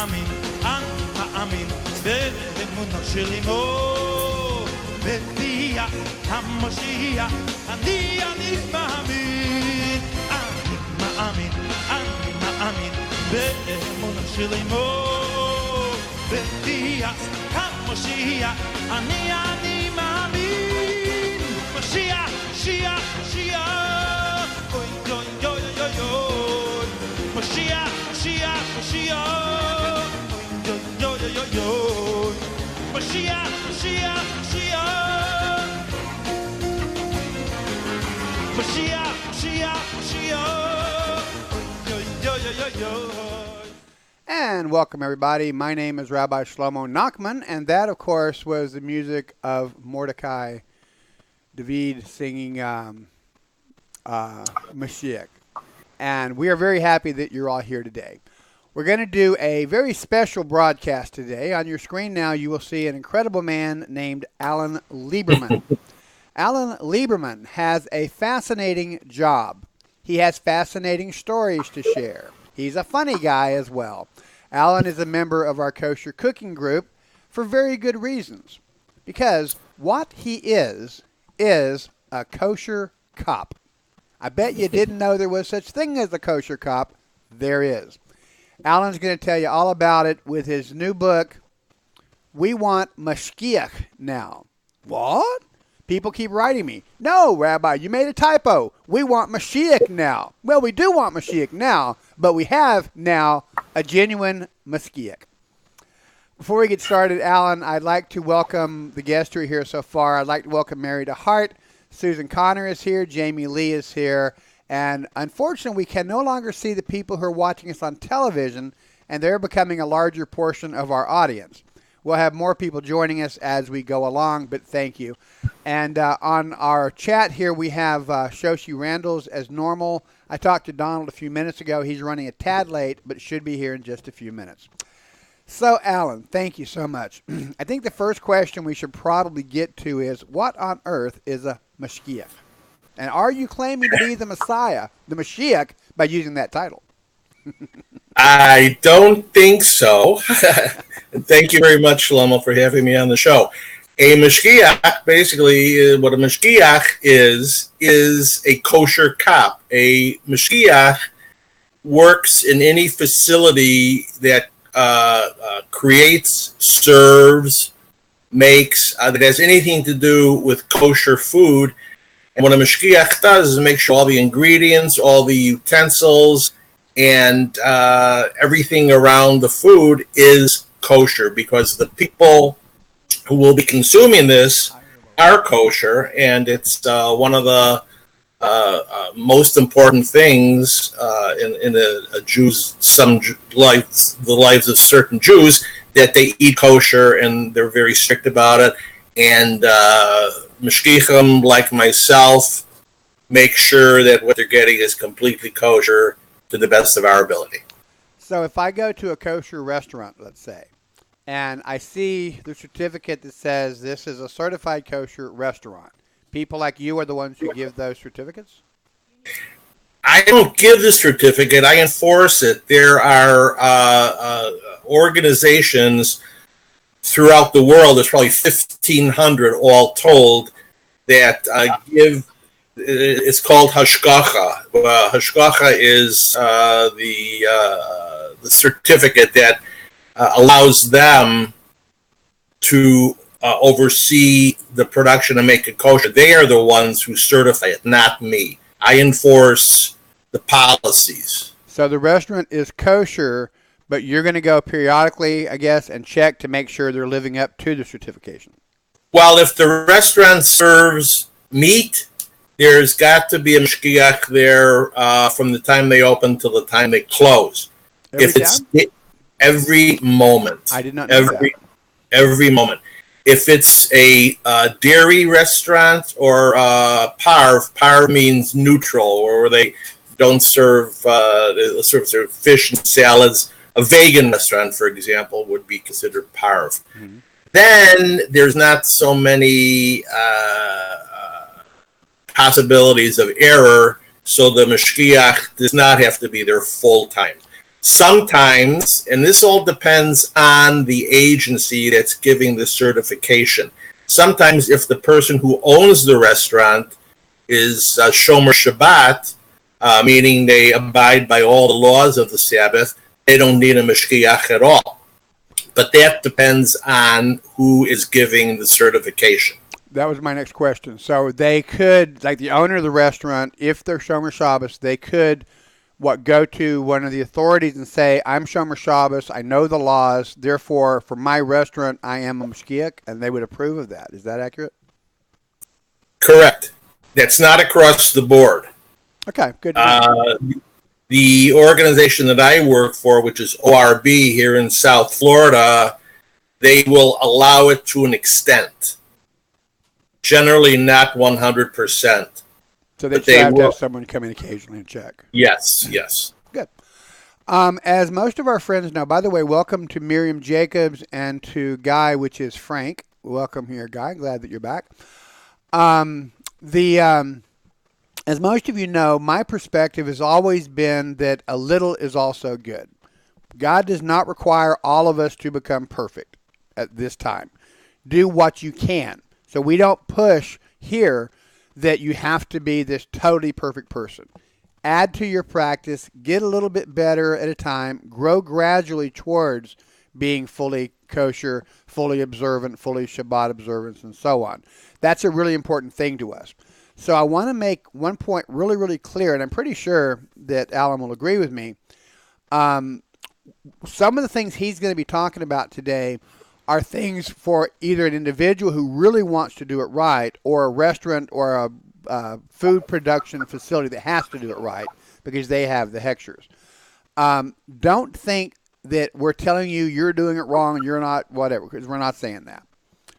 מאמין, אני מאמין באמונה שלי מאוד בביאת המשיח אני מאמין, אני מאמין באמונה שלי מאוד בביאת המשיח אני מאמין משיח, משיח, משיח אוי אוי אוי אוי אוי משיח, משיח, משיח אוי אוי אוי אוי אוי משיח, משיח, משיח משיח, משיח, משיח אוי אוי אוי אוי אוי. And welcome, everybody. My name is Rabbi Shlomo Nachman, and that, of course, was the music of Mordecai David singing Mashiach. And we are very happy that you're all here today. We're going to do a very special broadcast today. On your screen now, you will see an incredible man named Allan Lieberman. Allan Lieberman has a fascinating job. He has fascinating stories to share. He's a funny guy as well. Allan is a member of our Kosher cooking group for very good reasons. Because what he is a kosher cop. I bet you didn't know there was such thing as a kosher cop. There is. Allan's going to tell you all about it with his new book, Want Mashgiach Now. What? People keep writing me, no, Rabbi, you made a typo. We want Mashiach now. Well, we do want Mashiach now, but we have now a genuine Mashgiach. Before we get started, Allan, I'd like to welcome the guests who are here so far. I'd like to welcome Mary DeHart. Susan Connor is here. Jamie Lee is here. And unfortunately, we can no longer see the people who are watching us on television, and they're becoming a larger portion of our audience. We'll have more people joining us as we go along, but thank you. And on our chat here, we have Shoshi Randalls as normal. I talked to Donald a few minutes ago. He's running a tad late, but should be here in just a few minutes. So, Allan, thank you so much. I think the first question we should probably get to is, what on earth is a Mashgiach? And are you claiming to be the Messiah, the Mashiach, by using that title? I don't think so. Thank you very much, Shlomo, for having me on the show. A Mashgiach, basically, what a Mashgiach is a kosher cop. A Mashgiach works in any facility that creates, serves, makes, that has anything to do with kosher food. And what a Mashgiach does is make sure all the ingredients, all the utensils, and everything around the food is kosher, because the people who will be consuming this are kosher, and it's one of the most important things in a Jew's, the lives of certain Jews, that they eat kosher, and they're very strict about it. And Mashgiachim, like myself, make sure that what they're getting is completely kosher to the best of our ability. So if I go to a kosher restaurant, let's say, and I see the certificate that says this is a certified kosher restaurant, people like you are the ones who give those certificates? I don't give the certificate. I enforce it. There are organizations throughout the world, there's probably 1,500 all told, that give. It's called Hashgacha. Hashgacha is the certificate that allows them to oversee the production and make it kosher. They are the ones who certify it, not me. I enforce the policies. So the restaurant is kosher, but you're going to go periodically, I guess, and check to make sure they're living up to the certification. Well, if the restaurant serves meat, there's got to be a Mashgiach there from the time they open till the time they close. Every moment. I did not know that. Every moment. If it's a dairy restaurant or parv means neutral, or they don't serve fish and salads. A vegan restaurant, for example, would be considered parv. Mm-hmm. Then there's not so many possibilities of error, so the Mashgiach does not have to be there full time. Sometimes, and this all depends on the agency that's giving the certification. Sometimes if the person who owns the restaurant is Shomer Shabbat, meaning they abide by all the laws of the Sabbath, they don't need a Mashgiach at all. But that depends on who is giving the certification. That was my next question. So they could, like the owner of the restaurant, if they're Shomer Shabbos, they could, go to one of the authorities and say, I'm Shomer Shabbos, I know the laws, therefore, for my restaurant, I am a Mashgiach, and they would approve of that. Is that accurate? Correct. That's not across the board. Okay, good. The organization that I work for, which is ORB here in South Florida, they will allow it to an extent. Generally not 100%. So they have to have someone come in occasionally and check. Yes. Good. As most of our friends know, by the way, welcome to Miriam Jacobs and to Guy, which is Frank. Welcome here, Guy. Glad that you're back. As most of you know, my perspective has always been that a little is also good. God does not require all of us to become perfect at this time. Do what you can. So we don't push here that you have to be this totally perfect person. Add to your practice, get a little bit better at a time, grow gradually towards being fully kosher, fully observant, fully Shabbat observance, and so on. That's a really important thing to us. So I want to make one point really, really clear, and I'm pretty sure that Allan will agree with me. Some of the things he's going to be talking about today are things for either an individual who really wants to do it right, or a restaurant or a food production facility that has to do it right because they have the hechshers. Don't think that we're telling you you're doing it wrong and you're not, whatever, because we're not saying that.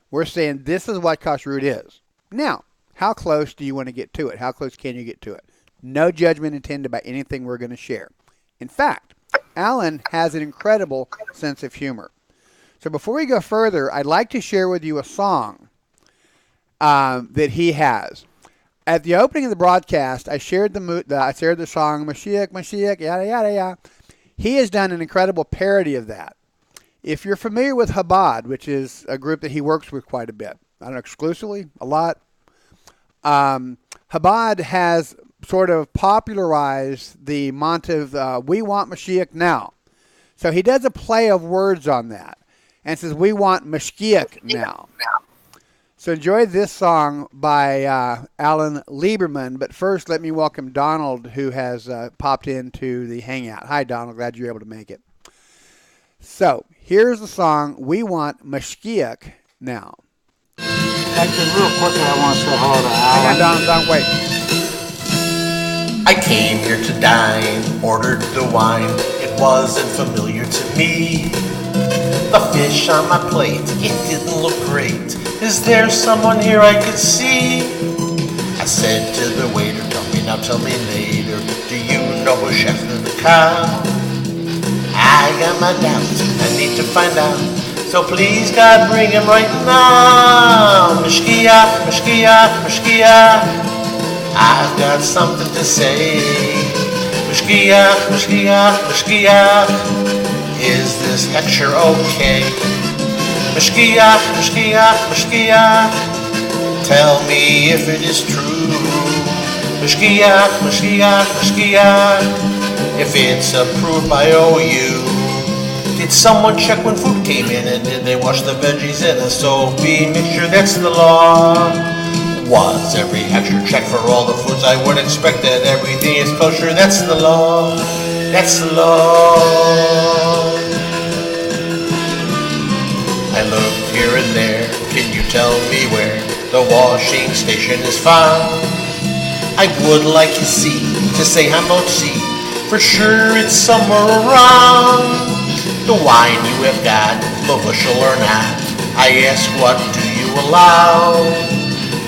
We're saying this is what kashrut is. Now, how close do you want to get to it? How close can you get to it? No judgment intended by anything we're going to share. In fact, Allan has an incredible sense of humor. So before we go further, I'd like to share with you a song that he has. At the opening of the broadcast, I shared the song Mashiach, Mashiach, yada yada yada. He has done an incredible parody of that. If you're familiar with Chabad, which is a group that he works with quite a bit, I don't know, exclusively, a lot. Chabad has sort of popularized the motto of We Want Mashgiach Now. So he does a play of words on that and says, we want Mashgiach now. So enjoy this song by Allan Lieberman. But first, let me welcome Donald, who has popped into the Hangout. Hi, Donald. Glad you're able to make it. So here's the song, We Want Mashgiach Now. Actually, real quickly, I want to say hello to Allan. Hang on, Don, wait. I came here to dine, ordered the wine. It wasn't familiar to me. The fish on my plate, it didn't look great. Is there someone here I could see? I said to the waiter, tell me later. Do you know who Shechted the cow? I got my doubts, I need to find out. So please, God, bring him right now. Mashgiach, Mashgiach, Mashgiach. I've got something to say. Mashgiach, Mashgiach, Mashgiach. Is this lecture okay? Mashgiach, Mashgiach, Mashgiach. Tell me if it is true. Mashgiach, Mashgiach, Mashgiach. If it's approved by OU. Did someone check when food came in, and did they wash the veggies in a soapy mixture? That's the law. Was every hechsher checked for all the foods? I would expect that everything is kosher. That's the law. That's the law. I looked here and there. Can you tell me where the washing station is found? I would like to see, to say Hamotzi. For sure it's somewhere around. The wine you have got, Lovushal or not, I ask, what do you allow?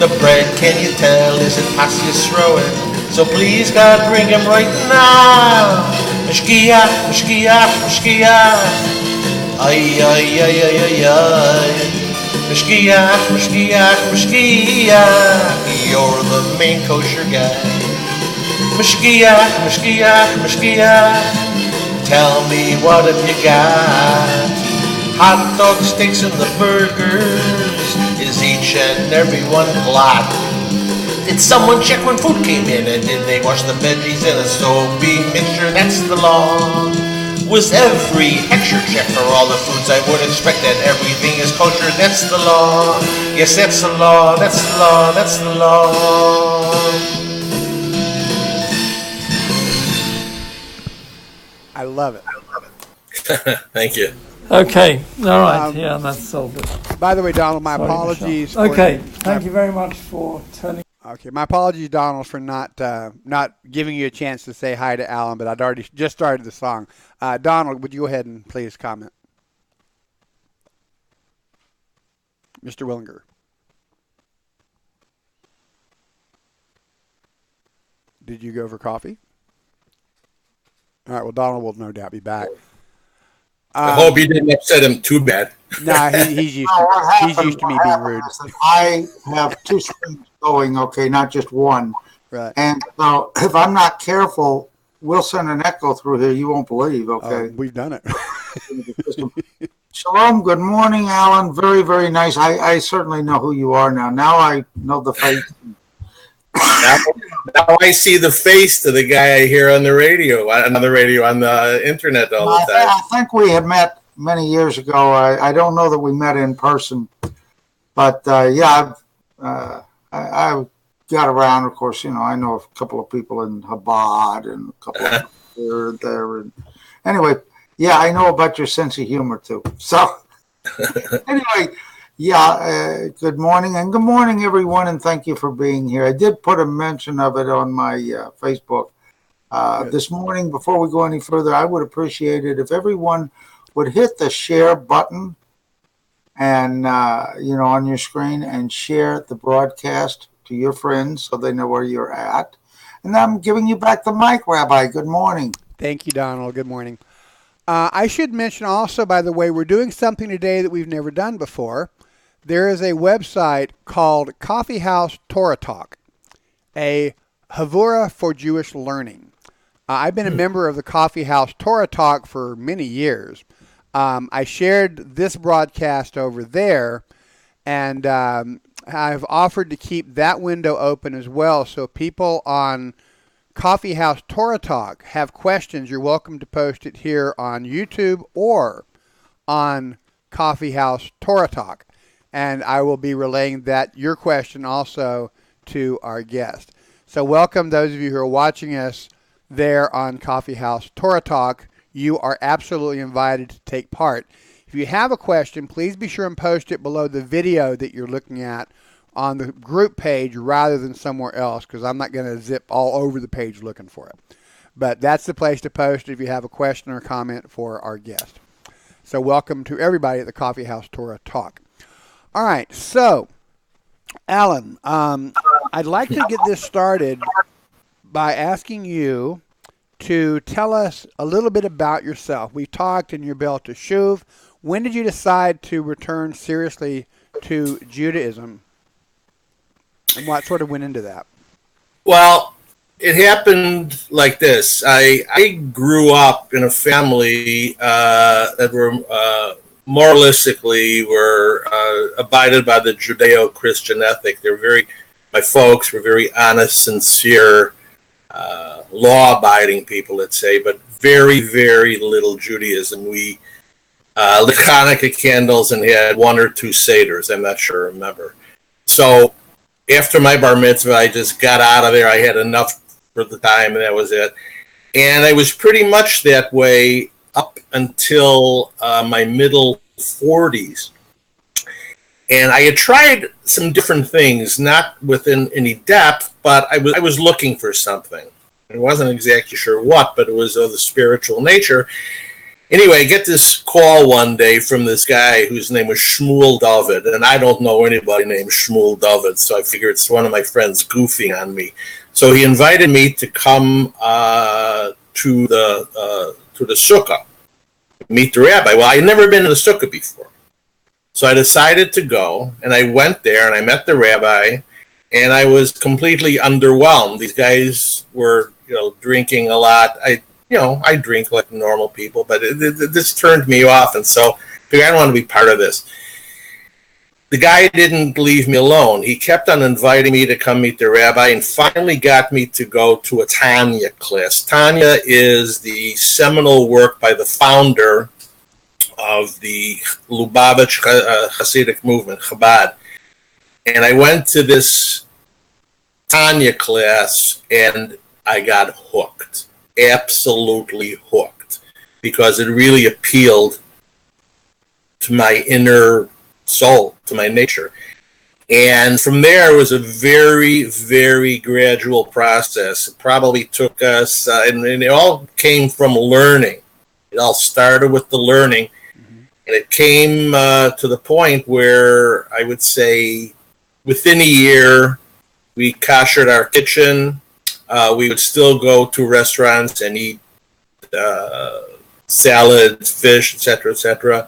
The bread, can you tell, is it Pas Yisroel? So please, God, bring him right now. Mashgiach, Mashgiach, Mashgiach. Ay, ay, ay, ay, ay, ay. Mashgiach, Mashgiach, Mashgiach. You're the main kosher guy. Mashgiach, Mashgiach, Mashgiach. Tell me, what have you got? Hot dogs, steaks, and the burgers. Is each and every one hot? Did someone check when food came in? And did they wash the veggies in a soapy mixture? That's the law. Was every extra check for all the foods I would expect, that everything is kosher? That's the law. Yes, that's the law. That's the law. That's the law. I love it. Thank you. Okay, all right, yeah, that's solved it. By the way, Donald, my Sorry, apologies. Michelle. Okay, thank you very much for turning. Okay, my apologies, Donald, for not giving you a chance to say hi to Alan, but I'd already just started the song. Donald, would you go ahead and please comment? Mr. Willinger. Did you go for coffee? All right, well, Donald will no doubt be back. I hope you didn't upset him too bad. Nah, he's used to me being rude. I have two screens going, okay, not just one. Right. And so if I'm not careful, we'll send an echo through here you won't believe, okay? We've done it. Shalom, good morning, Alan. Very, very nice. I certainly know who you are now. Now I know the face. Now I see the face to the guy I hear on the radio, on the internet all the time. I think we had met many years ago. I don't know that we met in person, but yeah, I got around. Of course, you know, I know a couple of people in Chabad and a couple of here and there. And anyway, yeah, I know about your sense of humor too. So anyway. Yeah, good morning, and good morning, everyone, and thank you for being here. I did put a mention of it on my Facebook this morning. Before we go any further, I would appreciate it if everyone would hit the share button and, on your screen and share the broadcast to your friends so they know where you're at. And I'm giving you back the mic, Rabbi. Good morning. Thank you, Donald. Good morning. I should mention also, by the way, we're doing something today that we've never done before. There is a website called Coffee House Torah Talk, a Havurah for Jewish learning. I've been a member of the Coffee House Torah Talk for many years. I shared this broadcast over there, and I've offered to keep that window open as well. So people on Coffee House Torah Talk have questions, you're welcome to post it here on YouTube or on Coffee House Torah Talk. And I will be relaying your question also to our guest. So welcome those of you who are watching us there on Coffee House Torah Talk. You are absolutely invited to take part. If you have a question, please be sure and post it below the video that you're looking at on the group page rather than somewhere else, because I'm not going to zip all over the page looking for it. But that's the place to post if you have a question or comment for our guest. So welcome to everybody at the Coffee House Torah Talk. All right, so, Alan, I'd like to get this started by asking you to tell us a little bit about yourself. We talked in your Bel Teshuv. When did you decide to return seriously to Judaism? And what sort of went into that? Well, it happened like this. I grew up in a family that were moralistically were abided by the Judeo-Christian ethic. My folks were very honest, sincere, law-abiding people, let's say, but very, very little Judaism. We lit Hanukkah candles and had one or two seders. I'm not sure I remember. So after my bar mitzvah, I just got out of there. I had enough for the time, and that was it. And I was pretty much that way up until my middle 40s. And I had tried some different things, not within any depth, but I was looking for something. I wasn't exactly sure what, but it was of the spiritual nature. Anyway, I get this call one day from this guy whose name was Shmuel David, and I don't know anybody named Shmuel David, so I figure it's one of my friends goofing on me. So he invited me to come to the sukkah, meet the rabbi. Well, I had never been to the sukkah before. So I decided to go, and I went there, and I met the rabbi, and I was completely underwhelmed. These guys were, drinking a lot. I drink like normal people, but this turned me off, and so I figured I don't want to be part of this. The guy didn't leave me alone. He kept on inviting me to come meet the rabbi, and finally got me to go to a Tanya class. Tanya is the seminal work by the founder of the Lubavitch Hasidic movement, Chabad. And I went to this Tanya class, and I got hooked, absolutely hooked, because it really appealed to my inner soul, to my nature. And from there, it was a very, very gradual process. It probably took us, and it all came from learning. It all started with the learning. And it came to the point where I would say within a year, we koshered our kitchen. We would still go to restaurants and eat salads, fish, etc., etc.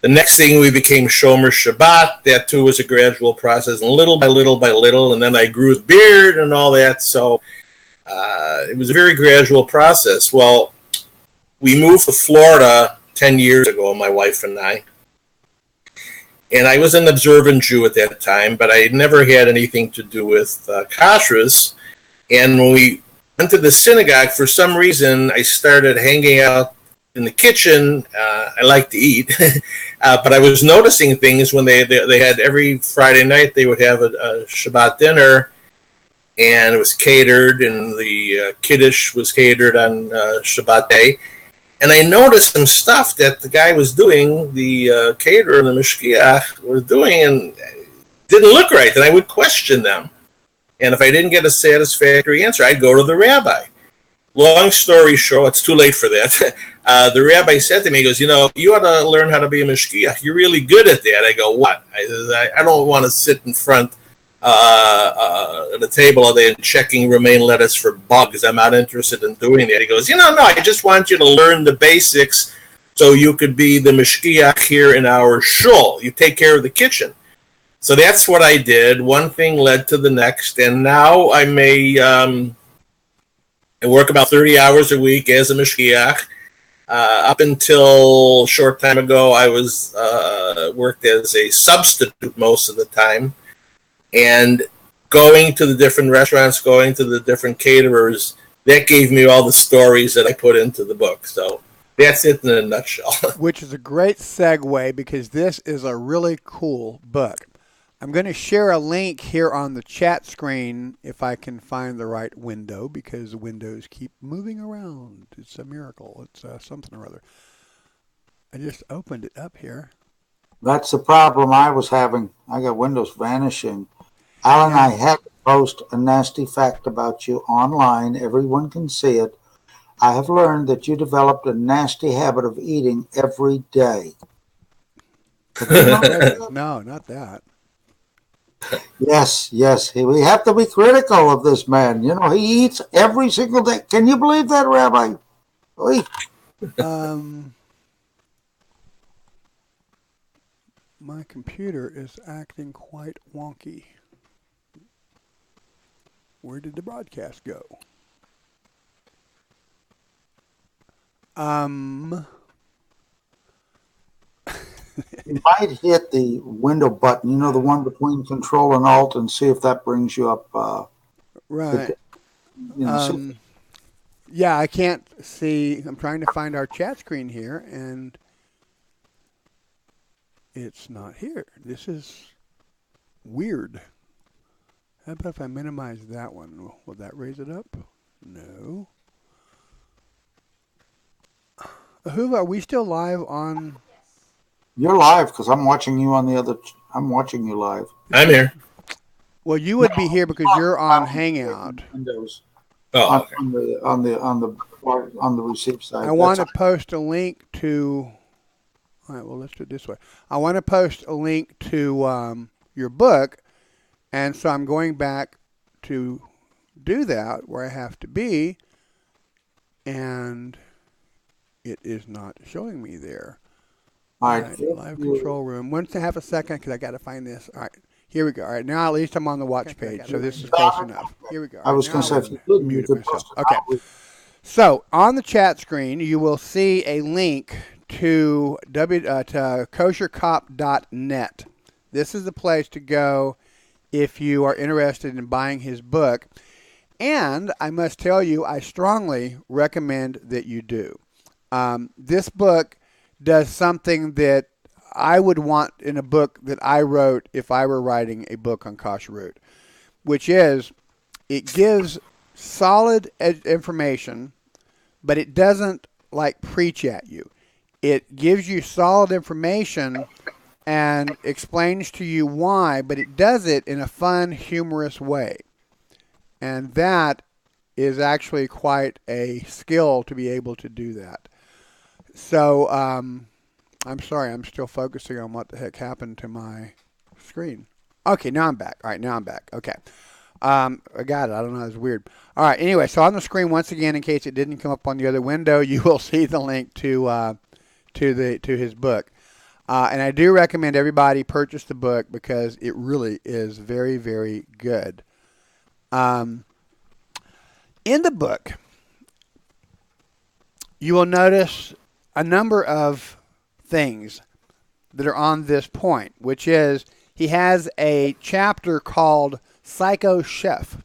The next thing, we became Shomer Shabbat. That too was a gradual process, and little by little by little, and then I grew the beard and all that. So it was a very gradual process. Well, we moved to Florida 10 years ago, my wife and I. And I was an observant Jew at that time, but I had never had anything to do with kashrus. And when we went to the synagogue, for some reason, I started hanging out in the kitchen. I like to eat, but I was noticing things when they had every Friday night, they would have a Shabbat dinner, and it was catered, and the Kiddush was catered on Shabbat day. And I noticed some stuff that the guy was doing, the caterer, the Mashgiach, was doing, and it didn't look right. And I would question them. And if I didn't get a satisfactory answer, I'd go to the rabbi. Long story short, it's too late for that. The rabbi said to me, he goes, you ought to learn how to be a Mashgiach. You're really good at that. I go, what? I don't want to sit in front at the table all day and checking romaine lettuce for bugs. I'm not interested in doing that. He goes, no, I just want you to learn the basics so you could be the Mashgiach here in our shul. You take care of the kitchen. So that's what I did. One thing led to the next, and now I work about 30 hours a week as a Mashgiach. Up until a short time ago, I was worked as a substitute most of the time. And going to the different restaurants, going to the different caterers, that gave me all the stories that I put into the book. So that's it in a nutshell. Which is a great segue, because this is a really cool book. I'm going to share a link here on the chat screen if I can find the right window, because the windows keep moving around. It's a miracle. It's something or other. I just opened it up here. That's the problem I was having. I got windows vanishing. Allan, I had to post a nasty fact about you online. Everyone can see it. I have learned that you developed a nasty habit of eating every day. No, not that. Yes. We have to be critical of this man. He eats every single day. Can you believe that, Rabbi? Oy. My computer is acting quite wonky. Where did the broadcast go? You might hit the window button, the one between Control and Alt, and see if that brings you up. Right. Yeah, I can't see. I'm trying to find our chat screen here, and it's not here. This is weird. How about if I minimize that one? Will that raise it up? No. Who are we still live on? You're live because I'm watching you on the other. I'm watching you live. I'm here. Well, you would be here because you're on Hangout. Windows. Oh, okay. On the receive side. I want to post a link to. All right. Well, let's do it this way. I want to post a link to your book, and so I'm going back to do that where I have to be, and it is not showing me there. All right. Live control room. Once I have a second, because I got to find this. All right. Here we go. All right. Now at least I'm on the watch page, so this is close enough. Here we go. I was going to say, if you could, mute myself. Okay. So on the chat screen, you will see a link to koshercop.net. This is the place to go if you are interested in buying his book. And I must tell you, I strongly recommend that you do. This book does something that I would want in a book that I wrote if I were writing a book on kashrut, which is it gives solid information, but it doesn't like preach at you. It gives you solid information and explains to you why, but it does it in a fun, humorous way. And that is actually quite a skill to be able to do that. So, I'm sorry, I'm still focusing on what the heck happened to my screen. Okay, now I'm back. All right, now I'm back. Okay. I got it. I don't know. It's weird. All right. Anyway, so on the screen, once again, in case it didn't come up on the other window, you will see the link to his book. And I do recommend everybody purchase the book because it really is very, very good. In the book, you will notice a number of things that are on this point, which is he has a chapter called Psycho Chef.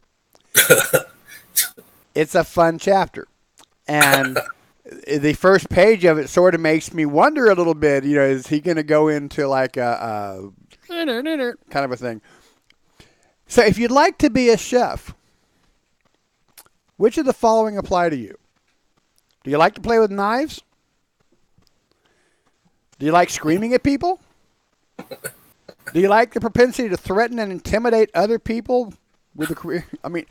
It's a fun chapter. And the first page of it sort of makes me wonder a little bit, is he going to go into like a kind of a thing? So if you'd like to be a chef, which of the following apply to you? Do you like to play with knives? Do you like screaming at people? Do you like the propensity to threaten and intimidate other people with a career? I mean,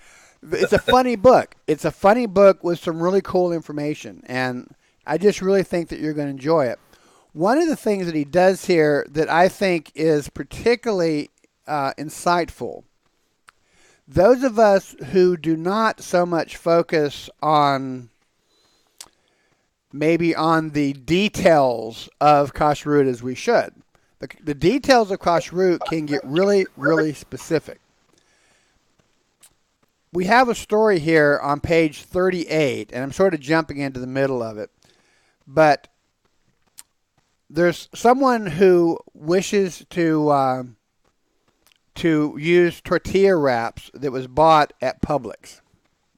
it's a funny book. It's a funny book with some really cool information, and I just really think that you're going to enjoy it. One of the things that he does here that I think is particularly insightful, those of us who do not so much focus on maybe on the details of kashrut as we should. The details of kashrut can get really, really specific. We have a story here on page 38, and I'm sort of jumping into the middle of it. But there's someone who wishes to use tortilla wraps that was bought at Publix.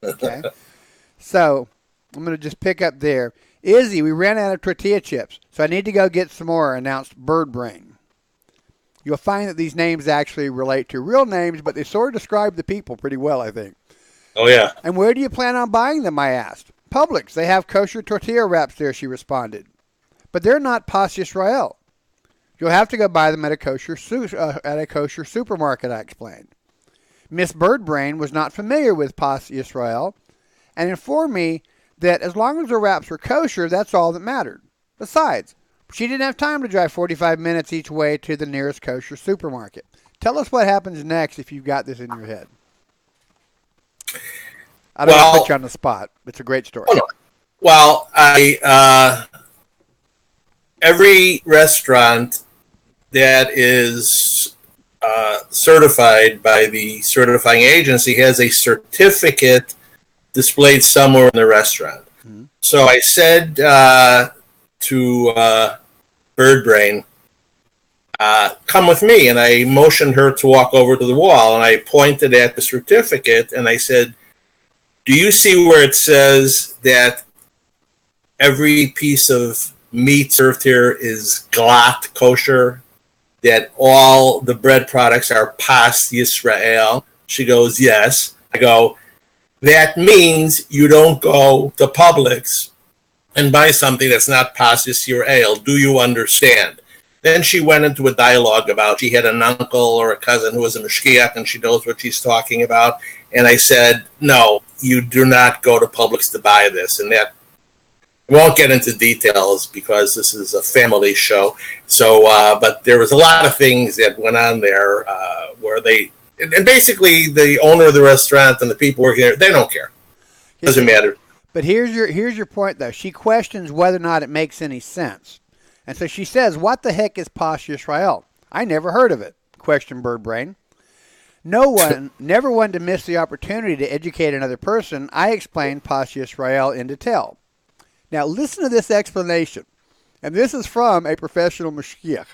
Okay? So I'm going to just pick up there. Izzy, we ran out of tortilla chips, so I need to go get some more, announced Bird Brain. You'll find that these names actually relate to real names, but they sort of describe the people pretty well, I think. Oh, yeah. And where do you plan on buying them, I asked. Publix. They have kosher tortilla wraps there, she responded. But they're not Pas Yisrael. You'll have to go buy them at a kosher supermarket, I explained. Miss Birdbrain was not familiar with Pas Yisrael and informed me that as long as the wraps were kosher, that's all that mattered. Besides, she didn't have time to drive 45 minutes each way to the nearest kosher supermarket. Tell us what happens next if you've got this in your head. I don't want to put you on the spot. It's a great story. Well, every restaurant that is certified by the certifying agency has a certificate displayed somewhere in the restaurant. Mm-hmm. So I said to Birdbrain, come with me. And I motioned her to walk over to the wall. And I pointed at the certificate and I said, do you see where it says that every piece of meat served here is glatt kosher? That all the bread products are Pas Yisrael? She goes, yes. I go, that means you don't go to Publix and buy something that's not Pas Yisrael. Do you understand? Then she went into a dialogue about she had an uncle or a cousin who was a Mashgiach and she knows what she's talking about. And I said, no, you do not go to Publix to buy this. And that, I won't get into details because this is a family show. So, but there was a lot of things that went on there where they, and basically the owner of the restaurant and the people working there, they don't care. It doesn't matter. But here's your point, though. She questions whether or not it makes any sense. And so she says, what the heck is Pas Yisrael? I never heard of it, questioned Birdbrain. Never one to miss the opportunity to educate another person, I explained Pas Yisrael in detail. Now listen to this explanation, and this is from a professional mashgiach.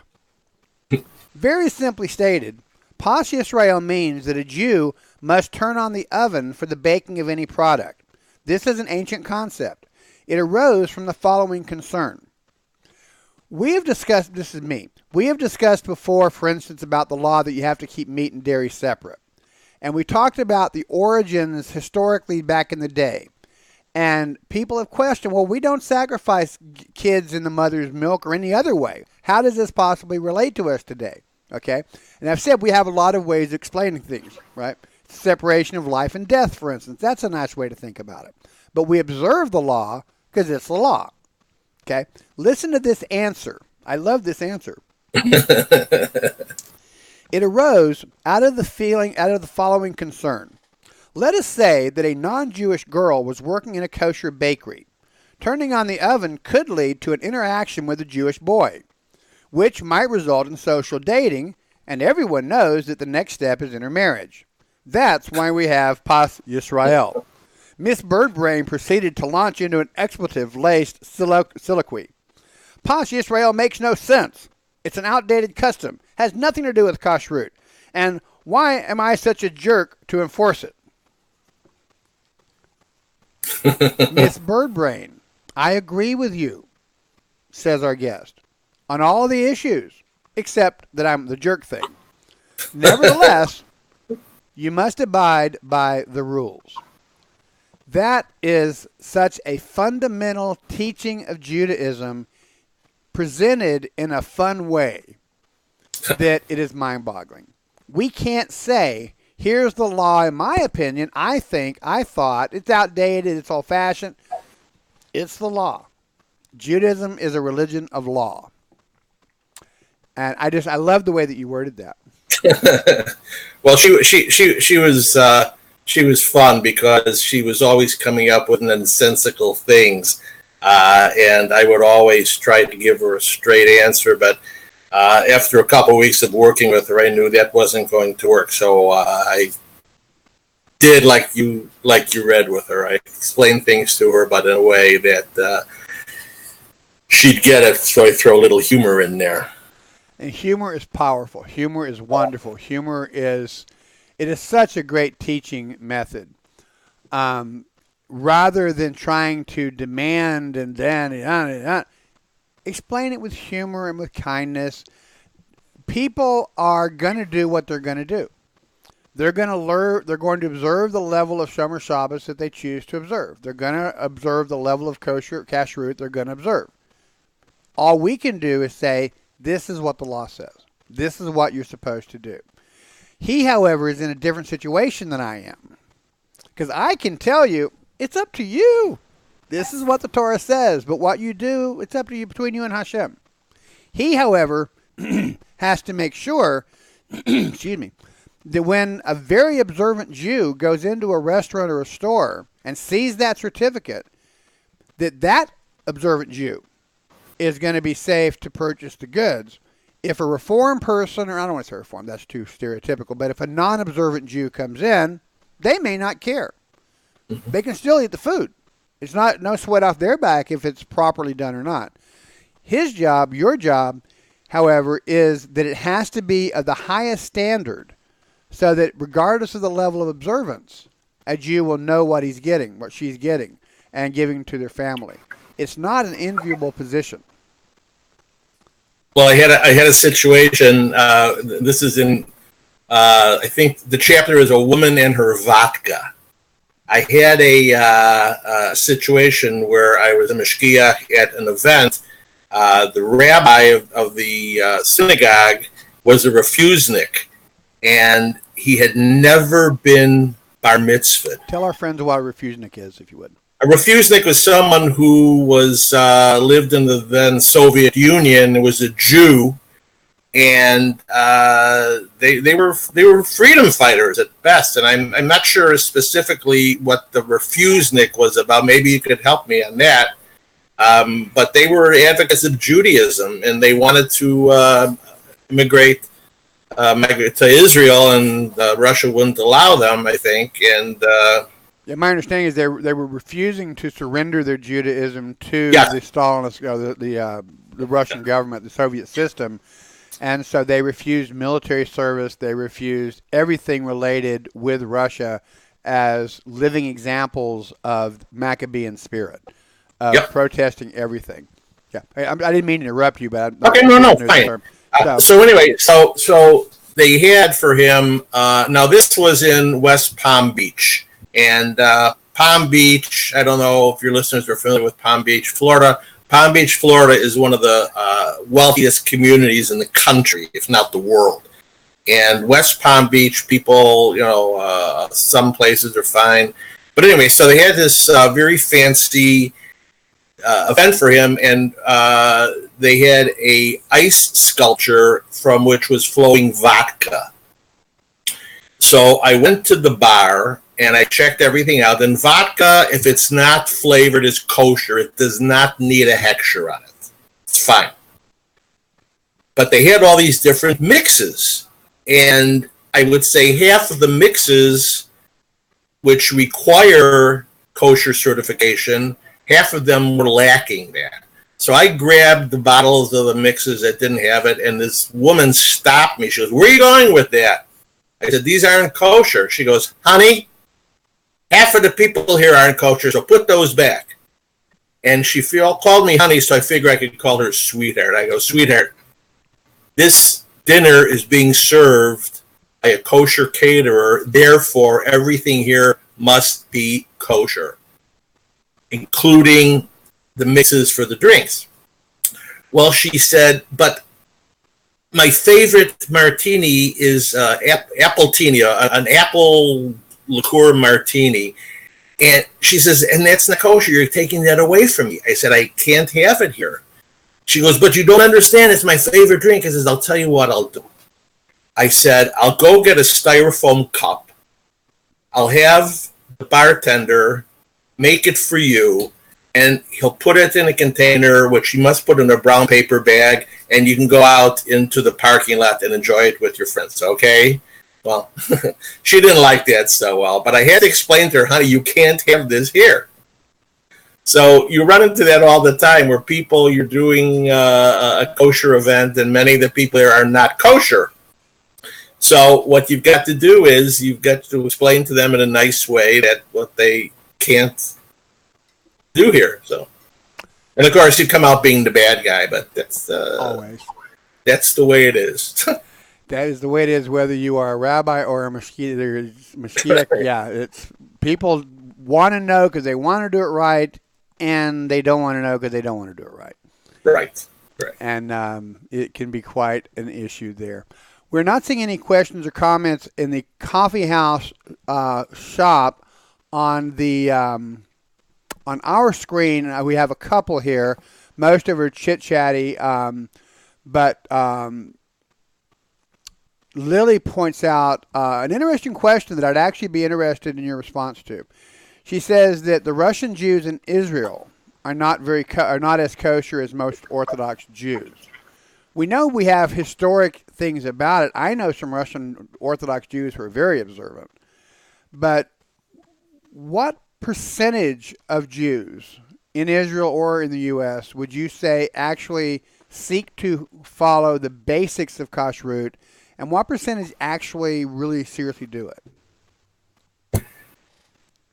Very simply stated, Pas Yisrael means that a Jew must turn on the oven for the baking of any product. This is an ancient concept. It arose from the following concern. We have discussed before, for instance, about the law that you have to keep meat and dairy separate. And we talked about the origins historically back in the day. And people have questioned, well, we don't sacrifice kids in the mother's milk or any other way. How does this possibly relate to us today? Okay? And I've said we have a lot of ways of explaining things, right? Separation of life and death, for instance. That's a nice way to think about it. But we observe the law because it's the law. Okay? Listen to this answer. I love this answer. It arose out of the following concern. Let us say that a non-Jewish girl was working in a kosher bakery. Turning on the oven could lead to an interaction with a Jewish boy, which might result in social dating, and everyone knows that the next step is intermarriage. That's why we have Pas Yisrael. Miss Birdbrain proceeded to launch into an expletive-laced soliloquy. Pas Yisrael makes no sense. It's an outdated custom, has nothing to do with kashrut. And why am I such a jerk to enforce it? Miss Birdbrain, I agree with you, says our guest, on all the issues, except that I'm the jerk thing. Nevertheless, you must abide by the rules. That is such a fundamental teaching of Judaism presented in a fun way that it is mind-boggling. We can't say, here's the law, in my opinion, I thought, it's outdated, it's old-fashioned. It's the law. Judaism is a religion of law. And I love the way that you worded that. Well, she was fun because she was always coming up with nonsensical things. And I would always try to give her a straight answer, but after a couple of weeks of working with her, I knew that wasn't going to work. So I did like you read with her. I explained things to her, but in a way that she'd get it. So I throw a little humor in there. And humor is powerful. Humor is wonderful. It is such a great teaching method. Rather than trying to demand and then explain it with humor and with kindness. People are going to do what they're going to do. They're going to learn. They're going to observe the level of Shomer Shabbos that they choose to observe. They're going to observe the level of kashrut they're going to observe. All we can do is say, this is what the law says. This is what you're supposed to do. He, however, is in a different situation than I am. Because I can tell you, it's up to you. This is what the Torah says. But what you do, it's up to you, between you and Hashem. He, however, has to make sure, excuse me, that when a very observant Jew goes into a restaurant or a store and sees that certificate, that observant Jew is going to be safe to purchase the goods. If a reformed person, or I don't want to say reformed, that's too stereotypical, but if a non-observant Jew comes in, they may not care. They can still eat the food. It's not no sweat off their back if it's properly done or not. His job, your job, however, is that it has to be of the highest standard so that regardless of the level of observance, a Jew will know what he's getting, what she's getting, and giving to their family. It's not an enviable position. Well, I had a situation. This is in, I think the chapter is a woman and her vodka. I had a situation where I was a mashgiach at an event. The rabbi of the synagogue was a refusnik, and he had never been bar mitzvahed. Tell our friends what a refusnik is, if you would. A refusnik was someone who was lived in the then Soviet Union. It was a Jew, and they were freedom fighters at best. And I'm not sure specifically what the refusnik was about. Maybe you could help me on that. But they were advocates of Judaism, and they wanted to immigrate migrate to Israel, and Russia wouldn't allow them, I think. And yeah, my understanding is they were refusing to surrender their Judaism to Yeah. the Stalinist, the Russian government, the Soviet system, and so they refused military service. They refused everything related with Russia as living examples of Maccabean spirit, of Yep. protesting everything. Yeah, I didn't mean to interrupt you, but Okay, no, fine. So anyway, so they had for him. Now this was in West Palm Beach, and Palm Beach. I don't know if your listeners are familiar with Palm Beach, Florida. Palm Beach, Florida is one of the wealthiest communities in the country, if not the world. And West Palm Beach people, some places are fine, but anyway, so they had this very fancy event for him, and they had a ice sculpture from which was flowing vodka. So I went to the bar and I checked everything out. And vodka, if it's not flavored as kosher, it does not need a hechsher on it. It's fine. But they had all these different mixes, and I would say half of the mixes which require kosher certification, half of them were lacking that. So I grabbed the bottles of the mixes that didn't have it, and this woman stopped me. She goes, "Where are you going with that?" I said, "These aren't kosher." She goes, "Honey, half of the people here aren't kosher, so put those back." And she called me honey, so I figured I could call her sweetheart. I go, "Sweetheart, this dinner is being served by a kosher caterer, therefore everything here must be kosher, including the mixes for the drinks." Well, she said, "But my favorite martini is appletini, an apple liqueur martini." And she says, "And that's not kosher. You're taking that away from me." I said, "I can't have it here." She goes, "But you don't understand. It's my favorite drink." I says, "I'll tell you what I'll do." I said, "I'll go get a styrofoam cup. I'll have the bartender make it for you, and he'll put it in a container, which you must put in a brown paper bag, and you can go out into the parking lot and enjoy it with your friends, okay?" Well, she didn't like that so well, but I had to explain to her, "Honey, you can't have this here." So you run into that all the time where you're doing a kosher event, and many of the people there are not kosher. So what you've got to do is you've got to explain to them in a nice way that what they can't do here. So, and of course you come out being the bad guy, but that's Always. That's the way it is. That is the way it is, whether you are a rabbi or a mashgiach. Yeah, it's people want to know because they want to do it right, and they don't want to know because they don't want to do it right. Right. And it can be quite an issue there. We're not seeing any questions or comments in the coffee house shop on the on our screen. We have a couple here. Most of them are chit-chatty, but Lily points out an interesting question that I'd actually be interested in your response to. She says that the Russian Jews in Israel are not as kosher as most Orthodox Jews. We know we have historic things about it. I know some Russian Orthodox Jews who are very observant. But what percentage of Jews in Israel or in the U.S. would you say actually seek to follow the basics of kashrut, and what percentage actually really seriously do it?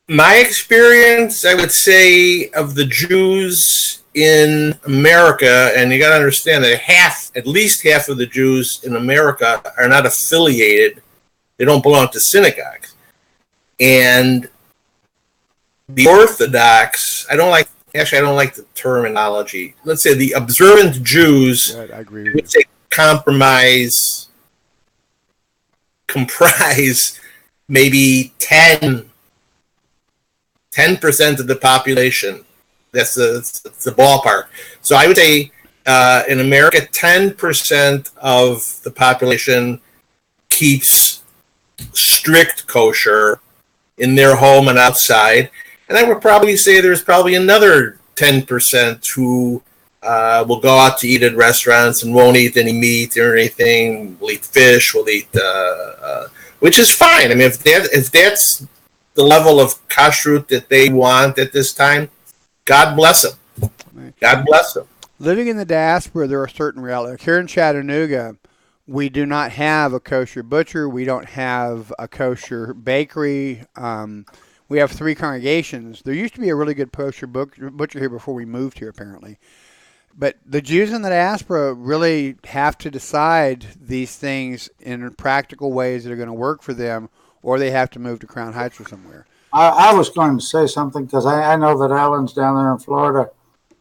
My experience, I would say, of the Jews in America, and you got to understand that at least half of the Jews in America are not affiliated. They don't belong to synagogues. And the Orthodox, I don't like the terminology. Let's say the observant Jews, Good, I agree with you. would say comprise maybe 10% of the population. That's the ballpark. So I would say in America, 10% of the population keeps strict kosher in their home and outside. And I would probably say there's probably another 10% who We'll go out to eat at restaurants and won't eat any meat or anything. We'll eat fish. We'll eat, which is fine. I mean, if that's the level of kashrut that they want at this time, God bless them. God bless them. Living in the diaspora, there are certain realities. Here in Chattanooga, we do not have a kosher butcher. We don't have a kosher bakery. We have 3 congregations. There used to be a really good kosher butcher here before we moved here, apparently. But the Jews in the diaspora really have to decide these things in practical ways that are going to work for them, or they have to move to Crown Heights or somewhere. I was going to say something because I know that Alan's down there in Florida.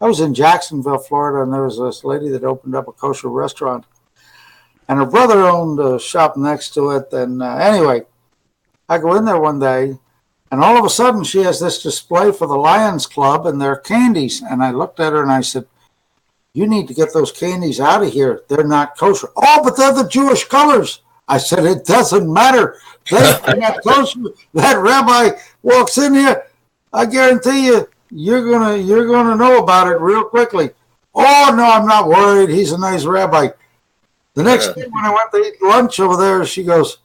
I was in Jacksonville, Florida, and there was this lady that opened up a kosher restaurant. And her brother owned a shop next to it. And anyway, I go in there one day, and all of a sudden she has this display for the Lions Club and their candies. And I looked at her and I said, "You need to get those candies out of here. They're not kosher." "Oh, but they're the Jewish colors." I said, "It doesn't matter. They're not kosher." That rabbi walks in here, I guarantee you, you're gonna know about it real quickly. "Oh no, I'm not worried. He's a nice rabbi." The next day when I went to eat lunch over there, she goes,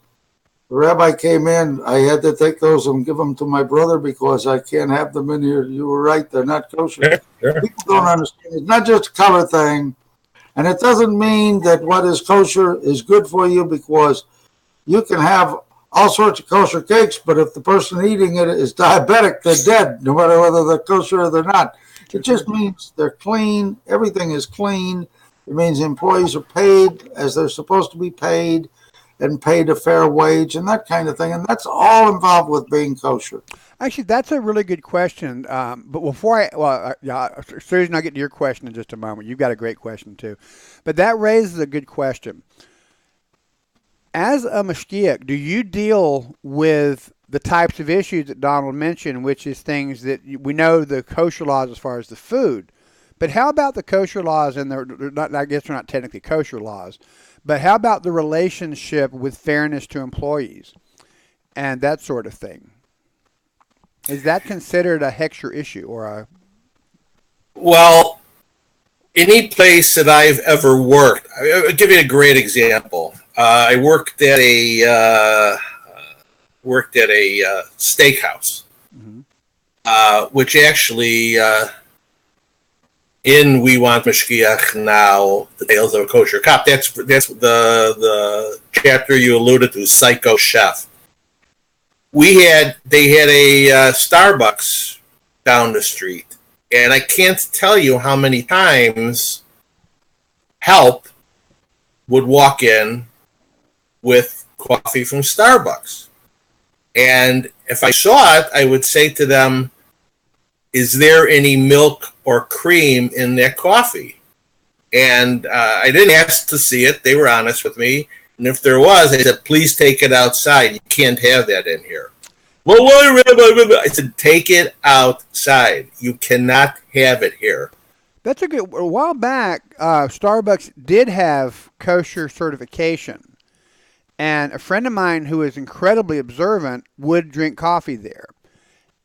"The rabbi came in. I had to take those and give them to my brother because I can't have them in here. You were right. They're not kosher." Sure. People don't understand. It's not just a color thing. And it doesn't mean that what is kosher is good for you, because you can have all sorts of kosher cakes, but if the person eating it is diabetic, they're dead, no matter whether they're kosher or they're not. It just means they're clean. Everything is clean. It means employees are paid as they're supposed to be paid and paid a fair wage and that kind of thing. And that's all involved with being kosher. Actually, that's a really good question. But before Susan, I'll get to your question in just a moment. You've got a great question too. But that raises a good question. As a mashgiach, do you deal with the types of issues that Donald mentioned, which is things that we know the kosher laws as far as the food, but how about the kosher laws? And I guess they're not technically kosher laws, but how about the relationship with fairness to employees and that sort of thing? Is that considered a hexer issue or a? Well, any place that I've ever worked, I'll give you a great example. I worked at a steakhouse, which actually in We Want Mashgiach Now, the Tales of a Kosher Cop. That's the chapter you alluded to, Psycho Chef. They had a Starbucks down the street, and I can't tell you how many times help would walk in with coffee from Starbucks. And if I saw it, I would say to them, "Is there any milk or cream in that coffee?" And I didn't ask to see it. They were honest with me. And if there was, I said, "Please take it outside. You can't have that in here." "Well, why, Rabbi?" I said, "Take it outside. You cannot have it here." That's a good. A while back, Starbucks did have kosher certification. And a friend of mine who is incredibly observant would drink coffee there,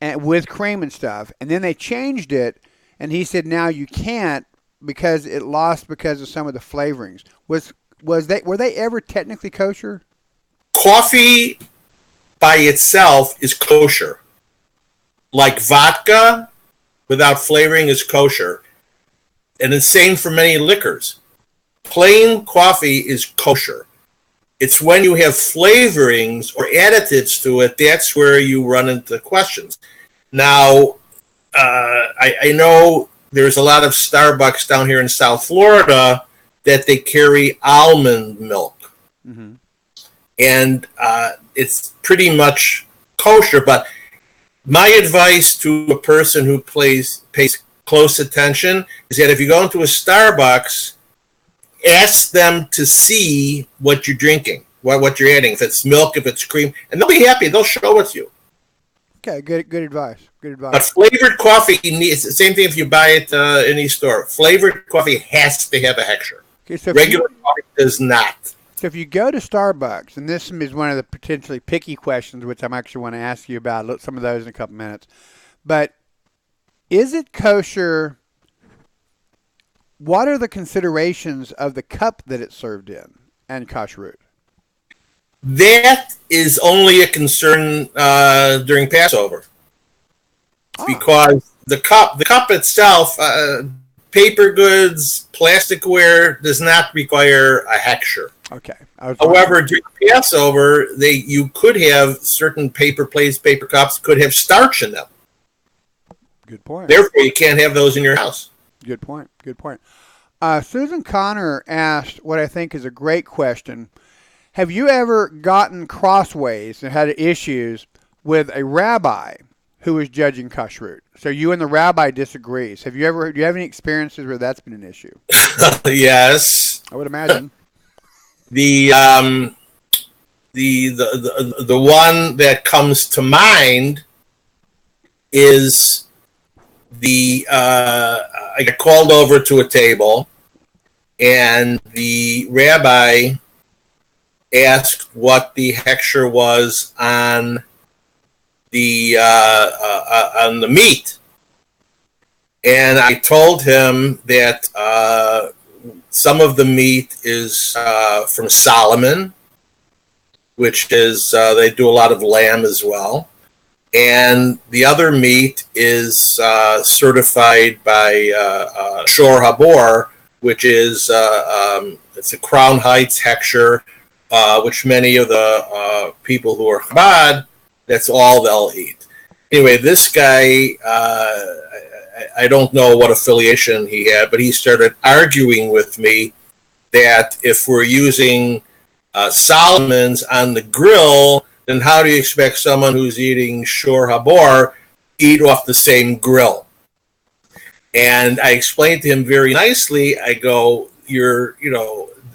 and with cream and stuff. And then they changed it, and he said now you can't because it lost because of some of the flavorings. Were they ever technically kosher? Coffee by itself is kosher. Like vodka without flavoring is kosher. And the same for many liquors. Plain coffee is kosher. It's when you have flavorings or additives to it, that's where you run into questions. Now, I know there's a lot of Starbucks down here in South Florida that they carry almond milk. Mm-hmm. And it's pretty much kosher. But my advice to a person who pays close attention is that if you go into a Starbucks, ask them to see what you're drinking, what you're adding, if it's milk, if it's cream, and they'll be happy. They'll show it to you. Okay, good advice. Good advice. But flavored coffee, it's the same thing if you buy it in any store. Flavored coffee has to have a hexer. Okay, so regular coffee does not. So if you go to Starbucks, and this is one of the potentially picky questions, which I'm actually want to ask you about, some of those in a couple minutes, but is it kosher what are the considerations of the cup that it's served in and kashrut? That is only a concern during Passover, because the cup itself, paper goods, plasticware, does not require a hechsher. Okay. However, during Passover, you could have certain paper plates, paper cups could have starch in them. Good point. Therefore, you can't have those in your house. Good point. Good point. Susan Connor asked what I think is a great question. Have you ever gotten crossways and had issues with a rabbi who is judging kashrut? So you and the rabbi disagrees. Do you have any experiences where that's been an issue? Yes. I would imagine. The one that comes to mind is I got called over to a table, and the rabbi asked what the hechsher was on the meat, and I told him that some of the meat is from Solomon, which is they do a lot of lamb as well, and the other meat is certified by Shor Habor, which is it's a Crown Heights hechsher, which many of the people who are Chabad, that's all they'll eat. Anyway, this guy, I don't know what affiliation he had, but he started arguing with me that if we're using Solomon's on the grill, then how do you expect someone who's eating Shor Habor eat off the same grill? And I explained to him very nicely, I go,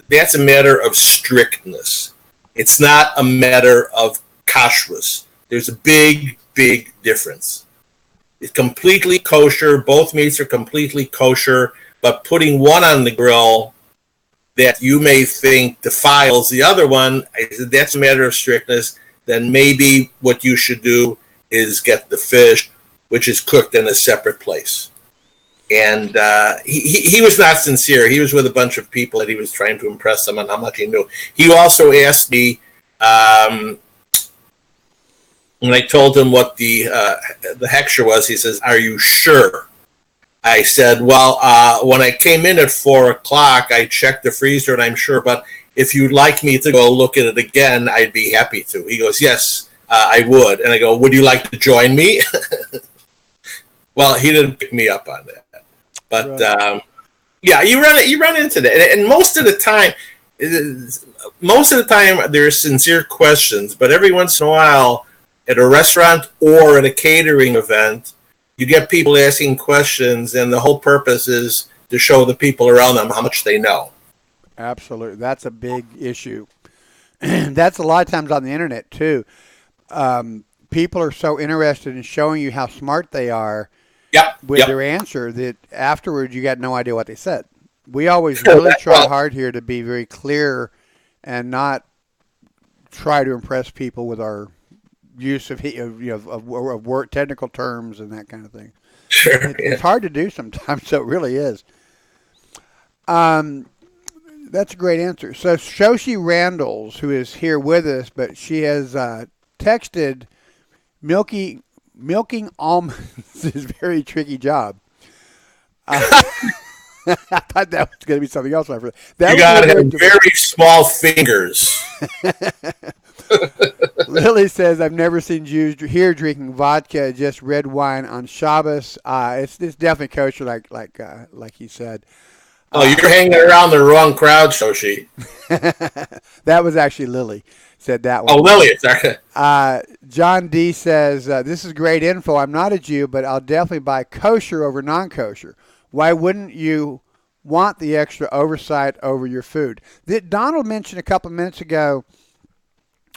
that's a matter of strictness. It's not a matter of kashrus. There's a big, big difference. It's completely kosher. Both meats are completely kosher, but putting one on the grill that you may think defiles the other one, I said, that's a matter of strictness. Then maybe what you should do is get the fish, which is cooked in a separate place. And he was not sincere. He was with a bunch of people that he was trying to impress them on how much he knew. He also asked me, when I told him what the hechsher was, he says, "Are you sure?" I said, "Well, when I came in at 4 o'clock, I checked the freezer, and I'm sure. But if you'd like me to go look at it again, I'd be happy to." He goes, "Yes, I would." And I go, "Would you like to join me?" Well, he didn't pick me up on that. But right. Yeah, you run into that, and most of the time, there's sincere questions. But every once in a while, at a restaurant or at a catering event, you get people asking questions, and the whole purpose is to show the people around them how much they know. Absolutely. That's a big issue. That's a lot of times on the internet, too. People are so interested in showing you how smart they are with their answer that afterwards you got no idea what they said. We always really try hard here to be very clear and not try to impress people with our use of word, technical terms and that kind of thing. Sure, It's hard to do sometimes, so it really is. That's a great answer. So Shoshi Randalls, who is here with us, but she has texted milking almonds is a very tricky job. I thought that was going to be something else. You got to have very small fingers. Lily says, "I've never seen Jews here drinking vodka, just red wine on Shabbos." It's definitely kosher, like he said. Oh, you're hanging around the wrong crowd, Shoshi. That was actually Lily said that one. Oh, Lily, sorry. John D says, "This is great info. I'm not a Jew, but I'll definitely buy kosher over non-kosher. Why wouldn't you want the extra oversight over your food?" Donald mentioned a couple minutes ago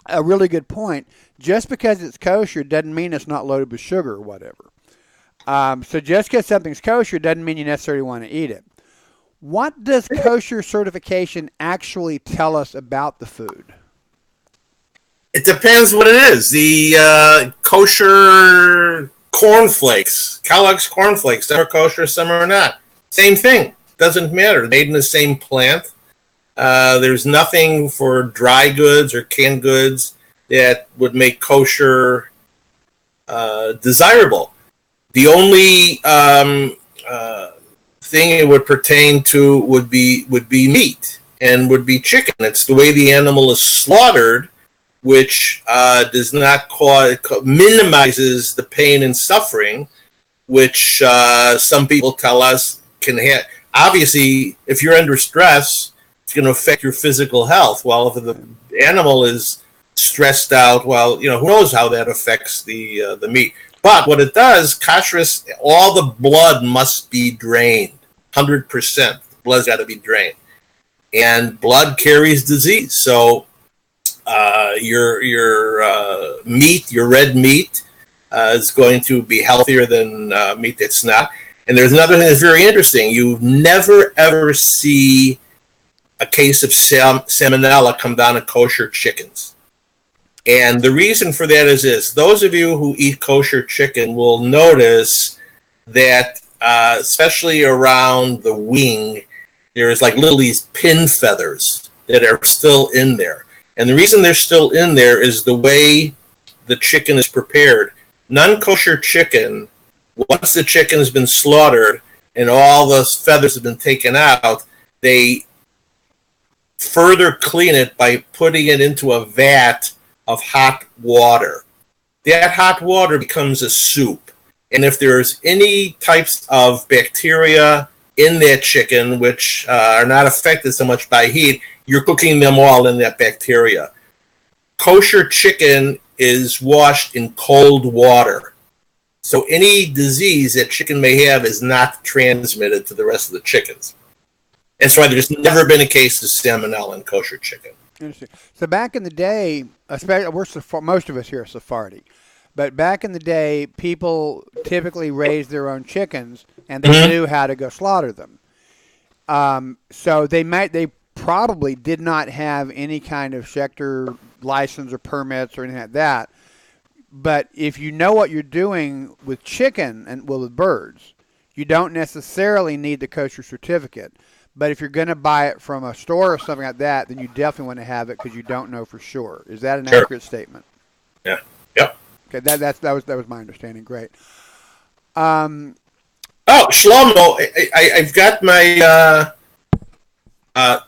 a really good point. Just because it's kosher doesn't mean it's not loaded with sugar or whatever. So just because something's kosher doesn't mean you necessarily want to eat it. What does kosher certification actually tell us about the food? It depends what it is. The kosher cornflakes, Kellogg's cornflakes, some are kosher, some are not. Same thing. doesn't matter. Made in the same plant. There's nothing for dry goods or canned goods that would make kosher desirable. The only thing it would pertain to would be meat and would be chicken. It's the way the animal is slaughtered, which does not minimizes the pain and suffering, which some people tell us can have. Obviously, if you're under stress, it's going to affect your physical health. Well, if the animal is stressed out, well, who knows how that affects the meat. But what it does, kashrus, all the blood must be drained, 100%. Blood's got to be drained, and blood carries disease. So your meat, your red meat, is going to be healthier than meat that's not. And there's another thing that's very interesting. You never ever see a case of salmonella come down to kosher chickens. And the reason for that is this. Those of you who eat kosher chicken will notice that, especially around the wing, there's like little these pin feathers that are still in there. And the reason they're still in there is the way the chicken is prepared. Non-kosher chicken, once the chicken has been slaughtered and all those feathers have been taken out, they further clean it by putting it into a vat of hot water. That hot water becomes a soup. And if there's any types of bacteria in that chicken which are not affected so much by heat, you're cooking them all in that bacteria. Kosher chicken is washed in cold water. So any disease that chicken may have is not transmitted to the rest of the chickens. That's why there's never been a case of salmonella in kosher chicken. Interesting. So back in the day, especially most of us here are Sephardi, but back in the day, people typically raised their own chickens, and they knew how to go slaughter them. So they probably did not have any kind of Schechter license or permits or anything like that. But if you know what you're doing with chicken and with birds, you don't necessarily need the kosher certificate. But if you're going to buy it from a store or something like that, then you definitely want to have it because you don't know for sure. Is that an accurate statement? Yeah. Yep. Okay, that was my understanding. Great. Shlomo, I've got my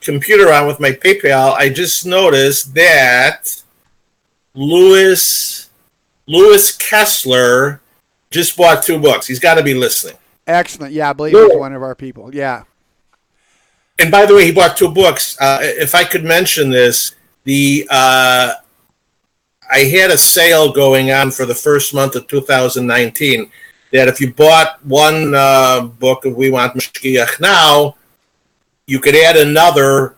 computer on with my PayPal. I just noticed that Louis Kessler just bought 2 books. He's got to be listening. Excellent. Yeah, I believe he's one of our people. Yeah. And by the way, he bought 2 books. If I could mention this, I had a sale going on for the first month of 2019 that if you bought one book of We Want Mashgiach Now, you could add another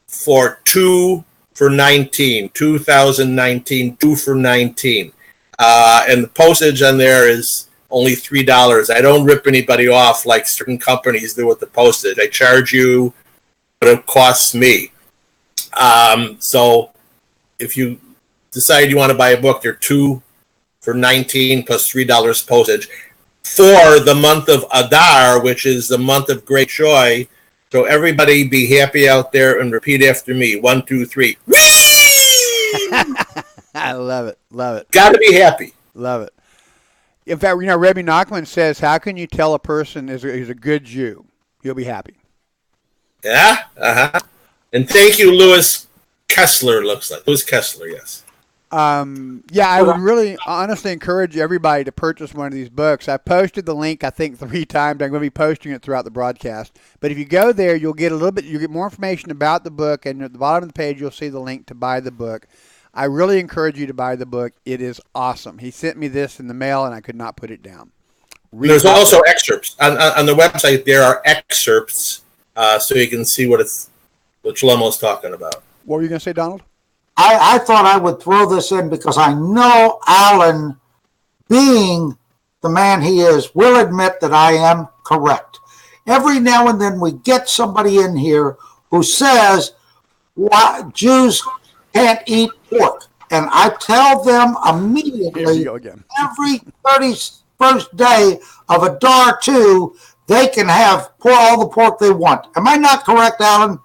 for 2 for 19, 2019, 2 for 19. And the postage on there is only $3. I don't rip anybody off like certain companies do with the postage. I charge you what it costs me. So if you decide you want to buy a book, they're 2 for 19 plus $3 postage for the month of Adar, which is the month of great joy. So everybody be happy out there and repeat after me. 1, 2, 3. Whee! I love it. Love it. Got to be happy. Love it. In fact, Rabbi Nachman says, how can you tell a person is a good Jew? He'll be happy. Yeah? Uh-huh. And thank you, Louis Kessler, looks like. Louis Kessler, yes. Yeah, I would really honestly encourage everybody to purchase one of these books. I posted the link, I think, 3 times. I'm going to be posting it throughout the broadcast. But if you go there, you'll get more information about the book, and at the bottom of the page, you'll see the link to buy the book. I really encourage you to buy the book. It is awesome. He sent me this in the mail, and I could not put it down. There's also excerpts. On the website, there are excerpts, so you can see what Shlomo's talking about. What were you going to say, Donald? I thought I would throw this in because I know Allan, being the man he is, will admit that I am correct. Every now and then we get somebody in here who says, why Jews can't eat pork. And I tell them immediately, every 31st day of Adar 2, they can pour all the pork they want. Am I not correct, Alan?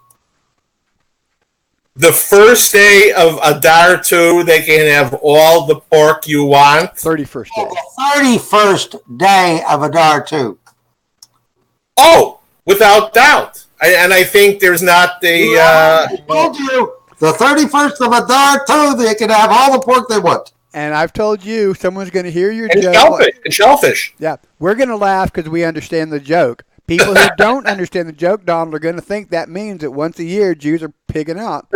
The first day of Adar 2, they can have all the pork you want. 31st day. The 31st day of Adar 2. Oh, without doubt. I think there's not the... I told you, the 31st of Adar 2, they can have all the pork they want. And I've told you, someone's going to hear your and joke. Shellfish. Yeah, we're going to laugh because we understand the joke. People who don't understand the joke, Donald, are going to think that means that once a year Jews are pigging out.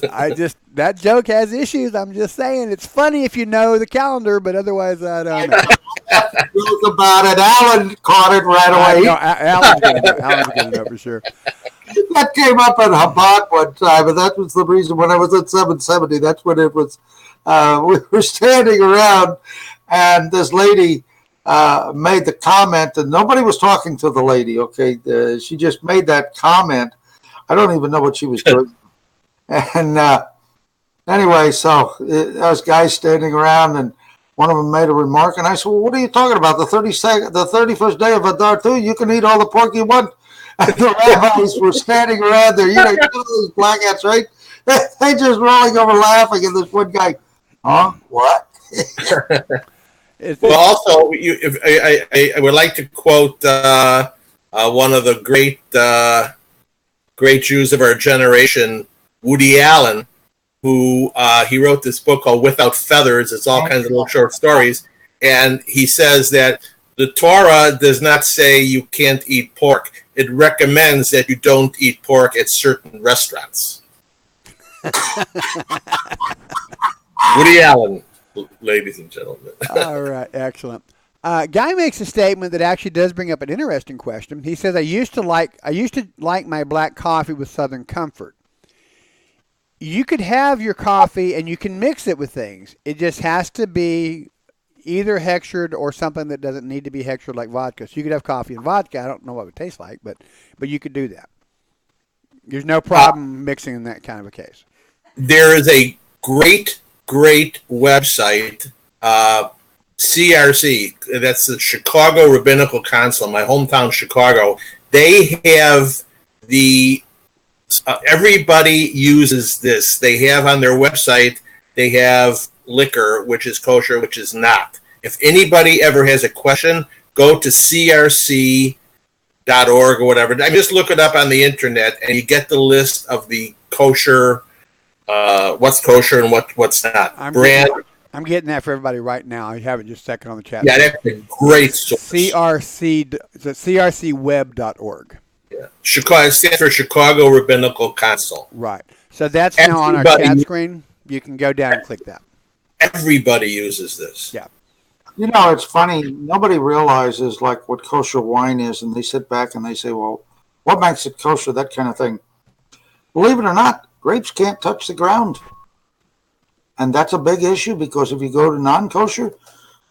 That joke has issues. I'm just saying it's funny if you know the calendar, but otherwise I don't know. Joke about it. Alan caught it right away. Alan's going to know for sure. That came up at Chabad one time, and that was the reason when I was at 770. That's when it was. We were standing around, and this lady made the comment, and nobody was talking to the lady. Okay, she just made that comment. I don't even know what she was doing. And anyway, so there was guys standing around, and one of them made a remark, and I said, "Well, what are you talking about? The 31st day of Adar 2, you can eat all the pork you want." And the rabbis were standing around there, those black hats, right? They just rolling over laughing, and this one guy, huh? What? Well, also, I would like to quote one of the great Jews of our generation, Woody Allen, who he wrote this book called Without Feathers. It's all kinds of little short stories. And he says that the Torah does not say you can't eat pork. It recommends that you don't eat pork at certain restaurants. Woody Allen, ladies and gentlemen. All right, excellent. Guy makes a statement that actually does bring up an interesting question. He says, I used to like my black coffee with Southern Comfort. You could have your coffee and you can mix it with things. It just has to be either hextured or something that doesn't need to be hextured, like vodka. So you could have coffee and vodka. I don't know what it would taste like, but you could do that. There's no problem mixing in that kind of a case. There is a great website, CRC. That's the Chicago Rabbinical Council, my hometown Chicago. They have everybody uses this. They have on their website, they have liquor, which is kosher, which is not. If anybody ever has a question, go to crc.org or whatever. I just look it up on the internet, and you get the list of the kosher, what's kosher and what's not. I'm getting that for everybody right now. I have it just a second on the chat. Yeah, that's a great source. crcweb.org. Yeah. Chicago, it stands for Chicago Rabbinical Council. Right. So that's now on our chat screen. You can go down and click that. Everybody uses this. Yeah. It's funny. Nobody realizes like what kosher wine is, and they sit back and they say, well, what makes it kosher, that kind of thing. Believe it or not, grapes can't touch the ground. And that's a big issue because if you go to non-kosher,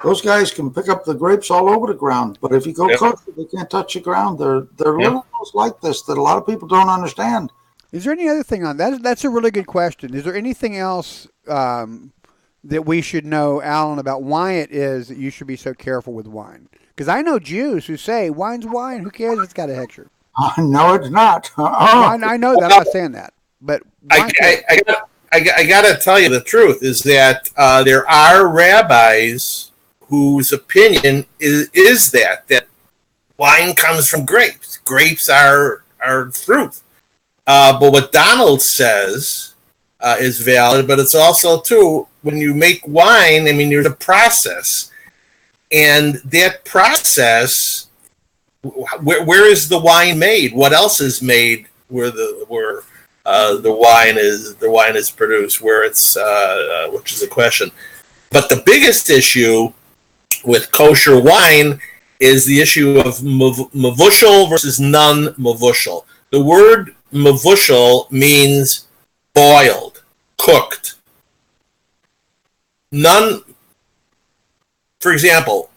those guys can pick up the grapes all over the ground. But if you go kosher, they can't touch the ground. They're little like this that a lot of people don't understand. Is there any other thing on that? That's a really good question. Is there anything else that we should know, Alan, about why it is that you should be so careful with wine? Because I know Jews who say wine's wine. Who cares if it's got a hexture? No, it's not. I know that. I'm not saying that. But I got to tell you the truth is that there are rabbis whose opinion is that wine comes from grapes. Grapes are fruit. But what Donald says is valid, but it's also, too, when you make wine, I mean, there's a process. And that process, where is the wine made? What else is made where the wine is produced, where it's which is a question. But the biggest issue with kosher wine is the issue of mavushal versus non-mavushal. The word mavushal means boiled, cooked. For example,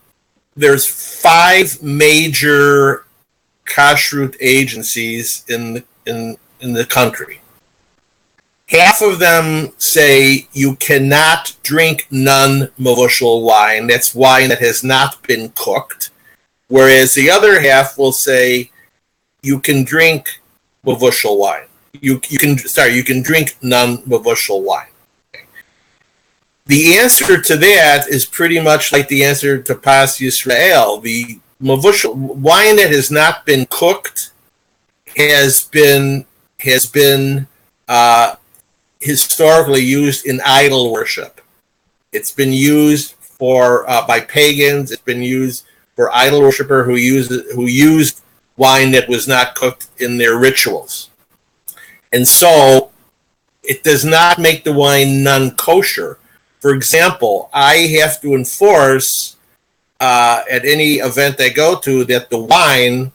there's 5 major kashrut agencies in the country. Half of them say you cannot drink non-mavushal wine. That's wine that has not been cooked. Whereas the other half will say you can drink mavushal wine. You can drink non-mavushal wine. The answer to that is pretty much like the answer to Pas Yisrael. The mavushal wine that has not been cooked has been historically used in idol worship. It's been used for by pagans. It's been used for idol worshiper who used wine that was not cooked in their rituals. And so it does not make the wine non-kosher. For example, I have to enforce at any event I go to that the wine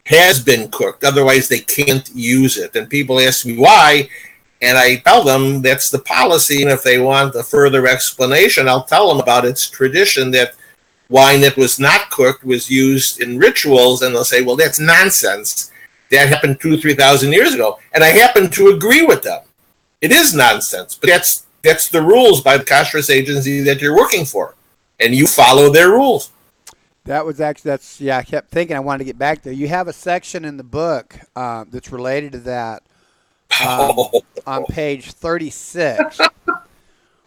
has been cooked. Otherwise, they can't use it. And people ask me why, and I tell them that's the policy. And if they want a further explanation, I'll tell them about its tradition that wine that was not cooked was used in rituals. And they'll say, well, that's nonsense. That happened 2,000 or 3,000 years ago. And I happen to agree with them. It is nonsense, but that's the rules by the Kosher agency that you're working for, and you follow their rules. That was actually, I kept thinking I wanted to get back there. You have a section in the book that's related to that on page 36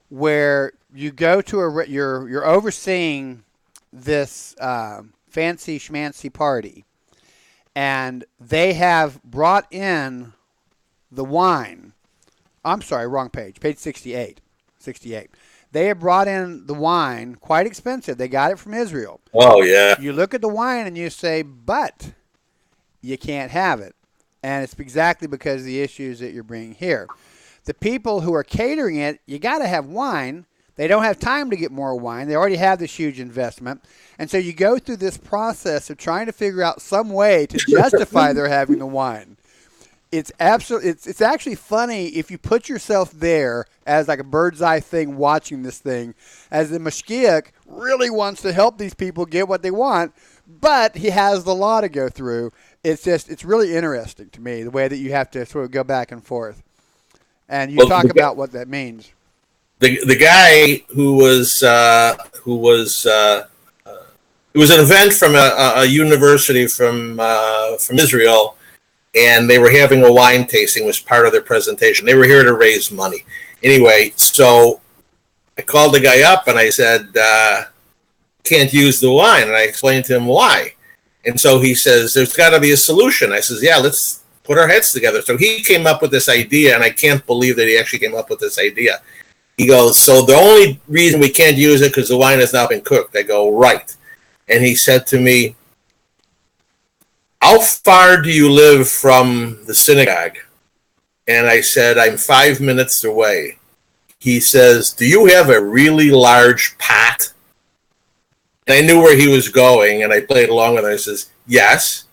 where you go to you're overseeing this fancy schmancy party, and they have brought in the wine. I'm sorry, wrong page. Page 68. They have brought in the wine, quite expensive. They got it from Israel. Oh, yeah. You look at the wine and you say, but you can't have it. And it's exactly because of the issues that you're bringing here. The people who are catering it, you got to have wine. They don't have time to get more wine. They already have this huge investment. And so you go through this process of trying to figure out some way to justify their having the wine. It's actually funny if you put yourself there as like a bird's eye thing watching this thing, as the Mashgiach really wants to help these people get what they want, but he has the law to go through. It's really interesting to me, the way that you have to sort of go back and forth. And you talk about what that means. The guy who was it was an event from a university from Israel, and they were having a wine tasting was part of their presentation. They were here to raise money. Anyway, so I called the guy up and I said, can't use the wine. And I explained to him why. And so he says, there's got to be a solution. I says, yeah, let's put our heads together. So he came up with this idea, and I can't believe that he actually came up with this idea. He goes, so the only reason we can't use it because the wine has not been cooked. I go, right. And he said to me, how far do you live from the synagogue? And I said, I'm 5 minutes away. He says, do you have a really large pot? And I knew where he was going, and I played along with him. I says, yes.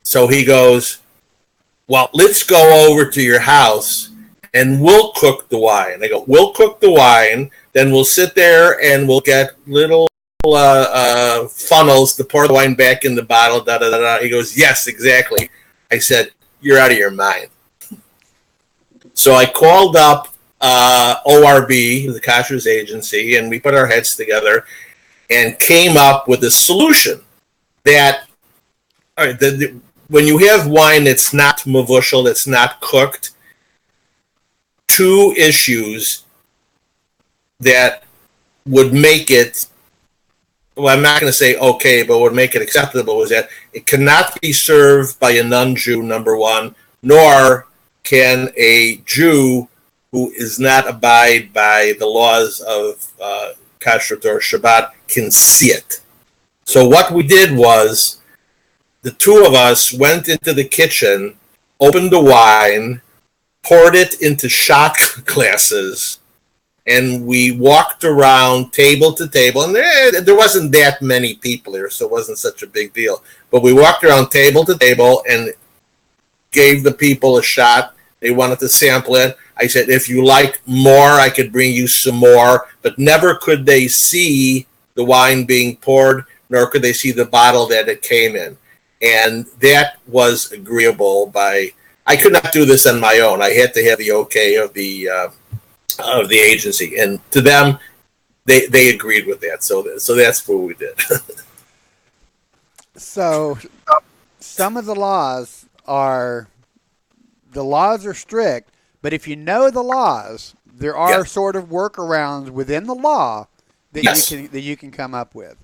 So he goes, well, let's go over to your house, and we'll cook the wine. I go, we'll cook the wine, then we'll sit there, and we'll get little funnels to pour the wine back in the bottle, da-da-da-da. He goes, yes, exactly. I said, you're out of your mind. So I called up ORB, the Kosher's agency, and we put our heads together and came up with a solution that when you have wine that's not mavushal, that's not cooked, two issues that would make it, well, I'm not going to say okay, but would make it acceptable was that it cannot be served by a non-Jew, number one, nor can a Jew who is not abide by the laws of Kashrut or Shabbat can see it. So what we did was the two of us went into the kitchen, opened the wine, poured it into shot glasses, and we walked around table to table. And there wasn't that many people here, so it wasn't such a big deal. But we walked around table to table and gave the people a shot. They wanted to sample it. I said, if you like more, I could bring you some more. But never could they see the wine being poured, nor could they see the bottle that it came in. And that was agreeable by... I could not do this on my own. I had to have the okay of the agency. And to them, they agreed with that. So that's what we did. So some of the laws are strict, but if you know the laws, there are Yes. sort of workarounds within the law that Yes. you can come up with.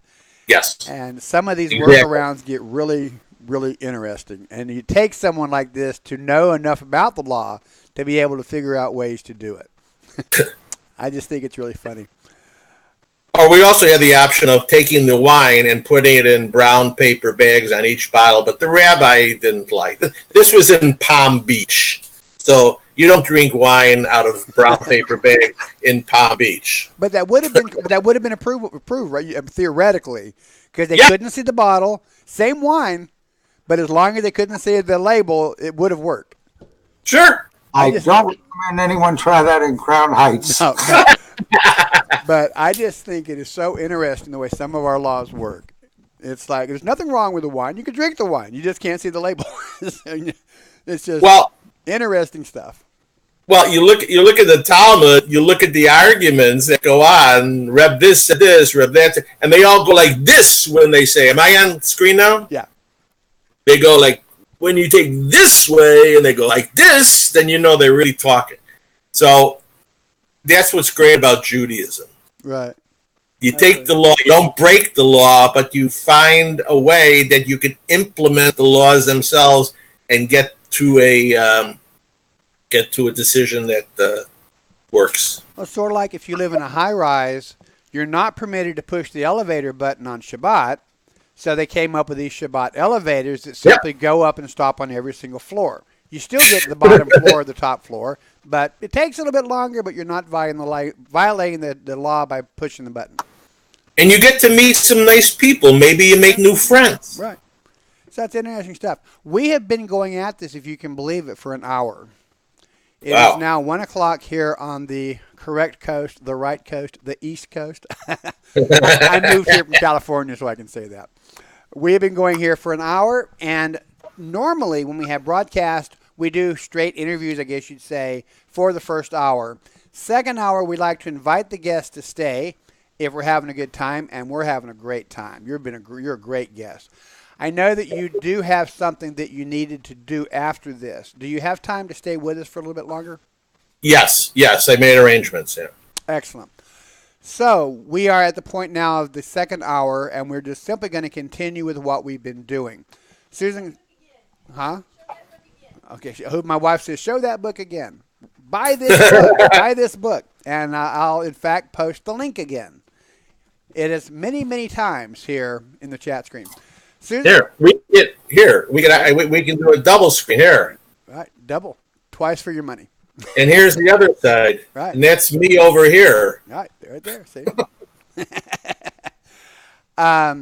Yes. And some of these Exactly. workarounds get really, really interesting. And you take someone like this to know enough about the law to be able to figure out ways to do it. I just think it's really funny. Or we also had the option of taking the wine and putting it in brown paper bags on each bottle, but the rabbi didn't like it. This was in Palm Beach. So you don't drink wine out of brown paper bag in Palm Beach. But that would have been approved, right? Theoretically, because they Yeah. couldn't see the bottle, same wine, but as long as they couldn't see the label, it would have worked. Sure. I don't recommend anyone try that in Crown Heights. No. But I just think it is so interesting the way some of our laws work. It's like there's nothing wrong with the wine. You can drink the wine. You just can't see the label. It's just interesting stuff. Well, you look at the Talmud, you look at the arguments that go on, Reb this, said this, Reb that, and they all go like this when they say, am I on screen now? Yeah. They go like, when you take this way and they go like this, then you know they're really talking. So that's what's great about Judaism. Right. You take the law, you don't break the law, but you find a way that you can implement the laws themselves and get to a decision that works. Well, it's sort of like if you live in a high rise, you're not permitted to push the elevator button on Shabbat. So they came up with these Shabbat elevators that simply go up and stop on every single floor. You still get to the bottom floor or the top floor, but it takes a little bit longer, but you're not violating the law by pushing the button. And you get to meet some nice people. Maybe you make new friends. Right. So that's interesting stuff. We have been going at this, if you can believe it, for an hour. It is now 1 o'clock here on the correct coast, the right coast, the East Coast. I moved here from California, so I can say that. We have been going here for an hour, and normally when we have broadcast, we do straight interviews, I guess you'd say, for the first hour. Second hour, we like to invite the guests to stay if we're having a good time, and we're having a great time. You're a great guest. I know that you do have something that you needed to do after this. Do you have time to stay with us for a little bit longer? Yes, I made arrangements. Yeah. Excellent. So we are at the point now of the second hour, and we're just simply going to continue with what we've been doing. Susan, huh? Okay, my wife says, show that book again. Buy this book. Buy this book. And I'll, in fact, post the link again. It is many, many times here in the chat screen. Susan, we can do a double screen here. Right, double. Twice for your money. And here's the other side. Right. And that's me over here. Right there, see? By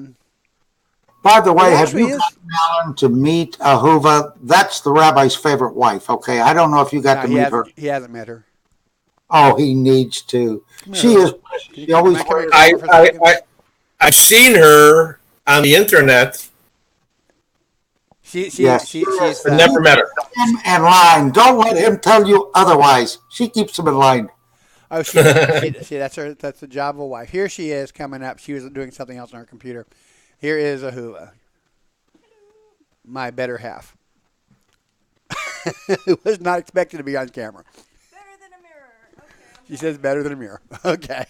the way, have you gotten Alan to meet Ahuva? That's the rabbi's favorite wife, okay? I don't know if you got to meet her. He hasn't met her. Oh, he needs to. She is. She always wears. I've seen her on the internet. She's never met her. Him in line. Don't let him tell you otherwise. She keeps him in line. Oh, see, that's her. That's the job of a wife. Here she is coming up. She was doing something else on her computer. Here is Ahuva, my better half, who was not expected to be on camera. Better than a mirror. Okay. She says better than a mirror. Okay.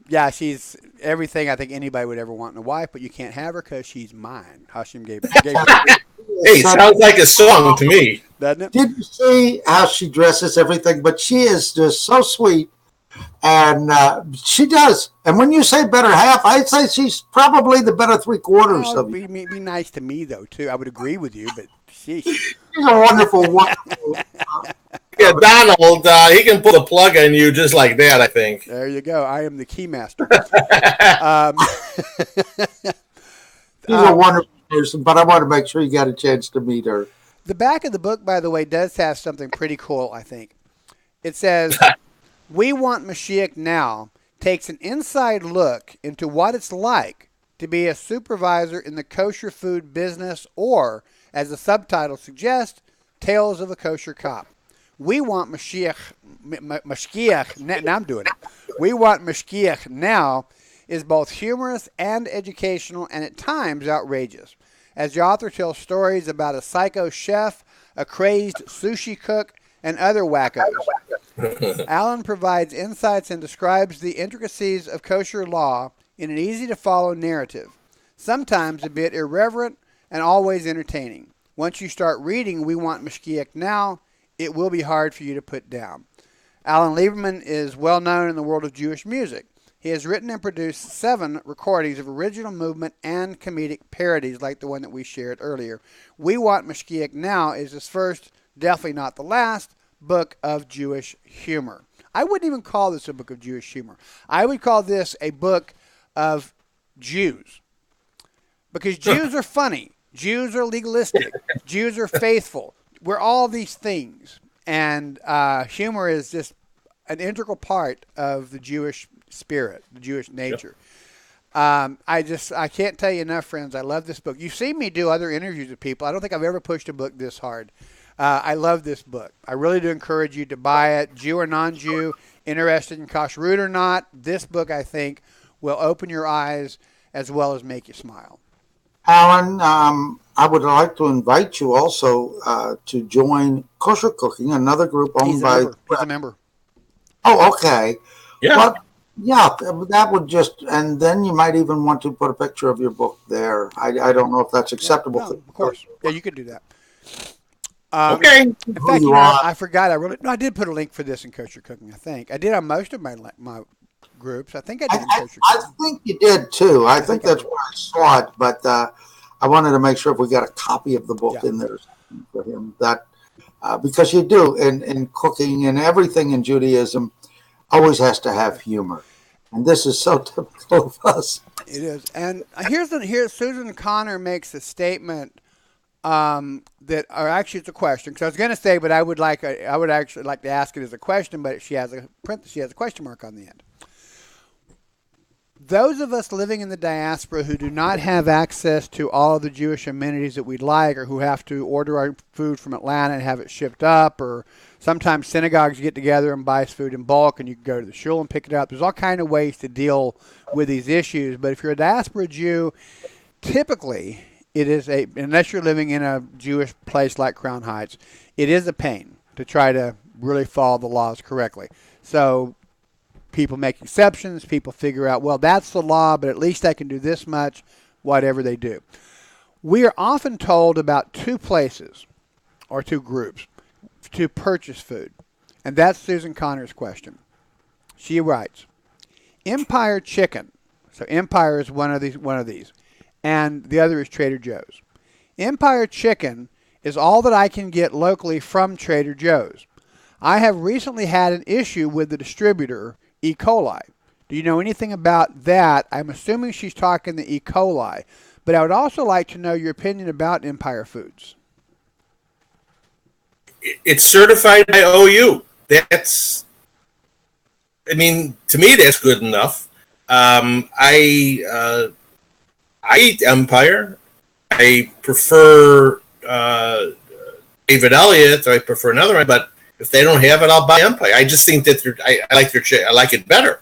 Yeah, she's everything I think anybody would ever want in a wife, but you can't have her because she's mine. Hashim gave her. Hey, sounds like a song to me. Doesn't it? Did you see how she dresses, everything? But she is just so sweet. And she does. And when you say better half, I'd say she's probably the better three-quarters of you. Be nice to me, though, too. I would agree with you, but she's a wonderful, wonderful. Yeah, Donald, he can put a plug in you just like that, I think. There you go. I am the key master. She's a wonderful person, but I want to make sure you got a chance to meet her. The back of the book, by the way, does have something pretty cool, I think. It says, We Want Mashgiach Now takes an inside look into what it's like to be a supervisor in the kosher food business, or, as the subtitle suggests, Tales of a Kosher Cop. We Want Mashgiach Now I'm doing it. We Want Mashgiach Now is both humorous and educational and at times outrageous, as the author tells stories about a psycho chef, a crazed sushi cook, and other wackos. Allan provides insights and describes the intricacies of kosher law in an easy-to-follow narrative, sometimes a bit irreverent and always entertaining. Once you start reading We Want Mashgiach Now, it will be hard for you to put down. Allan Lieberman is well known in the world of Jewish music. He has written and produced 7 recordings of original movement and comedic parodies like the one that we shared earlier. We Want Mashgiach Now is his first, definitely not the last, book of Jewish humor. I wouldn't even call this a book of Jewish humor. I would call this a book of Jews. Because Jews are funny. Jews are legalistic. Jews are faithful. We're all these things. And humor is just an integral part of the Jewish spirit, the Jewish nature. I can't tell you enough, friends. I love this book. You've seen me do other interviews with people. I don't think I've ever pushed a book this hard. I love this book. I really do encourage you to buy it, Jew or non-Jew, interested in kashrut or not. This book, I think, will open your eyes as well as make you smile. Allan, I would like to invite you also to join Kosher Cooking, another group owned by... He's a member. Oh, okay. Yeah. But, yeah, that would just... And then you might even want to put a picture of your book there. I don't know if that's acceptable. Yeah, no, of course. Yeah, you could do that. Okay. In fact, I forgot. I did put a link for this in Kosher Cooking, I think. I did on most of my groups. I think I did in Kosher I Cooking. think you did, too. I think that's where I saw it. But I wanted to make sure if we got a copy of the book in there for him. That because you do, in cooking and everything in Judaism, always has to have humor. And this is so typical of us. It is. And here Susan Connor makes a statement that, or actually it's a question, because I was going to say, but I would actually like to ask it as a question, but she has a question mark on the end. Those of us living in the diaspora who do not have access to all of the Jewish amenities that we'd like, or who have to order our food from Atlanta and have it shipped up, or sometimes synagogues get together and buy food in bulk and you can go to the shul and pick it up. There's all kinds of ways to deal with these issues. But if you're a diaspora Jew, typically it is unless you're living in a Jewish place like Crown Heights, it is a pain to try to really follow the laws correctly. So people make exceptions. People figure out, well, that's the law, but at least I can do this much, whatever they do. We are often told about 2 places or 2 groups to purchase food. And that's Susan Connor's question. She writes, Empire Chicken. So Empire is one of these. And the other is Trader Joe's. Empire Chicken is all that I can get locally from Trader Joe's. I have recently had an issue with the distributor, E. coli. Do you know anything about that? I'm assuming she's talking the E. coli. But I would also like to know your opinion about Empire Foods. It's certified by OU. To me, that's good enough. I eat Empire. I prefer David Elliott. I prefer another one, but if they don't have it, I'll buy Empire. I just think that I like it better.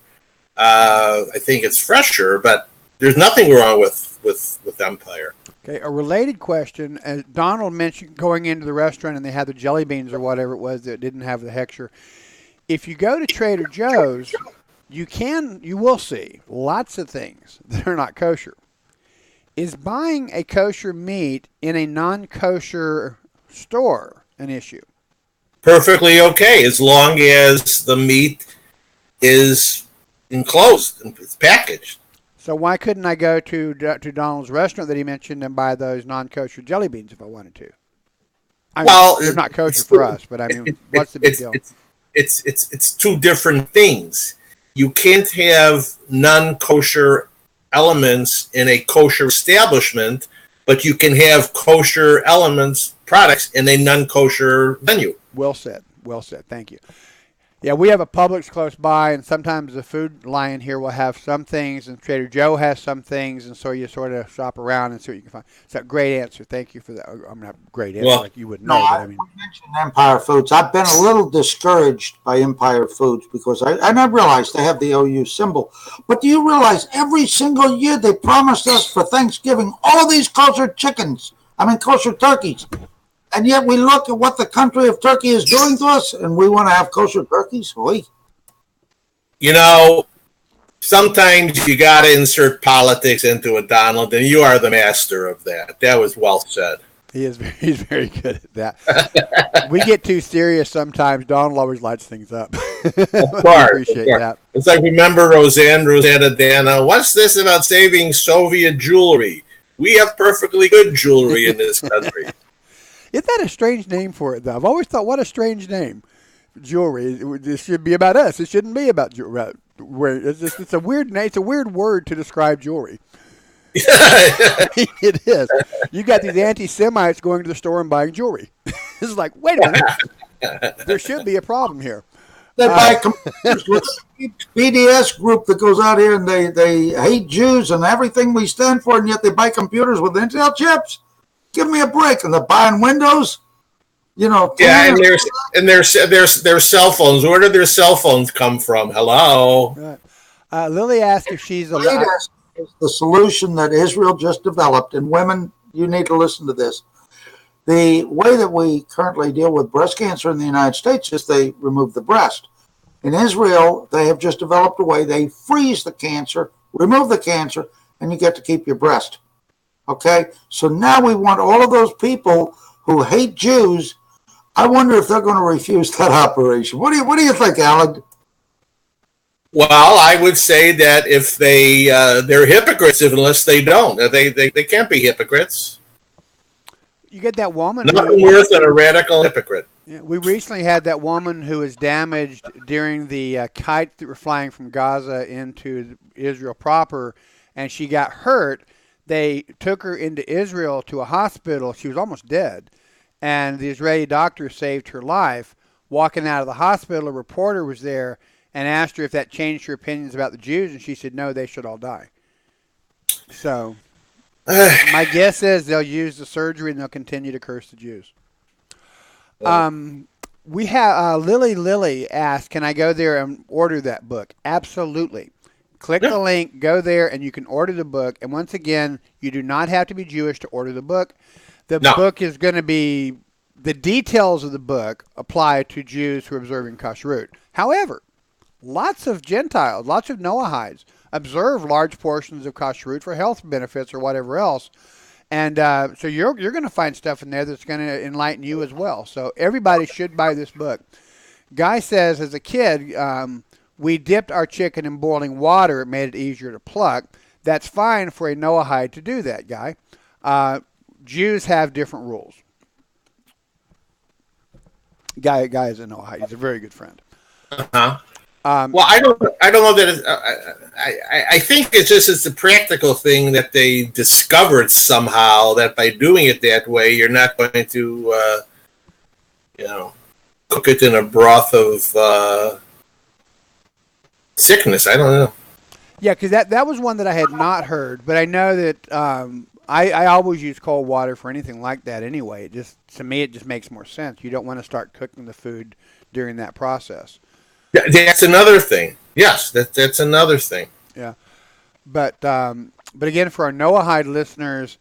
I think it's fresher, but there's nothing wrong with Empire. Okay, a related question, as Donald mentioned going into the restaurant and they had the jelly beans or whatever it was that didn't have the hechsher. If you go to Trader Joe's, you will see lots of things that are not kosher. Is buying a kosher meat in a non-kosher store an issue? Perfectly okay, as long as the meat is enclosed and it's packaged. So why couldn't I go to Donald's restaurant that he mentioned and buy those non-kosher jelly beans if I wanted to? They're not kosher for us, but what's the big deal? It's 2 different things. You can't have non-kosher elements in a kosher establishment, but you can have kosher products in a non-kosher venue. Well said. Thank you. Yeah, we have a Publix close by, and sometimes the Food Lion here will have some things, and Trader Joe has some things, and so you sort of shop around and see what you can find. It's a great answer. Thank you for that. I'm not a great answer Well, like you would No, know, but I mean, we mentioned Empire Foods. I've been a little discouraged by Empire Foods because I realized they have the OU symbol. But do you realize every single year they promised us for Thanksgiving all these kosher chickens? I mean, kosher turkeys. And yet we look at what the country of Turkey is doing to us, and we want to have kosher turkeys? Oy. You know, sometimes you got to insert politics into it, Donald, and you are the master of that. That was well said. he's very good at that. We get too serious sometimes. Donald always lights things up. Of We course. appreciate that. It's like, remember Rosanna Dana, what's this about saving Soviet jewelry? We have perfectly good jewelry in this country. Isn't that a strange name for it, though? I've always thought, what a strange name. Jewelry. This should be about us. It shouldn't be about jewelry. It's a weird name. It's a weird word to describe jewelry. It is. You got these anti-Semites going to the store and buying jewelry. It's like, wait a minute. There should be a problem here. They buy computers with the BDS group that goes out here and they hate Jews and everything we stand for, and yet they buy computers with Intel chips. Give me a break. And they're buying Windows. You know. Yeah, and their cell phones. Where did their cell phones come from? Hello. Right. Lily asked if she's allowed. Is the solution that Israel just developed, and women, you need to listen to this. The way that we currently deal with breast cancer in the United States is they remove the breast. In Israel, they have just developed a way they freeze the cancer, remove the cancer, and you get to keep your breast. Okay? So now we want all of those people who hate Jews. I wonder if they're going to refuse that operation. What do you think, Alan? Well, I would say that if they're hypocrites unless they don't. They can't be hypocrites. You get that woman. Nothing worse than a radical hypocrite. Yeah, we recently had that woman who was damaged during the kites that were flying from Gaza into Israel proper, and she got hurt. They took her into Israel to a hospital. She was almost dead, and the Israeli doctor saved her life. Walking out of the hospital, a reporter was there and asked her if that changed her opinions about the Jews, and she said, no, they should all die. So my guess is they'll use the surgery and they'll continue to curse the Jews. We have Lily asked, can I go there and order that book? Absolutely. Click the link, go there, and you can order the book. And once again, you do not have to be Jewish to order the book. The book is going to be, the details of the book apply to Jews who are observing Kashrut. However, lots of Gentiles, lots of Noahides observe large portions of Kashrut for health benefits or whatever else. And so you're going to find stuff in there that's going to enlighten you as well. So everybody should buy this book. Guy says, as a kid, we dipped our chicken in boiling water. It made it easier to pluck. That's fine for a Noahide to do that, Guy. Jews have different rules. Guy is a Noahide. He's a very good friend. Uh-huh. Well, I don't know that. I think it's a practical thing that they discovered somehow that by doing it that way, you're not going to, cook it in a broth of sickness. I don't know. Yeah, because that was one that I had not heard, but I know that I always use cold water for anything like that anyway. To me, it just makes more sense. You don't want to start cooking the food during that process. That's another thing. Yes, that's another thing. Yeah, but again, for our Noahide listeners,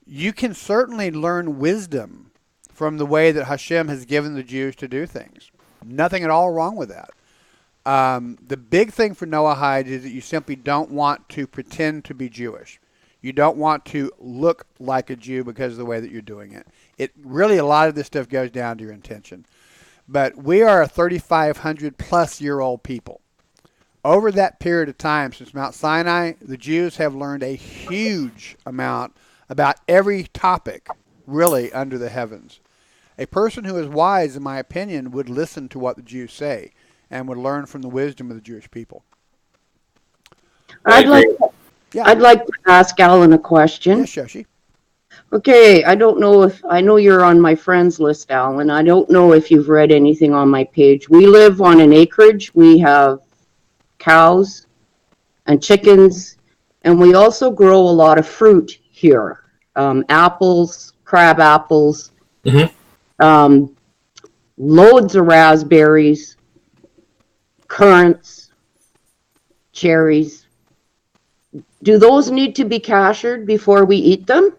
you can certainly learn wisdom from the way that Hashem has given the Jews to do things. Nothing at all wrong with that. The big thing for Noahide is that you simply don't want to pretend to be Jewish. You don't want to look like a Jew because of the way that you're doing it. It really, a lot of this stuff goes down to your intention. But we are a 3,500 plus year old people. Over that period of time since Mount Sinai, the Jews have learned a huge amount about every topic really under the heavens. A person who is wise, in my opinion, would listen to what the Jews say and would learn from the wisdom of the Jewish people. I'd like to ask Alan a question. Yes, Shoshi. Okay, I don't know if I know you're on my friends list, Alan. I don't know if you've read anything on my page. We live on an acreage. We have cows and chickens, and we also grow a lot of fruit here. Apples, crab apples, Mhm. loads of raspberries, currants, cherries. Do those need to be cashered before we eat them?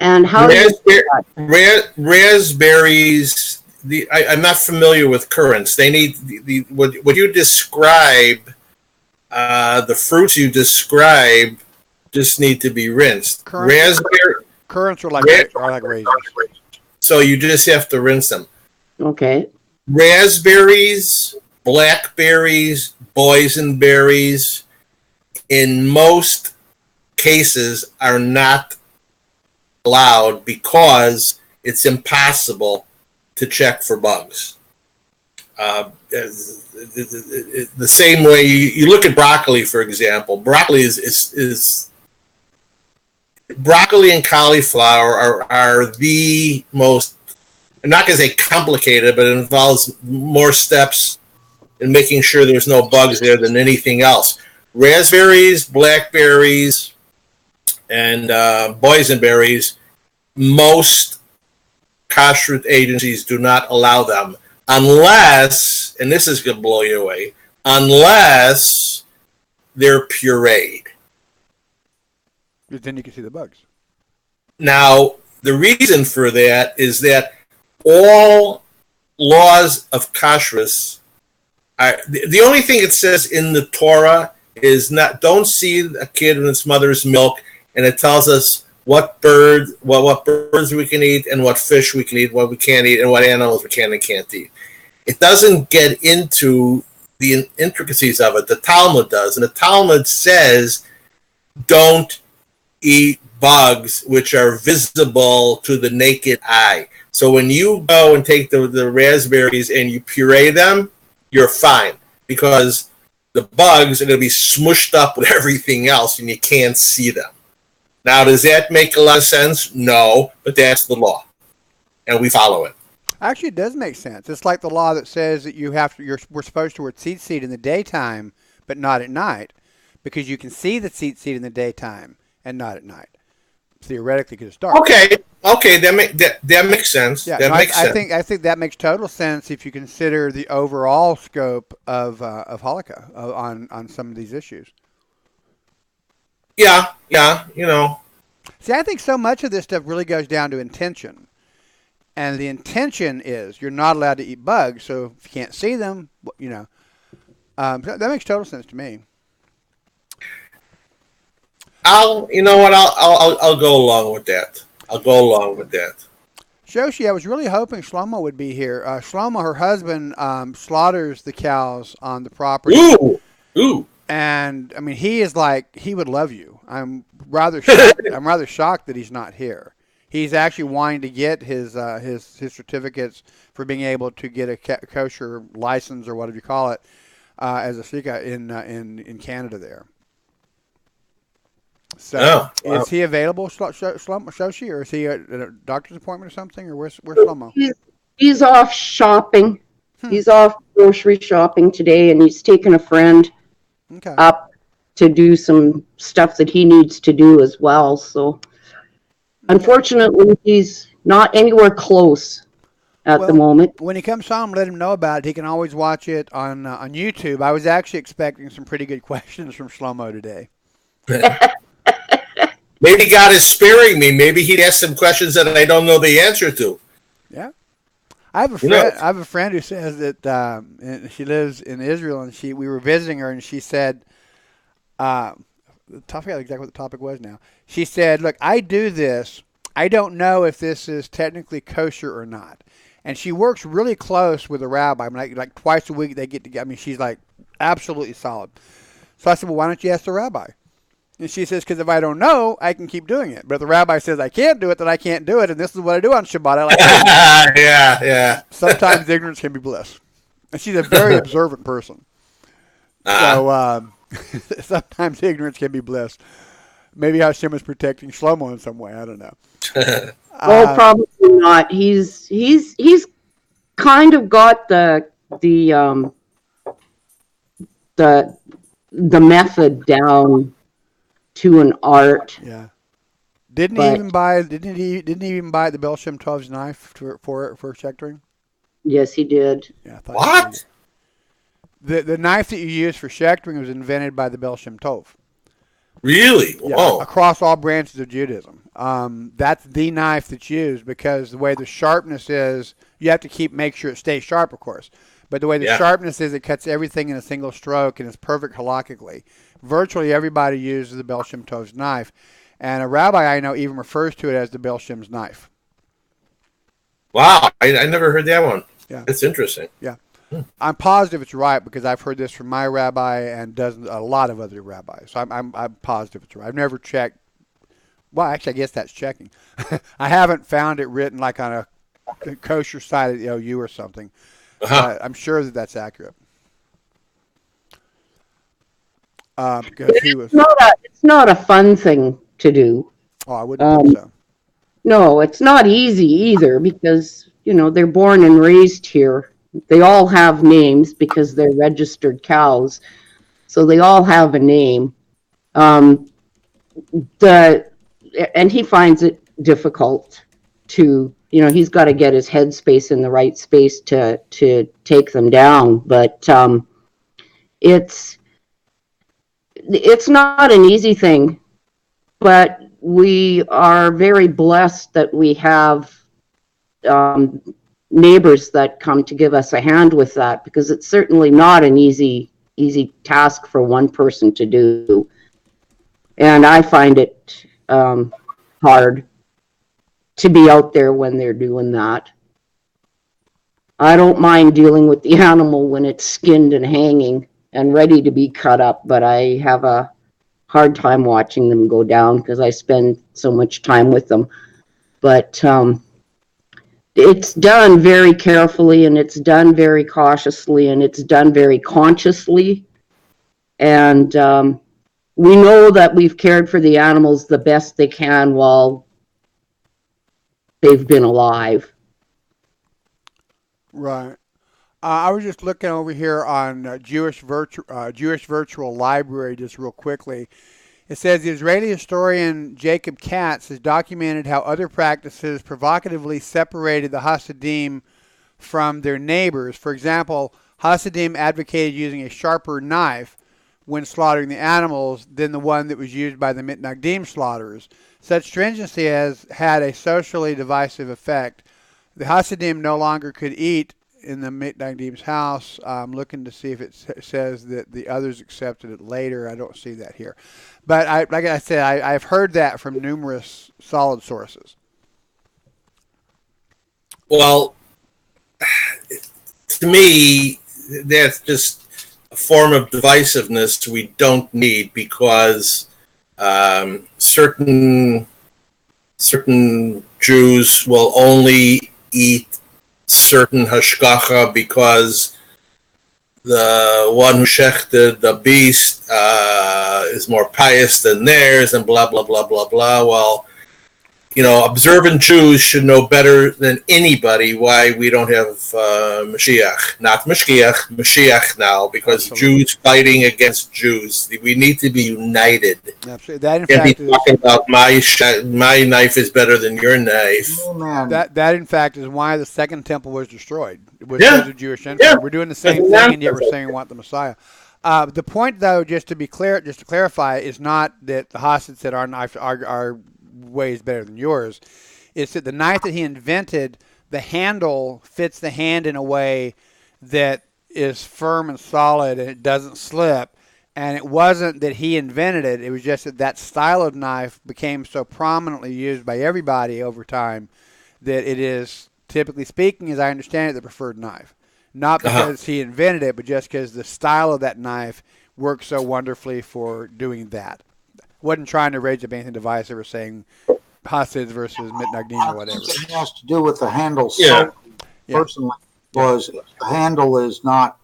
And how do you do that? Raspberries. I'm not familiar with currants. They need what you describe. The fruits you describe just need to be rinsed. Currants are like raisins. So you just have to rinse them. Okay. Raspberries, blackberries, boysenberries, in most cases are not allowed because it's impossible to check for bugs. The same way you look at broccoli, for example. Broccoli is broccoli and cauliflower are the most, I'm not going to say complicated, but it involves more steps in making sure there's no bugs there than anything else. Raspberries, blackberries, and boysenberries, most kosher agencies do not allow them unless, and this is going to blow you away, unless they're pureed. Then you can see the bugs. Now, the reason for that is that all laws of kashrus are, the only thing it says in the Torah is not, don't seed a kid in its mother's milk, and it tells us what birds we can eat and what fish we can eat, what we can't eat, and what animals we can and can't eat. It doesn't get into the intricacies of it. The Talmud does, and the Talmud says don't eat bugs which are visible to the naked eye. So when you go and take the raspberries and you puree them, you're fine, because the bugs are going to be smushed up with everything else and you can't see them. Now, does that make a lot of sense? No, but that's the law, and we follow it. Actually, it does make sense. It's like the law that says that we're supposed to wear tzitzit in the daytime, but not at night, because you can see the tzitzit in the daytime and not at night. Theoretically, because it's dark. Okay, that makes sense. Yeah, that makes sense. I think that makes total sense if you consider the overall scope of halakha on some of these issues. Yeah, you know. See, I think so much of this stuff really goes down to intention. And the intention is you're not allowed to eat bugs, so if you can't see them, you know. That makes total sense to me. I'll go along with that. Shoshi, I was really hoping Shlomo would be here. Shlomo, her husband, slaughters the cows on the property. Ooh. And I mean, he would love you. I'm rather shocked that he's not here. He's actually wanting to get his certificates for being able to get a kosher license or whatever you call it as a shika in Canada there. So is he available, Shoshi, or is he at a doctor's appointment or something, or where's Shlomo? He's off shopping. He's off grocery shopping today, and he's taken a friend up to do some stuff that he needs to do as well. So unfortunately, he's not anywhere close at the moment. When he comes home, let him know about it. He can always watch it on YouTube. I was actually expecting some pretty good questions from Shlomo today. Maybe God is sparing me. Maybe he'd ask some questions that I don't know the answer to. Yeah. I have a friend who says that she lives in Israel, and we were visiting her, and she said, I forgot exactly what the topic was now. She said, look, I do this. I don't know if this is technically kosher or not. And she works really close with a rabbi. I mean, like twice a week they get together. I mean, she's like absolutely solid. So I said, well, why don't you ask the rabbi? And she says, because if I don't know, I can keep doing it. But if the rabbi says I can't do it, then I can't do it. And this is what I do on Shabbat. I like Yeah. Sometimes ignorance can be bliss. And she's a very observant person. So sometimes ignorance can be bliss. Maybe Hashem was protecting Shlomo in some way. I don't know. Oh, probably not. He's kind of got the method down to an art. Yeah. Didn't he even buy the Bel Shem Tov's knife for sectoring? Yes, he did. Yeah. What? The knife that you use for sectoring was invented by the Bel Shem Tov. Really? Yeah, Whoa. across all branches of Judaism. That's the knife that's used because the way the sharpness is, you have to make sure it stays sharp, of course. But the way the sharpness is, it cuts everything in a single stroke and it's perfect halakhically. Virtually everybody uses the Bel Shem Tov's knife. And a rabbi I know even refers to it as the Bel Shem's knife. Wow. I never heard that one. Yeah. That's interesting. Yeah. I'm positive it's right because I've heard this from my rabbi and a lot of other rabbis. So I'm positive it's right. I've never checked. Well, actually, I guess that's checking. I haven't found it written like on a kosher site at the OU or something. But I'm sure that that's accurate. Because it's not a fun thing to do. Oh, I wouldn't think so. No, it's not easy either because, they're born and raised here. They all have names because they're registered cows. So they all have a name. And he finds it difficult to, he's got to get his headspace in the right space to take them down. But it's not an easy thing. But we are very blessed that we have neighbors that come to give us a hand with that because it's certainly not an easy task for one person to do. And I find it hard to be out there when they're doing that. I don't mind dealing with the animal when it's skinned and hanging and ready to be cut up, but I have a hard time watching them go down because I spend so much time with them. But it's done very carefully and it's done very cautiously and it's done very consciously. And we know that we've cared for the animals the best they can while they've been alive. Right. I was just looking over here on Jewish Virtual Library just real quickly. It says the Israeli historian Jacob Katz has documented how other practices provocatively separated the Hasidim from their neighbors. For example, Hasidim advocated using a sharper knife when slaughtering the animals than the one that was used by the Mitnagdim slaughterers. Such stringency has had a socially divisive effect. The Hasidim no longer could eat in the Mitnagdim's house. I'm looking to see if it says that the others accepted it later. I don't see that here. But like I said, I've heard that from numerous solid sources. Well, to me, that's just a form of divisiveness we don't need because certain Jews will only eat certain hashgacha because the one who shechted the beast is more pious than theirs and blah, blah, blah, blah, blah. Well, observant Jews should know better than anybody why we don't have Mashiach. Not Mashgiach, Mashiach now, because Absolutely. Jews fighting against Jews. We need to be united. Absolutely. That, in Can't fact, be talking about my knife is better than your knife. Amen. That in fact, is why the second temple was destroyed. It was because of Jewish influence. Yeah. We're doing the same thing, and yet we're saying we want the Messiah. The point, though, just to clarify, is not that the Hasids said our knife, our way is better than yours. It's that the knife that he invented, the handle fits the hand in a way that is firm and solid and it doesn't slip. And it wasn't that he invented it. It was just that style of knife became so prominently used by everybody over time that it is, typically speaking, as I understand it, the preferred knife. Not because he invented it, but just because the style of that knife works so wonderfully for doing that. Wasn't trying to raise up anything divisive or saying Hasids versus Mitnagdim or whatever. It has to do with the handle. Yeah. Personally, was the handle is not,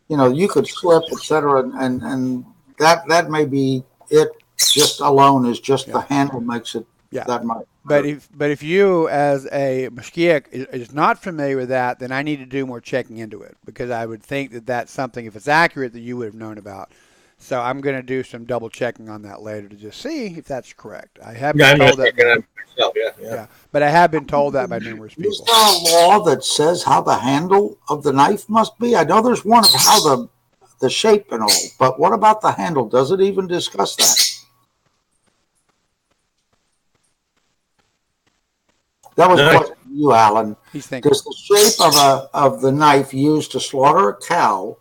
you could slip, etc., and that may be it just alone is just the Yeah. handle makes it Yeah. that much. But if you as a mashgiach is not familiar with that, then I need to do more checking into it, because I would think that that's something, if it's accurate, that you would have known about. So I'm going to do some double checking on that later to just see if that's correct. I have Yeah, been I'm told going that. to myself. Yeah. Yeah, but I have been told that by numerous Is people. there a law that says how the handle of the knife must be? I know there's one of how the shape and all, but what about the handle? Does it even discuss that? That was a No. question for you, Alan. He's thinking. Does the shape of the knife used to slaughter a cow,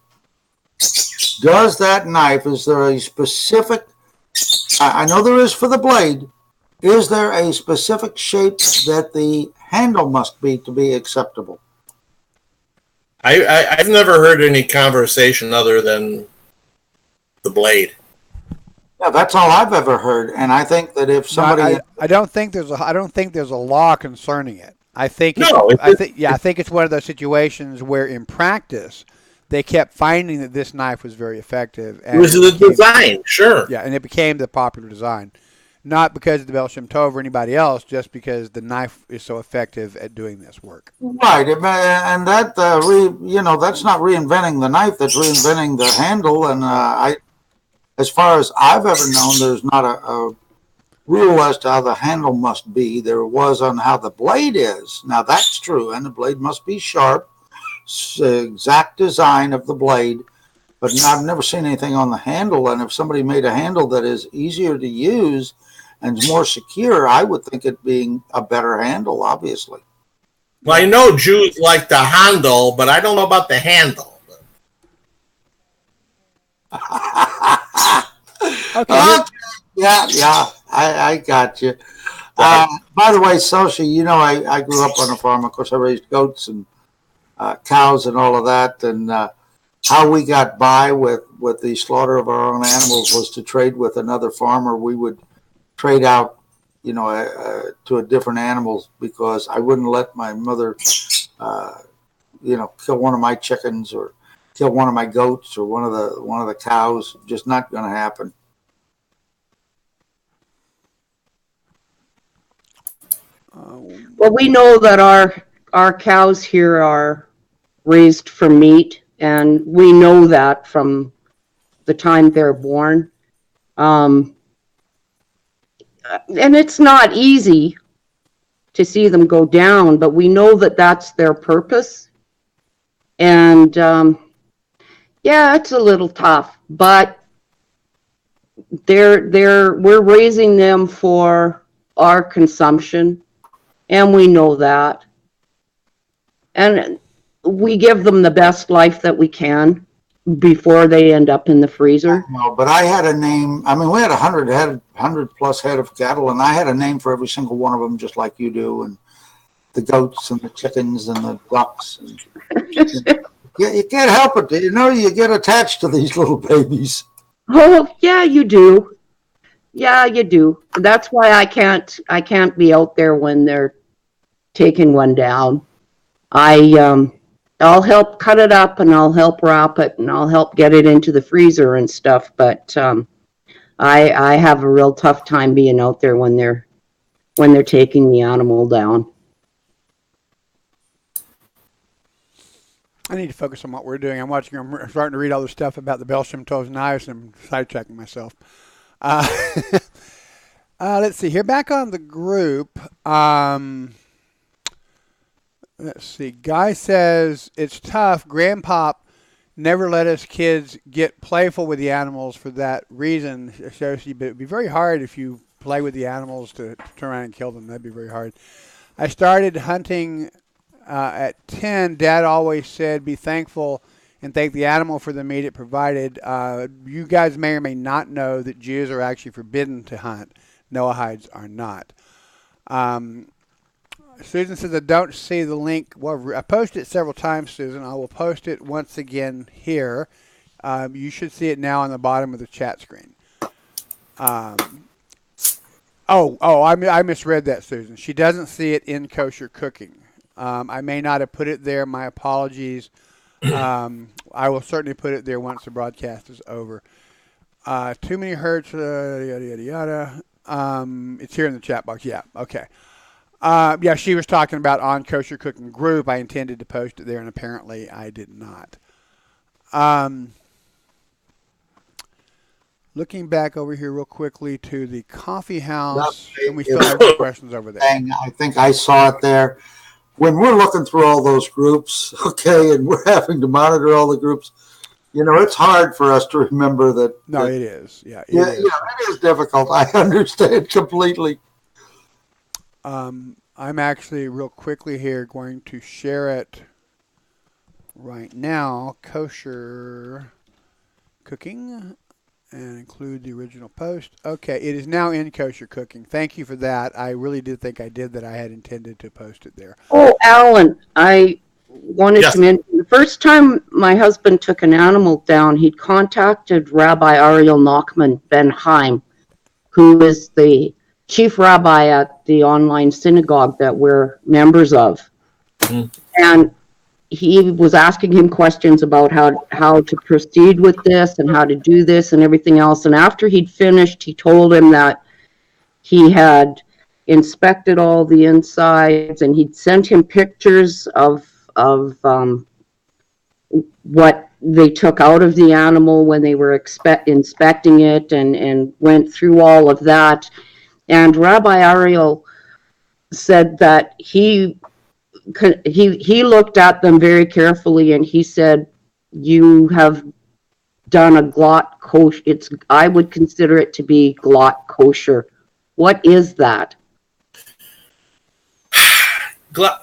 does that knife, is there a specific, I know there is for the blade, is there a specific shape that the handle must be to be acceptable? I've never heard any conversation other than the blade. Yeah, that's all I've ever heard, and I think that if somebody, I don't think there's a law concerning it. I think No, I think it's one of those situations where in practice they kept finding that this knife was very effective. It was the design, sure. Yeah, and it became the popular design. Not because of the Bel Shem Tov or anybody else, just because the knife is so effective at doing this work. right, and that that's not reinventing the knife, that's reinventing the handle, and as far as I've ever known, there's not a rule as to how the handle must be. There was on how the blade is. Now that's true, and the blade must be sharp, exact design of the blade. But I've never seen anything on the handle. And if somebody made a handle that is easier to use and more secure, I would think it being a better handle, obviously. Well, I know Jews like the handle, but I don't know about the handle. Okay. Yeah, I got you. By the way, Soshi, I grew up on a farm. Of course, I raised goats and cows and all of that. And how we got by with the slaughter of our own animals was to trade with another farmer. We would trade out, to a different animals, because I wouldn't let my mother, kill one of my chickens or kill one of my goats or one of the cows. Just not going to happen. Well, we know that our cows here are raised for meat, and we know that from the time they're born. And it's not easy to see them go down, but we know that that's their purpose. And yeah, it's a little tough, but we're raising them for our consumption, and we know that. And we give them the best life that we can before they end up in the freezer. No, but I had a name. I mean, we had 100 plus head of cattle, and I had a name for every single one of them, just like you do, and the goats and the chickens and the ducks. And, you can't help it. You get attached to these little babies. Oh, yeah, you do. Yeah, you do. That's why I can't be out there when they're taking one down. I'll help cut it up, and I'll help wrap it, and I'll help get it into the freezer and stuff. But I have a real tough time being out there when they're taking the animal down. I need to focus on what we're doing. I'm starting to read all this stuff about the Bel Shem Tov's knives, and I'm sidetracking myself. Let's see here. Back on the group. Let's see. Guy says it's tough. Grandpop never let us kids get playful with the animals for that reason. So it'd be very hard if you play with the animals to turn around and kill them. That'd be very hard. I started hunting at 10. Dad always said, be thankful and thank the animal for the meat it provided. You guys may or may not know that Jews are actually forbidden to hunt. Noahides are not. Susan says, I don't see the link. Well, I posted it several times, Susan. I will post it once again here. You should see it now on the bottom of the chat screen. I misread that, Susan. She doesn't see it in Kosher Cooking. I may not have put it there. My apologies. I will certainly put it there once the broadcast is over. Too many hertz, yada, yada, yada. It's here in the chat box. Yeah, okay. Yeah, she was talking about on Kosher Cooking Group. I intended to post it there, and apparently I did not. Looking back over here real quickly to the coffee house, and we still have some questions over there. And I think I saw it there. When we're looking through all those groups, okay, and we're having to monitor all the groups, it's hard for us to remember that. No, it is. Yeah, it is. It is difficult. I understand completely. I'm actually real quickly here going to share it right now. Kosher Cooking. And include the original post. Okay, it is now in Kosher Cooking. Thank you for that. I really did think I did that. I had intended to post it there. Oh, Alan, I wanted to mention the first time my husband took an animal down, he'd contacted Rabbi Ariel Nachman Ben Haim, who is the chief rabbi at the online synagogue that we're members of. Mm-hmm. And he was asking him questions about how to proceed with this and how to do this and everything else. And after he'd finished, he told him that he had inspected all the insides and he'd sent him pictures of what they took out of the animal when they were inspecting it and went through all of that. And Rabbi Ariel said that he looked at them very carefully and he said, you have done a glot kosher. I would consider it to be glot kosher. What is that?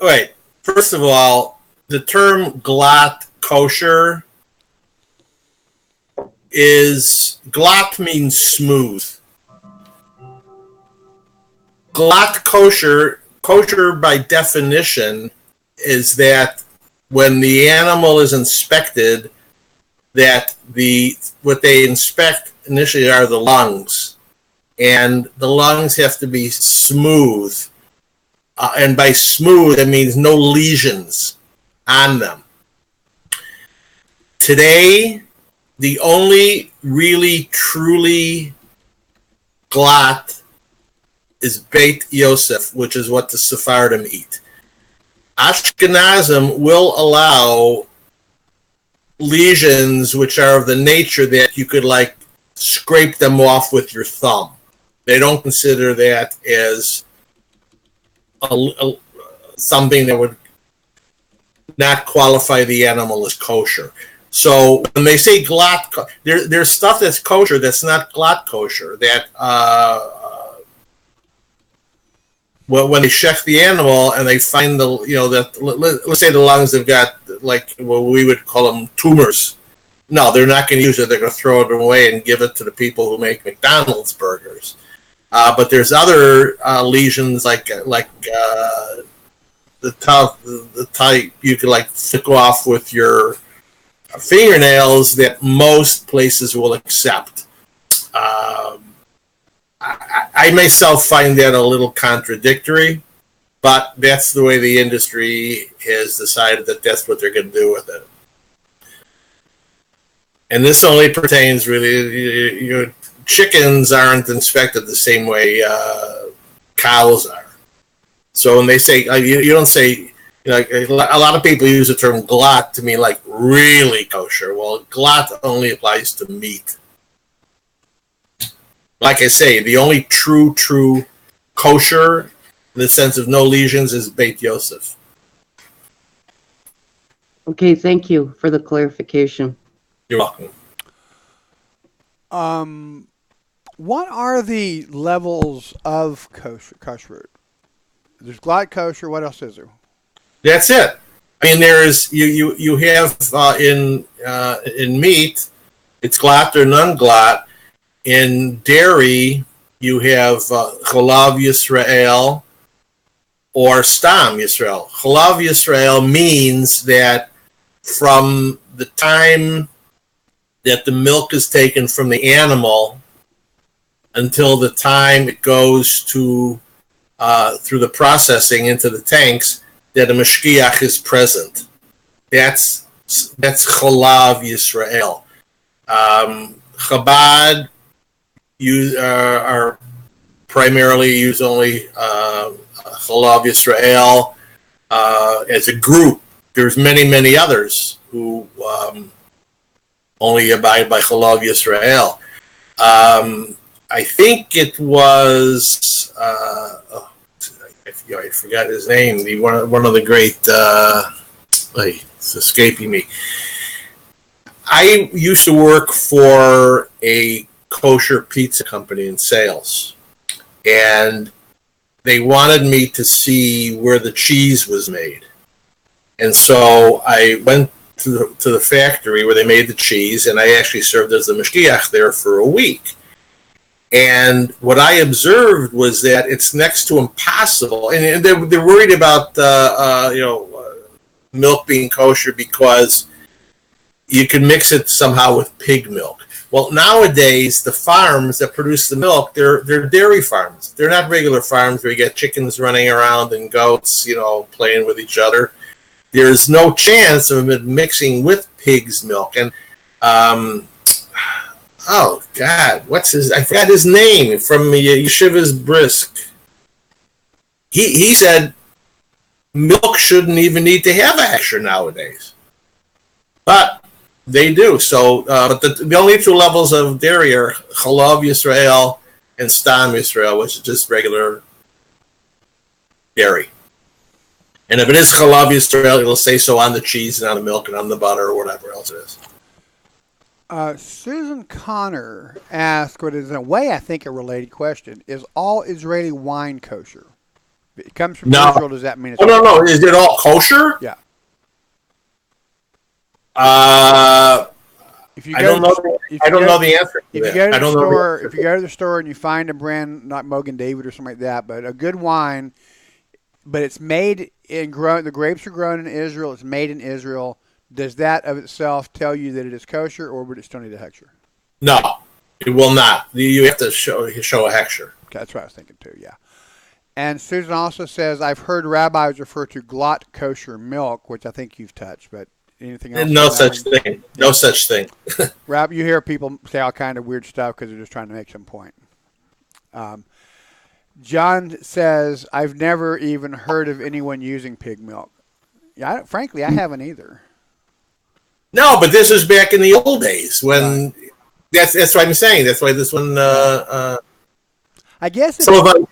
Right. First of all, the term glot kosher glot means smooth. Glot kosher by definition is that when the animal is inspected, that what they inspect initially are the lungs, and the lungs have to be smooth. And by smooth, it means no lesions on them. Today, the only really truly glot is Beit Yosef, which is what the Sephardim eat. Ashkenazim will allow lesions which are of the nature that you could scrape them off with your thumb. They don't consider that as something that would not qualify the animal as kosher. So when they say glot, there's stuff that's kosher that's not glot kosher. That when they check the animal and they find let's say the lungs have got what we would call them tumors. No, they're not going to use it. They're going to throw it away and give it to the people who make McDonald's burgers. But there's other lesions like the type you could flick off with your fingernails that most places will accept. I myself find that a little contradictory, but that's the way the industry has decided that that's what they're going to do with it. And this only pertains really, chickens aren't inspected the same way cows are. So when they say, you don't say, a lot of people use the term glot to mean really kosher. Well, glot only applies to meat. Like I say, the only true kosher in the sense of no lesions is Beit Yosef. Okay, thank you for the clarification. You're welcome. What are the levels of kosher? There's glot kosher. What else is there? That's it. I mean, there's you have in meat, it's glot or non-glot. In dairy, you have Chalav Yisrael or Stam Yisrael. Chalav Yisrael means that from the time that the milk is taken from the animal until the time it goes to through the processing into the tanks, that a Mashgiach is present. That's Chalav Yisrael. Chabad are primarily use only Chalav Yisrael as a group. There's many others who only abide by Chalav Yisrael. I think it was I forgot his name. One of the great. It's escaping me. I used to work for a kosher pizza company in sales, and they wanted me to see where the cheese was made. And so I went to the factory where they made the cheese, and I actually served as the Mashgiach there for a week. And what I observed was that it's next to impossible, and they're worried about milk being kosher because you can mix it somehow with pig milk. Well, nowadays the farms that produce the milk, they're dairy farms. They're not regular farms where you get chickens running around and goats, playing with each other. There's no chance of it mixing with pig's milk. And oh God, I forgot his name from Yeshiva's Brisk. He said milk shouldn't even need to have a hechsher nowadays, but they do. So, but the only two levels of dairy are Chalav Yisrael and Stam Yisrael, which is just regular dairy. And if it is Chalav Yisrael, it'll say so on the cheese and on the milk and on the butter or whatever else it is. Susan Connor asked what is in a way I think a related question: is all Israeli wine kosher? It comes from Israel. Does that mean it's no? Is it all kosher? Yeah. I don't know the answer. If you go to the store and you find a brand not Mogan David or something like that, but a good wine, but it's made the grapes are grown in Israel. It's made in Israel. Does that of itself tell you that it is kosher, or would it still need a hechsher? No, it will not. You have to show a hechsher. Okay, that's what I was thinking too. Yeah. And Susan also says, I've heard rabbis refer to glot kosher milk, which I think you've touched, but anything else? No such thing. No such thing. You hear people say all kind of weird stuff because they're just trying to make some point. John says, I've never even heard of anyone using pig milk. Yeah, frankly, I haven't either. No, but this is back in the old days when that's what I'm saying. That's why this one. I guess it's Reb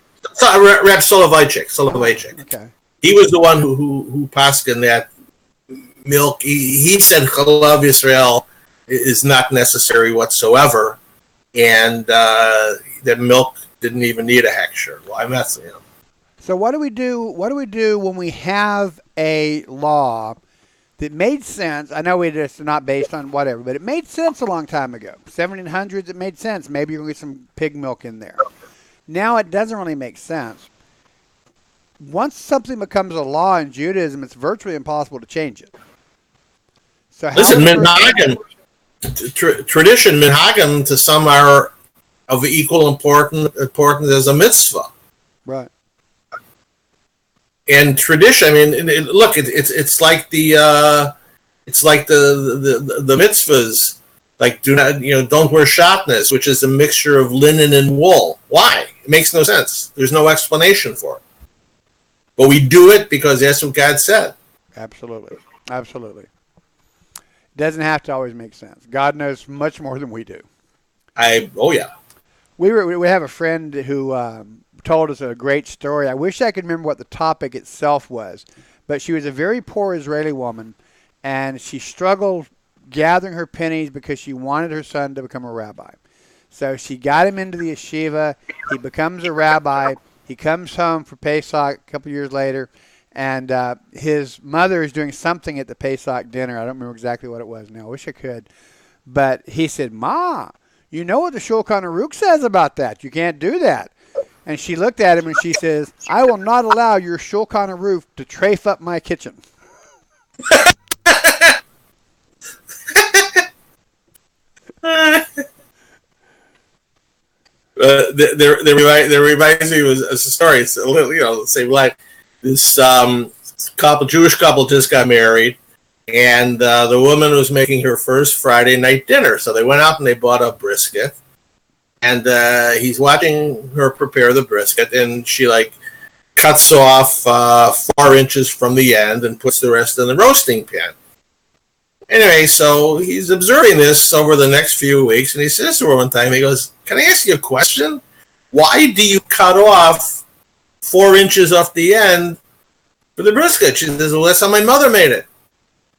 Soloveitchik. Okay. He was the one who paskin that milk. He said Chalav Yisrael is not necessary whatsoever, and that milk didn't even need a hechsher. Well, I'm not saying. So what do we do? What do we do when we have a law that made sense? I know it's not based on whatever, but it made sense a long time ago. 1700s, it made sense. Maybe you're going to get some pig milk in there. Now it doesn't really make sense. Once something becomes a law in Judaism, it's virtually impossible to change it. So listen, minhagim, tradition, minhagim to some are of equal importance as a mitzvah. Right. And tradition, I mean, look, it's like the mitzvahs, like don't wear shatnez, which is a mixture of linen and wool. Why? It makes no sense. There's no explanation for it. But we do it because that's what God said. Absolutely. Doesn't have to always make sense. God knows much more than we do. We have a friend who told us a great story. I wish I could remember what the topic itself was, but she was a very poor Israeli woman, and she struggled gathering her pennies because she wanted her son to become a rabbi. So she got him into the yeshiva. He becomes a rabbi. He comes home for Pesach a couple years later, and his mother is doing something at the Pesach dinner. I don't remember exactly what it was now. I wish I could. But he said, Ma, you know what the Shulchan Aruch says about that. You can't do that. And she looked at him and she says, I will not allow your Shulchan Aruch to trafe up my kitchen. There reminds me of a story. It's a little, same line. This Jewish couple just got married, and the woman was making her first Friday night dinner. So they went out and they bought a brisket, and he's watching her prepare the brisket, and she like cuts off 4 inches from the end and puts the rest in the roasting pan. Anyway, so he's observing this over the next few weeks, and he says to her one time, he goes, "Can I ask you a question? Why do you cut off 4 inches off the end for the brisket?" She says, "Well, that's how my mother made it."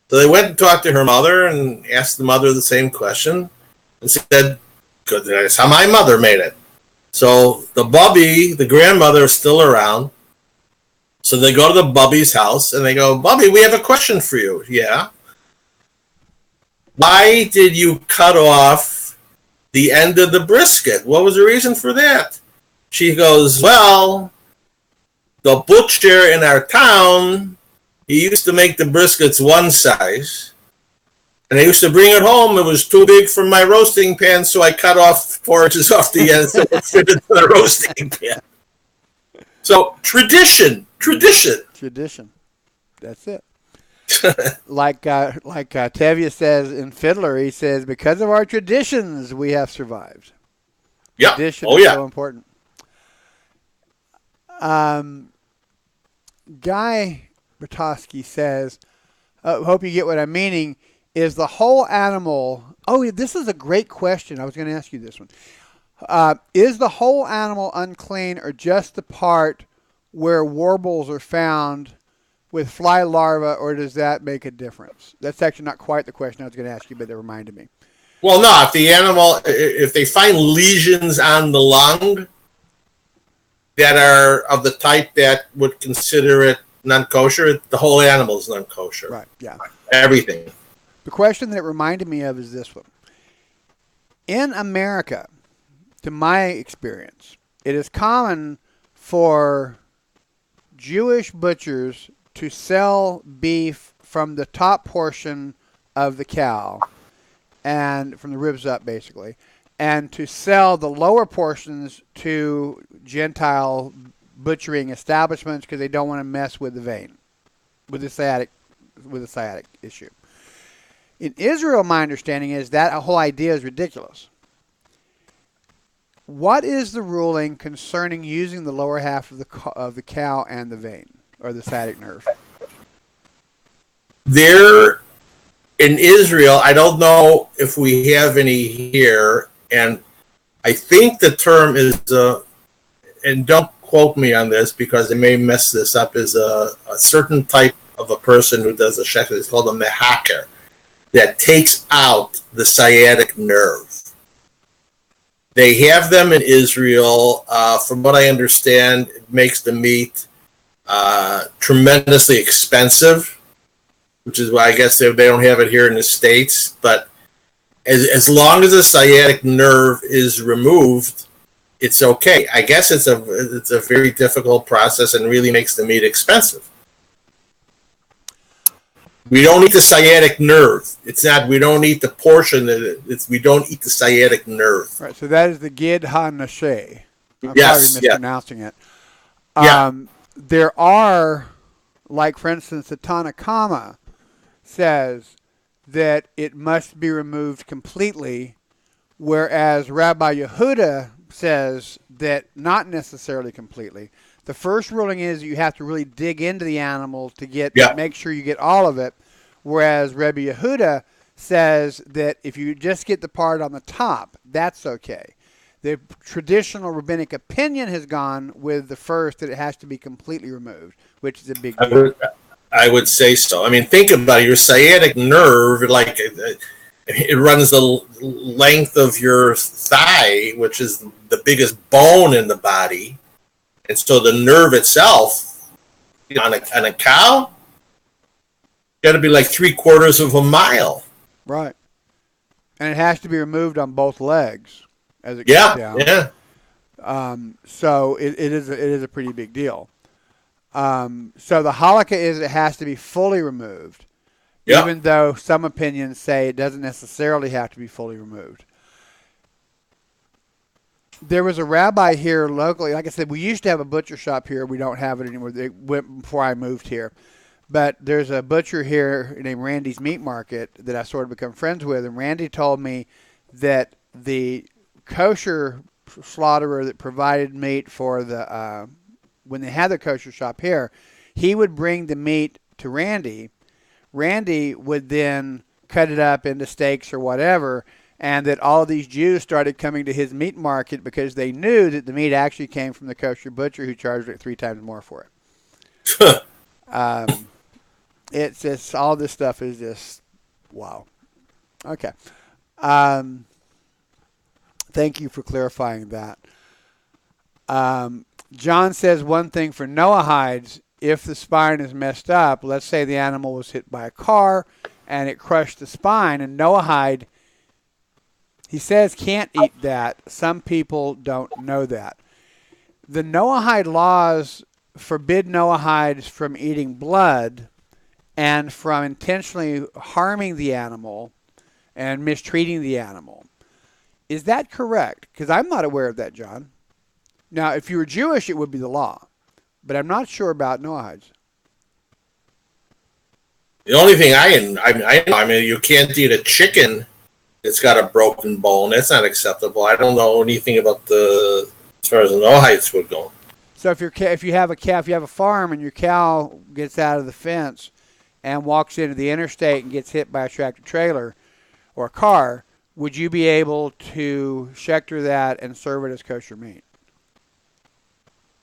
So they went and talked to her mother and asked the mother the same question, and said, "Good, that's how my mother made it." So the bubby, the grandmother, is still around. So they go to the bubby's house, and they go, "Bubby, we have a question for you." "Yeah." "Why did you cut off the end of the brisket? What was the reason for that?" She goes, "Well, the butcher in our town, he used to make the briskets one size, and I used to bring it home. It was too big for my roasting pan, so I cut off 4 inches off the end so it fit into the roasting pan." So tradition. That's it. like Tevye says in Fiddler, he says, "Because of our traditions, we have survived." Yeah. Tradition Oh, is yeah. so important. Guy Bertosky says, hope you get what I'm meaning, is the whole animal... Oh, this is a great question. I was going to ask you this one. Is the whole animal unclean, or just the part where warbles are found with fly larvae, or does that make a difference? That's actually not quite the question I was going to ask you, but it reminded me. Well, no, if they find lesions on the lung that are of the type that would consider it non-kosher, the whole animal is non-kosher. Right, yeah. Everything. The question that it reminded me of is this one. In America, to my experience, it is common for Jewish butchers to sell beef from the top portion of the cow, and from the ribs up, basically, and to sell the lower portions to Gentile butchering establishments because they don't want to mess with the vein, with the sciatic issue. In Israel, my understanding is that whole idea is ridiculous. What is the ruling concerning using the lower half of the cow and the vein, or the sciatic nerve? There, in Israel, I don't know if we have any here, and I think the term is, and don't quote me on this because I may mess this up, is a certain type of a person who does a shekel. It's called a mehaker, that takes out the sciatic nerve. They have them in Israel. From what I understand, it makes the meat tremendously expensive, which is why I guess they don't have it here in the States. But as long as the sciatic nerve is removed, it's okay. I guess it's a very difficult process and really makes the meat expensive. We don't eat the sciatic nerve. It's not, we don't eat the portion. We don't eat the sciatic nerve. Right, so that is the Gid HaNashe. I'm Yes, probably mispronouncing it. Yeah. There are, like for instance, the Tanakama says that it must be removed completely, whereas Rabbi Yehuda says that not necessarily completely. The first ruling is you have to really dig into the animal to make sure you get all of it, whereas Rabbi Yehuda says that if you just get the part on the top, that's okay. The traditional rabbinic opinion has gone with the first, that it has to be completely removed, which is a big deal. I would say so. I mean, think about it. Your sciatic nerve, like it runs the length of your thigh, which is the biggest bone in the body. And so the nerve itself, on a cow, got to be like 3/4 of a mile. Right. And it has to be removed on both legs as it goes down. Yeah. So it is a pretty big deal. So the halakha is it has to be fully removed, even though some opinions say it doesn't necessarily have to be fully removed. There was a rabbi here locally. Like I said, we used to have a butcher shop here. We don't have it anymore. It went before I moved here. But there's a butcher here named Randy's Meat Market that I sort of become friends with. And Randy told me that the kosher slaughterer that provided meat for the when they had the kosher shop here, he would bring the meat to Randy. Randy would then cut it up into steaks or whatever, and that all of these Jews started coming to his meat market because they knew that the meat actually came from the kosher butcher who charged like 3 times more for it. It's just, all this stuff is just, wow. Okay. Thank you for clarifying that. John says one thing for Noahides, if the spine is messed up, let's say the animal was hit by a car and it crushed the spine, and Noahide, he says, can't eat that. Some people don't know that. The Noahide laws forbid Noahides from eating blood and from intentionally harming the animal and mistreating the animal. Is that correct? Because I'm not aware of that, John. Now, if you were Jewish, it would be the law, but I'm not sure about Noahides. The only thing I mean, you can't eat a chicken that's got a broken bone. That's not acceptable. I don't know anything about as far as the Noahides would go. So if you have a farm and your cow gets out of the fence and walks into the interstate and gets hit by a tractor trailer or a car, would you be able to shechter that and serve it as kosher meat?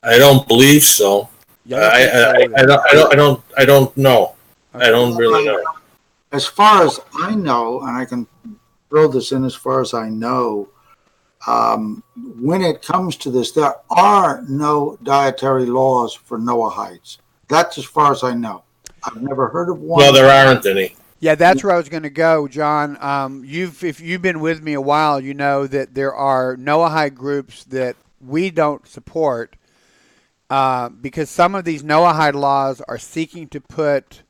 I don't believe so. I don't know. Okay. I don't really know. As far as I know, and I can throw this in as far as I know, when it comes to this, there are no dietary laws for Noahides. That's as far as I know. I've never heard of one. Well, there aren't any. Yeah, that's where I was going to go, John. If you've been with me a while, you know that there are Noahide groups that we don't support because some of these Noahide laws are seeking to put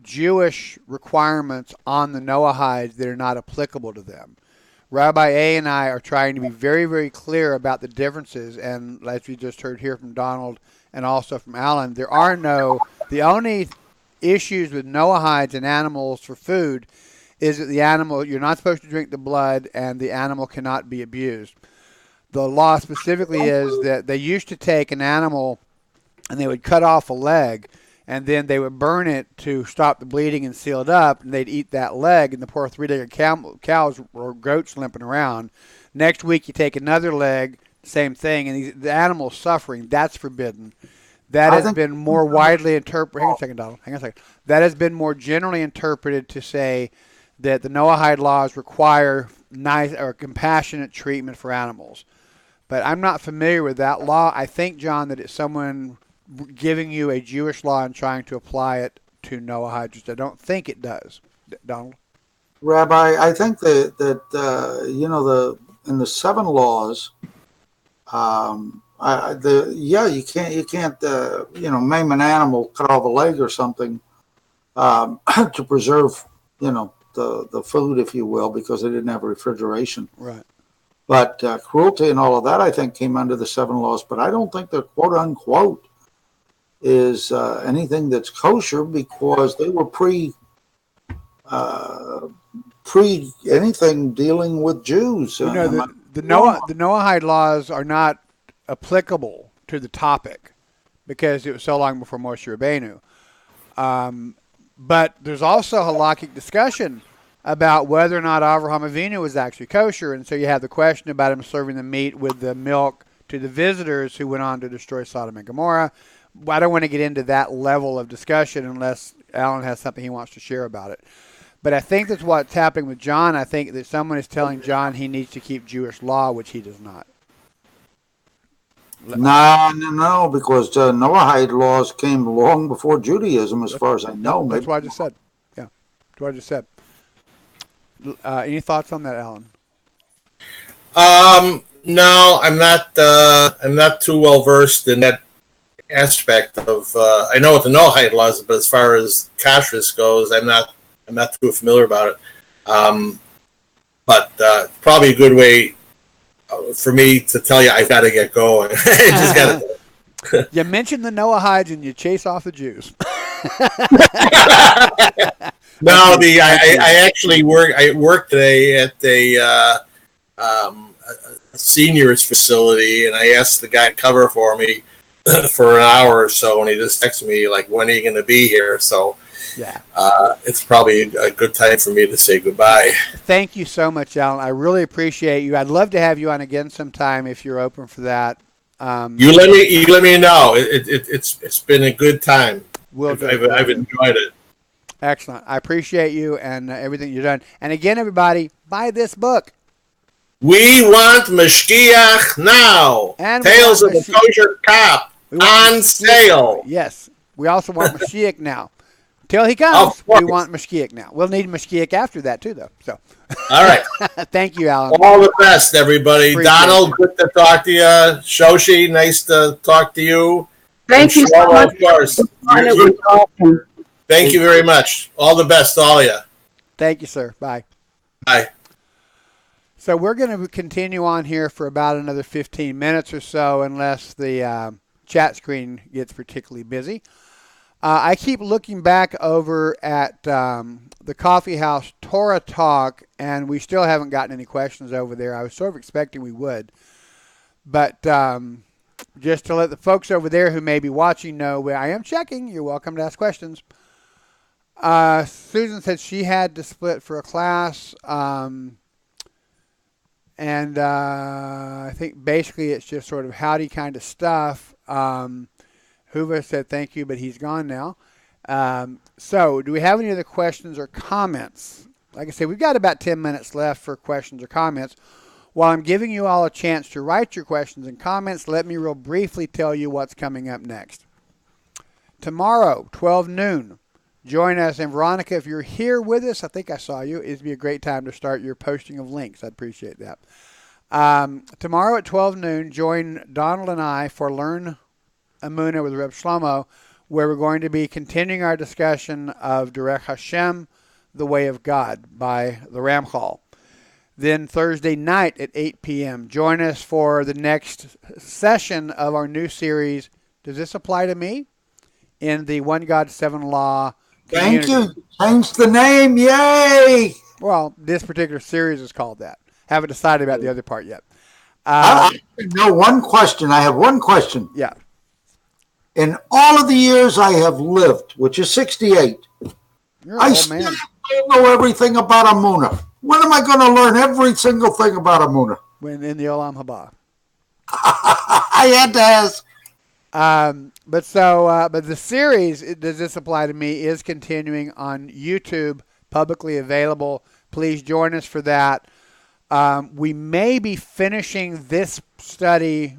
Jewish requirements on the Noahides that are not applicable to them. Rabbi A and I are trying to be very, very clear about the differences, and as we just heard here from Donald and also from Allan, the only issues with Noahides and animals for food is that the animal, you're not supposed to drink the blood and the animal cannot be abused. The law specifically is that they used to take an animal and they would cut off a leg and then they would burn it to stop the bleeding and seal it up, and they'd eat that leg, and the poor 3-legged cows or goats limping around. Next week you take another leg, same thing, and the animal's suffering. That's forbidden. That has been more widely interpreted. Hang on a second, Donald. Hang on a second. That has been more generally interpreted to say that the Noahide laws require nice or compassionate treatment for animals. But I'm not familiar with that law. I think, John, that it's someone giving you a Jewish law and trying to apply it to Noahides. I don't think it does. Donald? Rabbi, I think that in the 7 laws, you can't maim an animal, cut off a leg or something to preserve the food, if you will, because they didn't have refrigeration. Right. But cruelty and all of that, I think, came under the 7 laws. But I don't think they're quote unquote is anything that's kosher, because they were pre anything dealing with Jews. The Noahide laws are not applicable to the topic because it was so long before Moshe Rabbeinu. But there's also halakhic discussion about whether or not Avraham Avinu was actually kosher, and so you have the question about him serving the meat with the milk to the visitors who went on to destroy Sodom and Gomorrah. I don't want to get into that level of discussion unless Allan has something he wants to share about it. But I think that's what's happening with John. I think that someone is telling John he needs to keep Jewish law, which he does not. No, because Noahide laws came long before Judaism, as far as I know. That's what I just said. Yeah, that's what I just said. Any thoughts on that, Allan? No, I'm not too well versed in that aspect of. I know what the Noahide laws, but as far as kashrus goes, I'm not too familiar about it. But probably a good way for me to tell you I've got to get going. Just gotta. You mentioned the Noahides and you chase off the Jews. No, I actually worked today at a seniors facility, and I asked the guy to cover for me for an hour or so, and he just texted me like, "When are you going to be here?" So Yeah. it's probably a good time for me to say goodbye. Thank you so much, Alan. I really appreciate you. I'd love to have you on again sometime if you're open for that. You let me know. It's been a good time. I've enjoyed it. Excellent. I appreciate you and everything you've done. And again, everybody, buy this book. We Want Mashgiach Now. And Tales of the Kosher Cop on sale. Yes. We also want Mashiach now. Till he comes, we want Mashgiach now. We'll need Mashgiach after that too, though. So, all right. Thank you, Alan. All the best, everybody. Appreciate Donald, you. good to talk to you. Shoshi, nice to talk to you. Thank you so much. Of course. It was awesome. Thank you very much. All the best, all of you. Thank you, sir. Bye. Bye. So we're going to continue on here for about another 15 minutes or so, unless the chat screen gets particularly busy. I keep looking back over at the Coffee House Torah Talk, and we still haven't gotten any questions over there. I was sort of expecting we would. But just to let the folks over there who may be watching know, I am checking. You're welcome to ask questions. Susan said she had to split for a class. And I think basically it's just sort of howdy kind of stuff. Hoover said thank you, but he's gone now. So do we have any other questions or comments? Like I said, we've got about 10 minutes left for questions or comments. While I'm giving you all a chance to write your questions and comments, let me real briefly tell you what's coming up next. Tomorrow, 12 noon, join us. And Veronica, if you're here with us, I think I saw you. It'd be a great time to start your posting of links. I'd appreciate that. Tomorrow at 12 noon, join Donald and I for Learn Amunah with Rabbi Shlomo, where we're going to be continuing our discussion of Derech Hashem, the Way of God, by the Ramchal. Then Thursday night at 8 p.m., join us for the next session of our new series, Does This Apply to Me? In the One God, Seven Law community. Thank you. Change the name. Yay! Well, this particular series is called that. Haven't decided about the other part yet. I know one question. I have one question. Yeah. In all of the years I have lived, which is 68, You're an I old still man. don't know everything about Amunah. When am I going to learn every single thing about Amunah? When in the Olam Haba. I had to ask. But the series, Does This Apply to Me, is continuing on YouTube, publicly available. Please join us for that. We may be finishing this study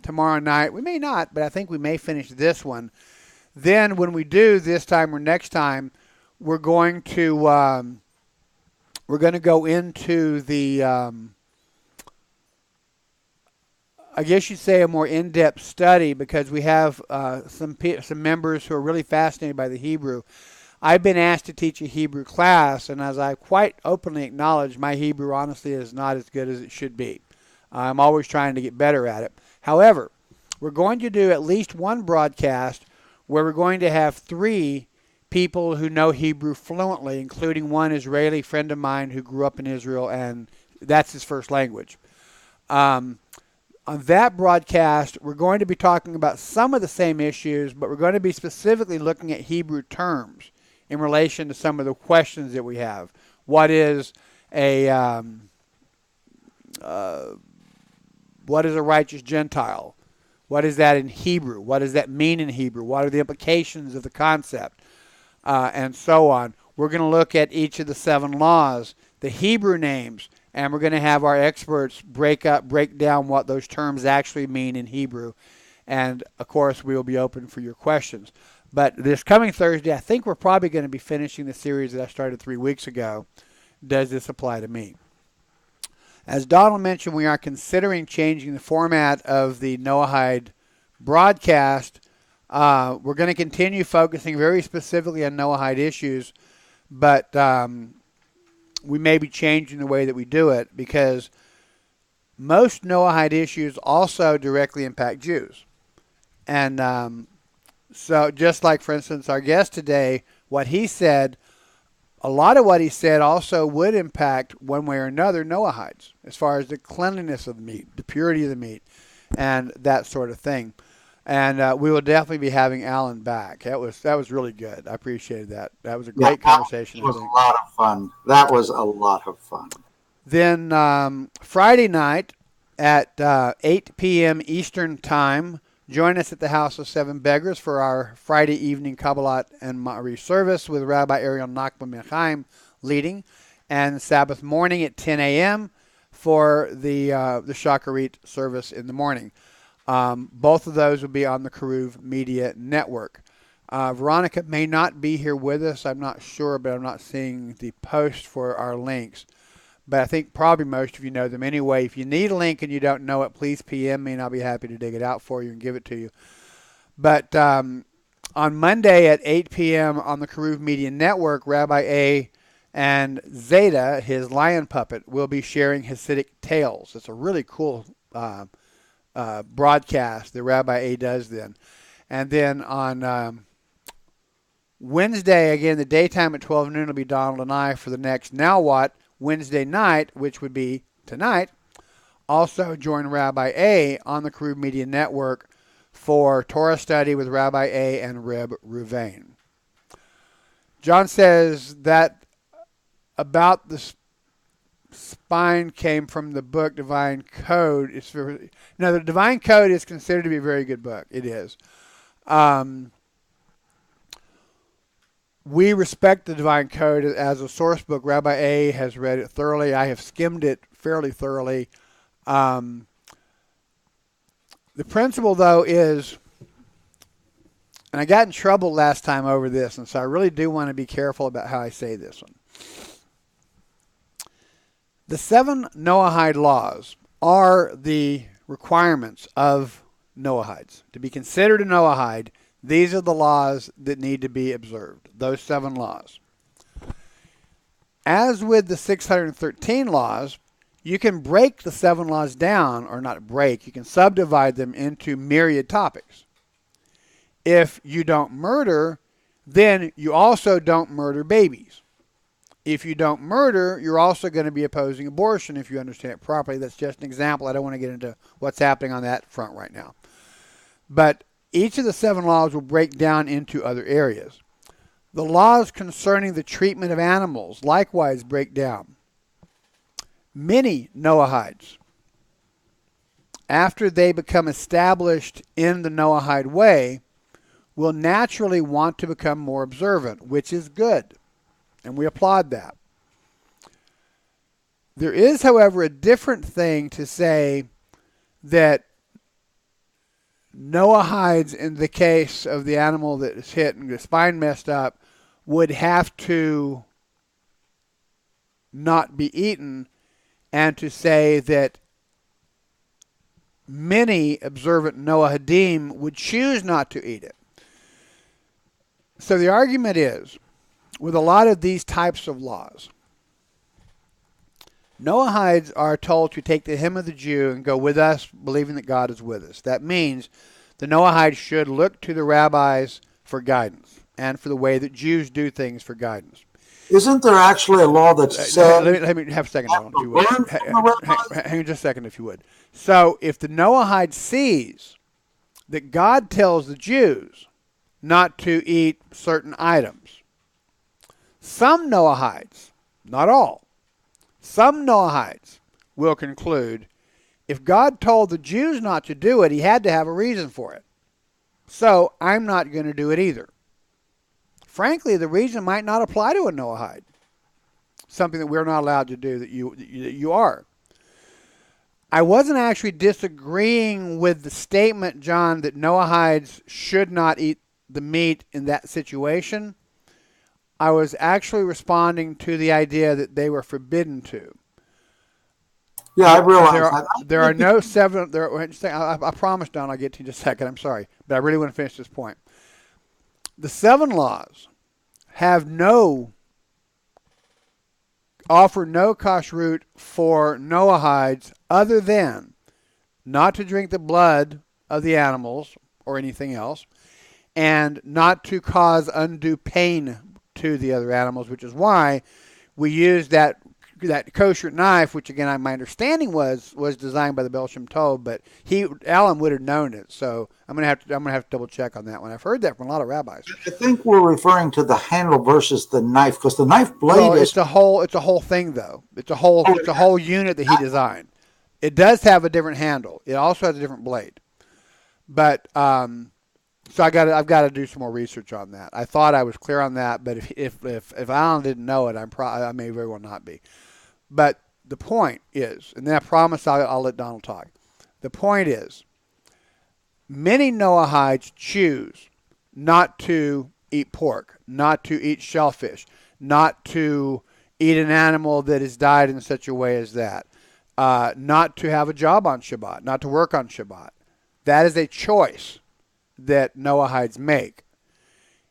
tomorrow night. We may not, but I think we may finish this one. Then when we do this time or next time, we're going to go into the I guess you'd say a more in-depth study, because we have some members who are really fascinated by the Hebrew. I've been asked to teach a Hebrew class, and as I quite openly acknowledge, my Hebrew honestly is not as good as it should be. I'm always trying to get better at it. However, we're going to do at least one broadcast where we're going to have 3 people who know Hebrew fluently, including one Israeli friend of mine who grew up in Israel, and that's his first language. On that broadcast, we're going to be talking about some of the same issues, but we're going to be specifically looking at Hebrew terms in relation to some of the questions that we have. What is a righteous Gentile? What is that in Hebrew? What does that mean in Hebrew? What are the implications of the concept? And so on. We're going to look at each of the 7 laws, the Hebrew names, and we're going to have our experts break down what those terms actually mean in Hebrew. And, of course, we will be open for your questions. But this coming Thursday, I think we're probably going to be finishing the series that I started 3 weeks ago, Does This Apply to Me? As Donald mentioned, we are considering changing the format of the Noahide broadcast. We're going to continue focusing very specifically on Noahide issues, but we may be changing the way that we do it, because most Noahide issues also directly impact Jews. And so just like, for instance, our guest today, what he said a lot of what he said also would impact one way or another Noahides, as far as the cleanliness of the meat, the purity of the meat, and that sort of thing. And we will definitely be having Allan back. That was really good. I appreciated that. That was a great conversation. That was a lot of fun. That was a lot of fun. Then Friday night at 8 p.m. Eastern Time, join us at the House of Seven Beggars for our Friday evening Kabbalat and Ma'ari service with Rabbi Nachman leading, and Sabbath morning at 10 a.m. for the Shacharit service in the morning. Both of those will be on the Karuv Media Network. Veronica may not be here with us. I'm not sure, but I'm not seeing the post for our links. But I think probably most of you know them anyway. If you need a link and you don't know it, please PM me and I'll be happy to dig it out for you and give it to you. But on Monday at 8 p.m. on the Karuv Media Network, Rabbi A and Zeta, his lion puppet, will be sharing Hasidic tales. It's a really cool broadcast that Rabbi A does then. And then on Wednesday, again, the daytime at 12 noon will be Donald and I for the next Now What? Wednesday night, which would be tonight. Also join Rabbi A on the Karuv Media Network for Torah study with Rabbi A and Reb Ruvain. John says that about the spine came from the book Divine Code. The Divine Code is considered to be a very good book. It is. We respect the Divine Code as a source book. Rabbi A has read it thoroughly. I have skimmed it fairly thoroughly. The principle, though, is, and I got in trouble last time over this, and so I really do want to be careful about how I say this one. The 7 Noahide laws are the requirements of Noahides. To be considered a Noahide, these are the laws that need to be observed, those 7 laws. As with the 613 laws, you can break the 7 laws down, or not break, you can subdivide them into myriad topics. If you don't murder, then you also don't murder babies. If you don't murder, you're also going to be opposing abortion if you understand it properly. That's just an example. I don't want to get into what's happening on that front right now. But each of the 7 laws will break down into other areas. The laws concerning the treatment of animals likewise break down. Many Noahides, after they become established in the Noahide way, will naturally want to become more observant, which is good, and we applaud that. There is, however, a different thing to say that Noahides, in the case of the animal that is hit and the spine messed up, would have to not be eaten, and to say that many observant Noahidim would choose not to eat it. So the argument is, with a lot of these types of laws, Noahides are told to take the hem of the Jew and go with us, believing that God is with us. That means the Noahides should look to the rabbis for guidance and for the way that Jews do things for guidance. Isn't there actually a law that says... Let me have a second, Donald, if you would. Hang on just a second, if you would. So if the Noahide sees that God tells the Jews not to eat certain items, some Noahides, not all, some Noahides will conclude if God told the Jews not to do it, he had to have a reason for it. So I'm not going to do it either. Frankly, the reason might not apply to a Noahide, something that we're not allowed to do that you are. I wasn't actually disagreeing with the statement, John, that Noahides should not eat the meat in that situation. I was actually responding to the idea that they were forbidden to. Yeah, I realize that. There are no 7. I promise, Don, I'll get to you in just a second. I'm sorry, but I really want to finish this point. The 7 laws offer no kashrut for Noahides other than not to drink the blood of the animals or anything else, and not to cause undue pain to to the other animals, which is why we use that kosher knife, which again, my understanding was designed by the Baal Shem Tov, but Allan would have known it. So I'm gonna have to double check on that one. I've heard that from a lot of rabbis. I think we're referring to the handle versus the knife, because the knife blade It's a whole thing though. It's a whole unit that he designed. It does have a different handle. It also has a different blade. But so I've got to do some more research on that. I thought I was clear on that, but if Allan didn't know it, I may very well not be. But the point is, and then I promise I'll let Donald talk. The point is, many Noahides choose not to eat pork, not to eat shellfish, not to eat an animal that is died in such a way as that, not to have a job on Shabbat, not to work on Shabbat. That is a choice that Noahides make.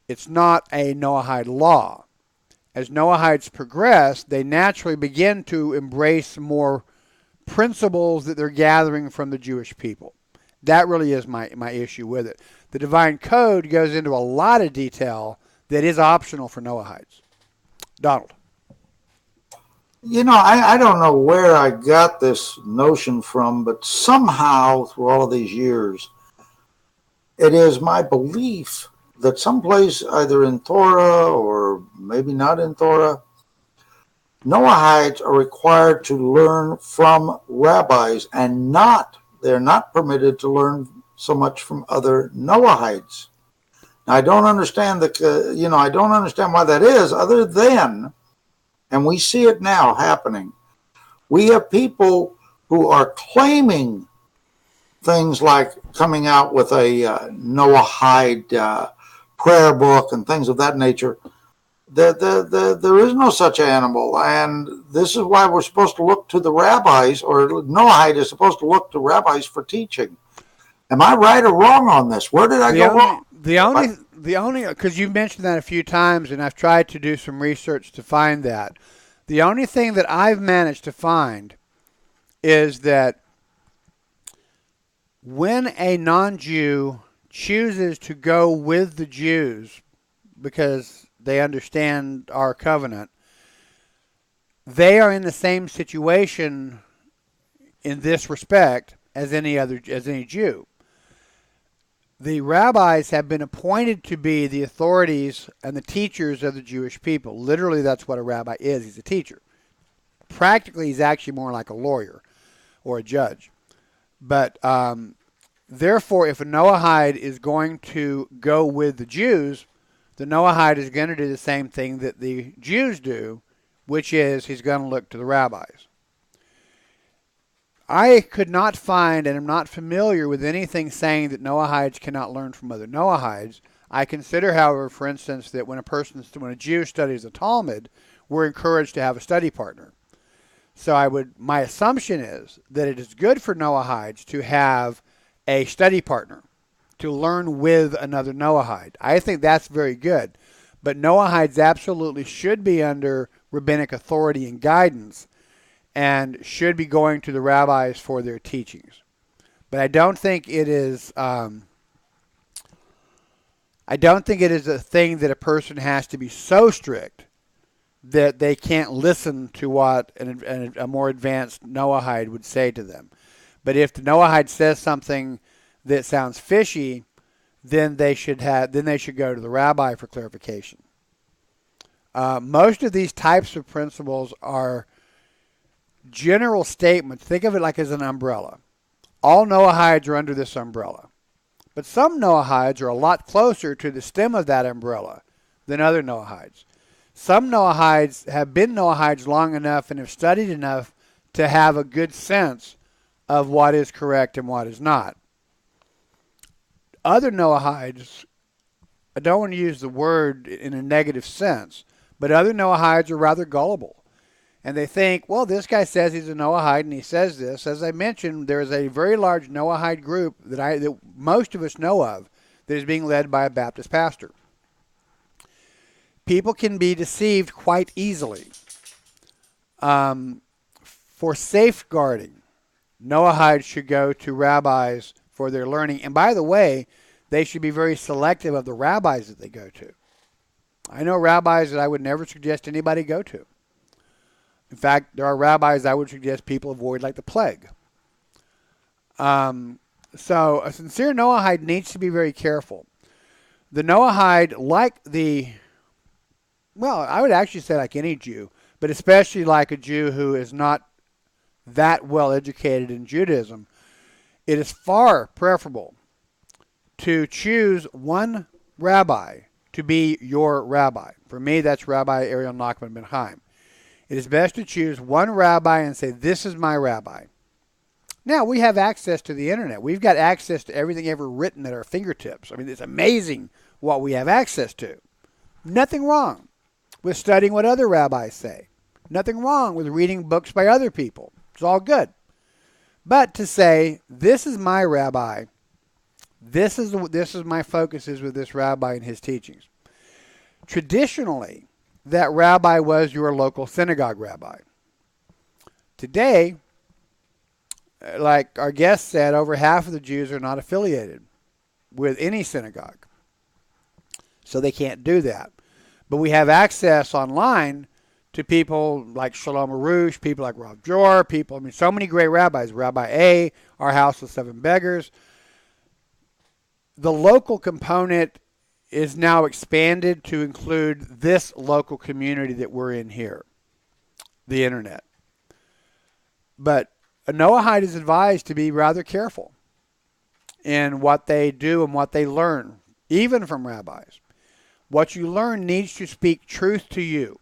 It's not a Noahide law. As Noahides progress, they naturally begin to embrace more principles that they're gathering from the Jewish people. That really is my issue with it. The Divine Code goes into a lot of detail that is optional for Noahides. Donald. You know, I don't know where I got this notion from, but somehow through all of these years, it is my belief that someplace either in Torah or maybe not in Torah, Noahides are required to learn from rabbis and they're not permitted to learn so much from other Noahides. Now, I don't understand I don't understand why that is, other than, and we see it now happening, we have people who are claiming things like coming out with a Noahide prayer book and things of that nature. There is no such animal, and this is why we're supposed to look to the rabbis, or Noahide is supposed to look to rabbis for teaching. Am I right or wrong on this? Where did I go wrong? The only, because you've mentioned that a few times, and I've tried to do some research to find that. The only thing that I've managed to find is that when a non-Jew chooses to go with the Jews because they understand our covenant, they are in the same situation in this respect as any Jew. The rabbis have been appointed to be the authorities and the teachers of the Jewish people. Literally, that's what a rabbi is. He's a teacher. Practically, he's actually more like a lawyer or a judge. But therefore, if a Noahide is going to go with the Jews, the Noahide is going to do the same thing that the Jews do, which is he's going to look to the rabbis. I could not find, and am not familiar with anything saying that Noahides cannot learn from other Noahides. I consider, however, for instance, that when a Jew studies the Talmud, we're encouraged to have a study partner. So my assumption is that it is good for Noahides to have a study partner, to learn with another Noahide. I think that's very good. But Noahides absolutely should be under rabbinic authority and guidance, and should be going to the rabbis for their teachings. But I don't think it is. I don't think it is a thing that a person has to be so strict that they can't listen to what a more advanced Noahide would say to them. But if the Noahide says something that sounds fishy, then they should go to the rabbi for clarification. Most of these types of principles are general statements. Think of it like as an umbrella. All Noahides are under this umbrella. But some Noahides are a lot closer to the stem of that umbrella than other Noahides. Some Noahides have been Noahides long enough and have studied enough to have a good sense of what is correct and what is not. Other Noahides, I don't want to use the word in a negative sense, but other Noahides are rather gullible. And they think, well, this guy says he's a Noahide and he says this. As I mentioned, there is a very large Noahide group that most of us know of that is being led by a Baptist pastor. People can be deceived quite easily. For safeguarding, Noahides should go to rabbis for their learning. And by the way, they should be very selective of the rabbis that they go to. I know rabbis that I would never suggest anybody go to. In fact, there are rabbis I would suggest people avoid like the plague. So a sincere Noahide needs to be very careful. The Noahide, I would actually say like any Jew, but especially like a Jew who is not that well educated in Judaism, it is far preferable to choose one rabbi to be your rabbi. For me, that's Rabbi Allan Nachman ben Chaim. It is best to choose one rabbi and say, this is my rabbi. Now, we have access to the internet. We've got access to everything ever written at our fingertips. I mean, it's amazing what we have access to. Nothing wrong with studying what other rabbis say. Nothing wrong with reading books by other people. It's all good. But to say, this is my rabbi, this is my focus is with this rabbi and his teachings. Traditionally, that rabbi was your local synagogue rabbi. Today, like our guest said, over half of the Jews are not affiliated with any synagogue. So they can't do that. But we have access online to people like Shlomo Nachman, people like Rav Jor, so many great rabbis. Rabbi A, Our House of Seven Beggars. The local component is now expanded to include this local community that we're in here, the internet. But a Noahide is advised to be rather careful in what they do and what they learn, even from rabbis. What you learn needs to speak truth to you.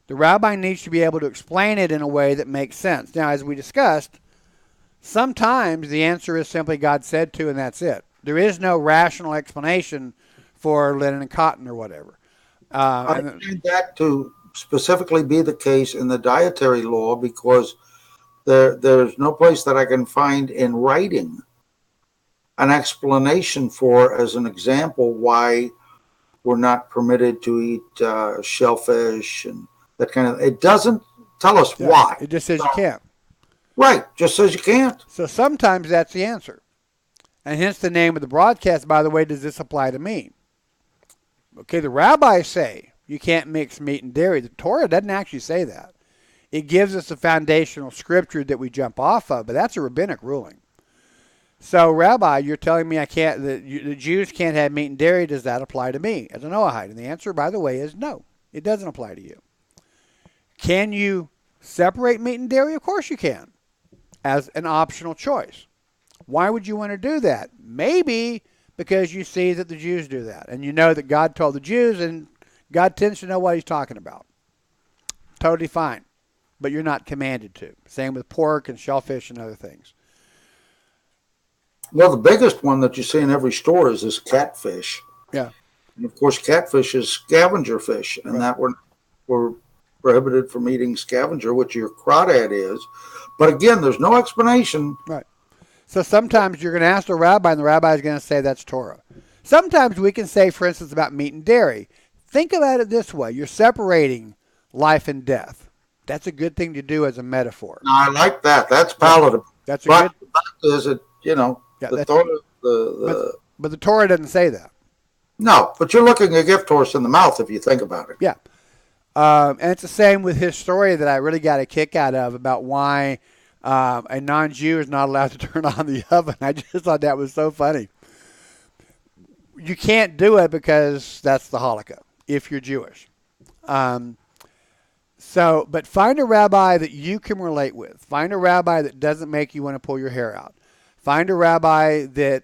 The rabbi needs to be able to explain it in a way that makes sense. Now, as we discussed, sometimes the answer is simply God said to, and that's it. There is no rational explanation for linen and cotton or whatever. I find that to specifically be the case in the dietary law because there's no place that I can find in writing an explanation for, as an example, why we're not permitted to eat shellfish and that kind of. It doesn't tell us why. It just says you can't. Right, just says you can't. So sometimes that's the answer. And hence the name of the broadcast, by the way, does this apply to me? Okay, the rabbis say you can't mix meat and dairy. The Torah doesn't actually say that. It gives us a foundational scripture that we jump off of, but that's a rabbinic ruling. So, Rabbi, you're telling me the Jews can't have meat and dairy. Does that apply to me as a Noahide? And the answer, by the way, is no. It doesn't apply to you. Can you separate meat and dairy? Of course you can, as an optional choice. Why would you want to do that? Maybe because you see that the Jews do that, and you know that God told the Jews, and God tends to know what he's talking about. Totally fine. But you're not commanded to. Same with pork and shellfish and other things. Well, the biggest one that you see in every store is this catfish. Yeah. And of course, catfish is scavenger fish, and that we're prohibited from eating scavenger, which your crawdad is. But again, there's no explanation. Right. So sometimes you're going to ask the rabbi, and the rabbi is going to say that's Torah. Sometimes we can say, for instance, about meat and dairy. Think about it this way. You're separating life and death. That's a good thing to do as a metaphor. I like that. That's palatable. That's but the fact is, the Torah, but the Torah doesn't say that. No, but you're looking a gift horse in the mouth if you think about it. Yeah. And it's the same with his story that I really got a kick out of about why a non-Jew is not allowed to turn on the oven. I just thought that was so funny. You can't do it because that's the halakha if you're Jewish. But find a rabbi that you can relate with. Find a rabbi that doesn't make you want to pull your hair out. Find a rabbi that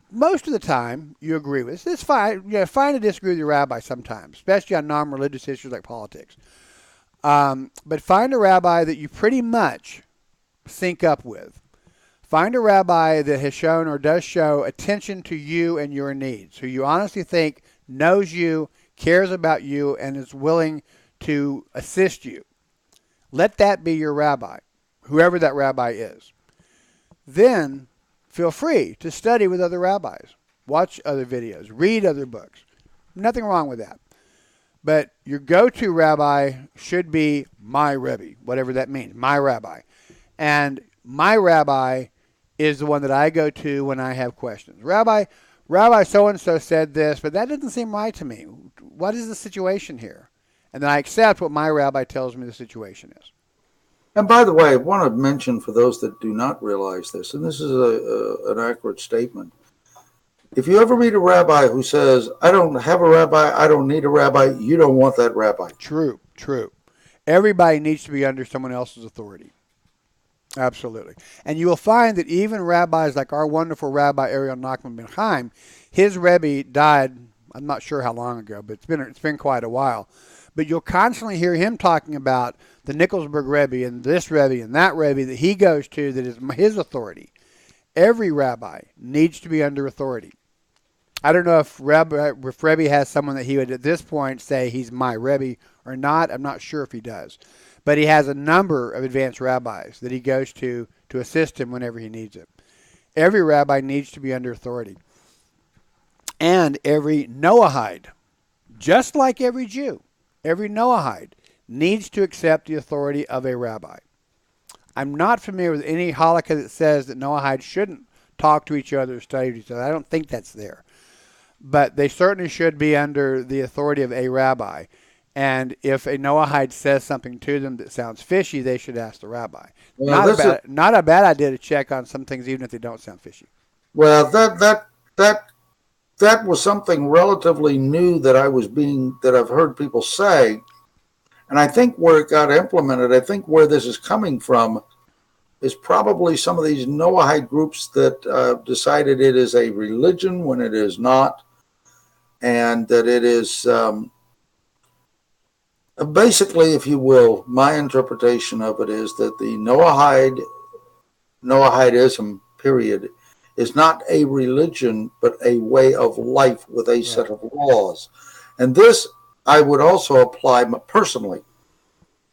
most of the time you agree with. It's fine. Fine to disagree with your rabbi sometimes, especially on non-religious issues like politics. But find a rabbi that you pretty much sync up with. Find a rabbi that has shown or does show attention to you and your needs, who you honestly think knows you, cares about you, and is willing to assist you. Let that be your rabbi, whoever that rabbi is. Then feel free to study with other rabbis, watch other videos, read other books. Nothing wrong with that. But your go-to rabbi should be my Rebbe, whatever that means, my rabbi. And my rabbi is the one that I go to when I have questions. Rabbi, Rabbi so-and-so said this, but that doesn't seem right to me. What is the situation here? And then I accept what my rabbi tells me the situation is. And by the way, I want to mention for those that do not realize this, and this is an accurate statement. If you ever meet a rabbi who says, I don't have a rabbi, I don't need a rabbi, you don't want that rabbi. True. Everybody needs to be under someone else's authority. Absolutely. And you will find that even rabbis like our wonderful Rabbi Ariel Nachman ben Chaim, his Rebbe died, I'm not sure how long ago, but it's been quite a while. But you'll constantly hear him talking about the Nickelsburg Rebbe and this Rebbe and that Rebbe that he goes to that is his authority. Every rabbi needs to be under authority. I don't know if Rebbe has someone that he would at this point say he's my Rebbe or not. I'm not sure if he does. But he has a number of advanced rabbis that he goes to assist him whenever he needs it. Every rabbi needs to be under authority. And every Noahide, just like every Jew, every Noahide needs to accept the authority of a rabbi. I'm not familiar with any halakha that says that Noahides shouldn't talk to each other or study with each other. I don't think that's there. But they certainly should be under the authority of a rabbi. And if a Noahide says something to them that sounds fishy, they should ask the rabbi. Well, Not a bad idea to check on some things, even if they don't sound fishy. Well, that was something relatively new that I've heard people say. And I think where it got implemented, I think where this is coming from is probably some of these Noahide groups that decided it is a religion when it is not. And that it is basically, if you will, my interpretation of it is that the Noahidism, period, is not a religion, but a way of life with a set of laws. And this I would also apply personally.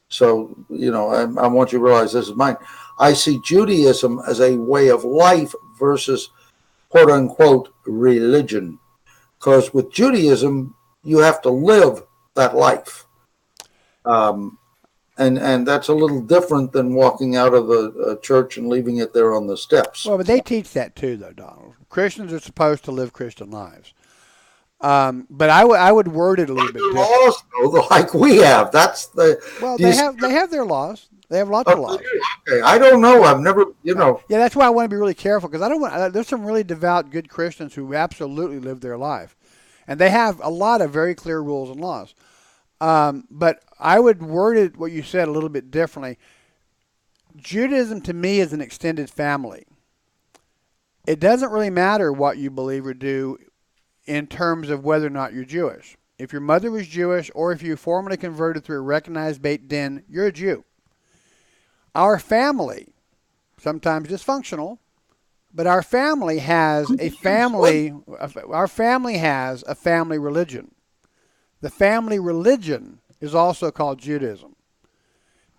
So, I want you to realize this is mine. I see Judaism as a way of life versus quote unquote religion. Because with Judaism, you have to live that life. And that's a little different than walking out of a church and leaving it there on the steps. Well, but they teach that too, though, Donald. Christians are supposed to live Christian lives. But I would word it a little bit different. Laws, though, like we have. That's the. Well, they have their laws. They have lots of laws. Okay, I don't know. I've never, Yeah, that's why I want to be really careful because I don't want. There's some really devout, good Christians who absolutely live their life, and they have a lot of very clear rules and laws. But I would word it what you said a little bit differently. Judaism to me is an extended family. It doesn't really matter what you believe or do in terms of whether or not you're Jewish. If your mother was Jewish or if you formally converted through a recognized Beit Din, you're a Jew. Our family, sometimes dysfunctional, but our family has a family religion. The family religion is also called Judaism.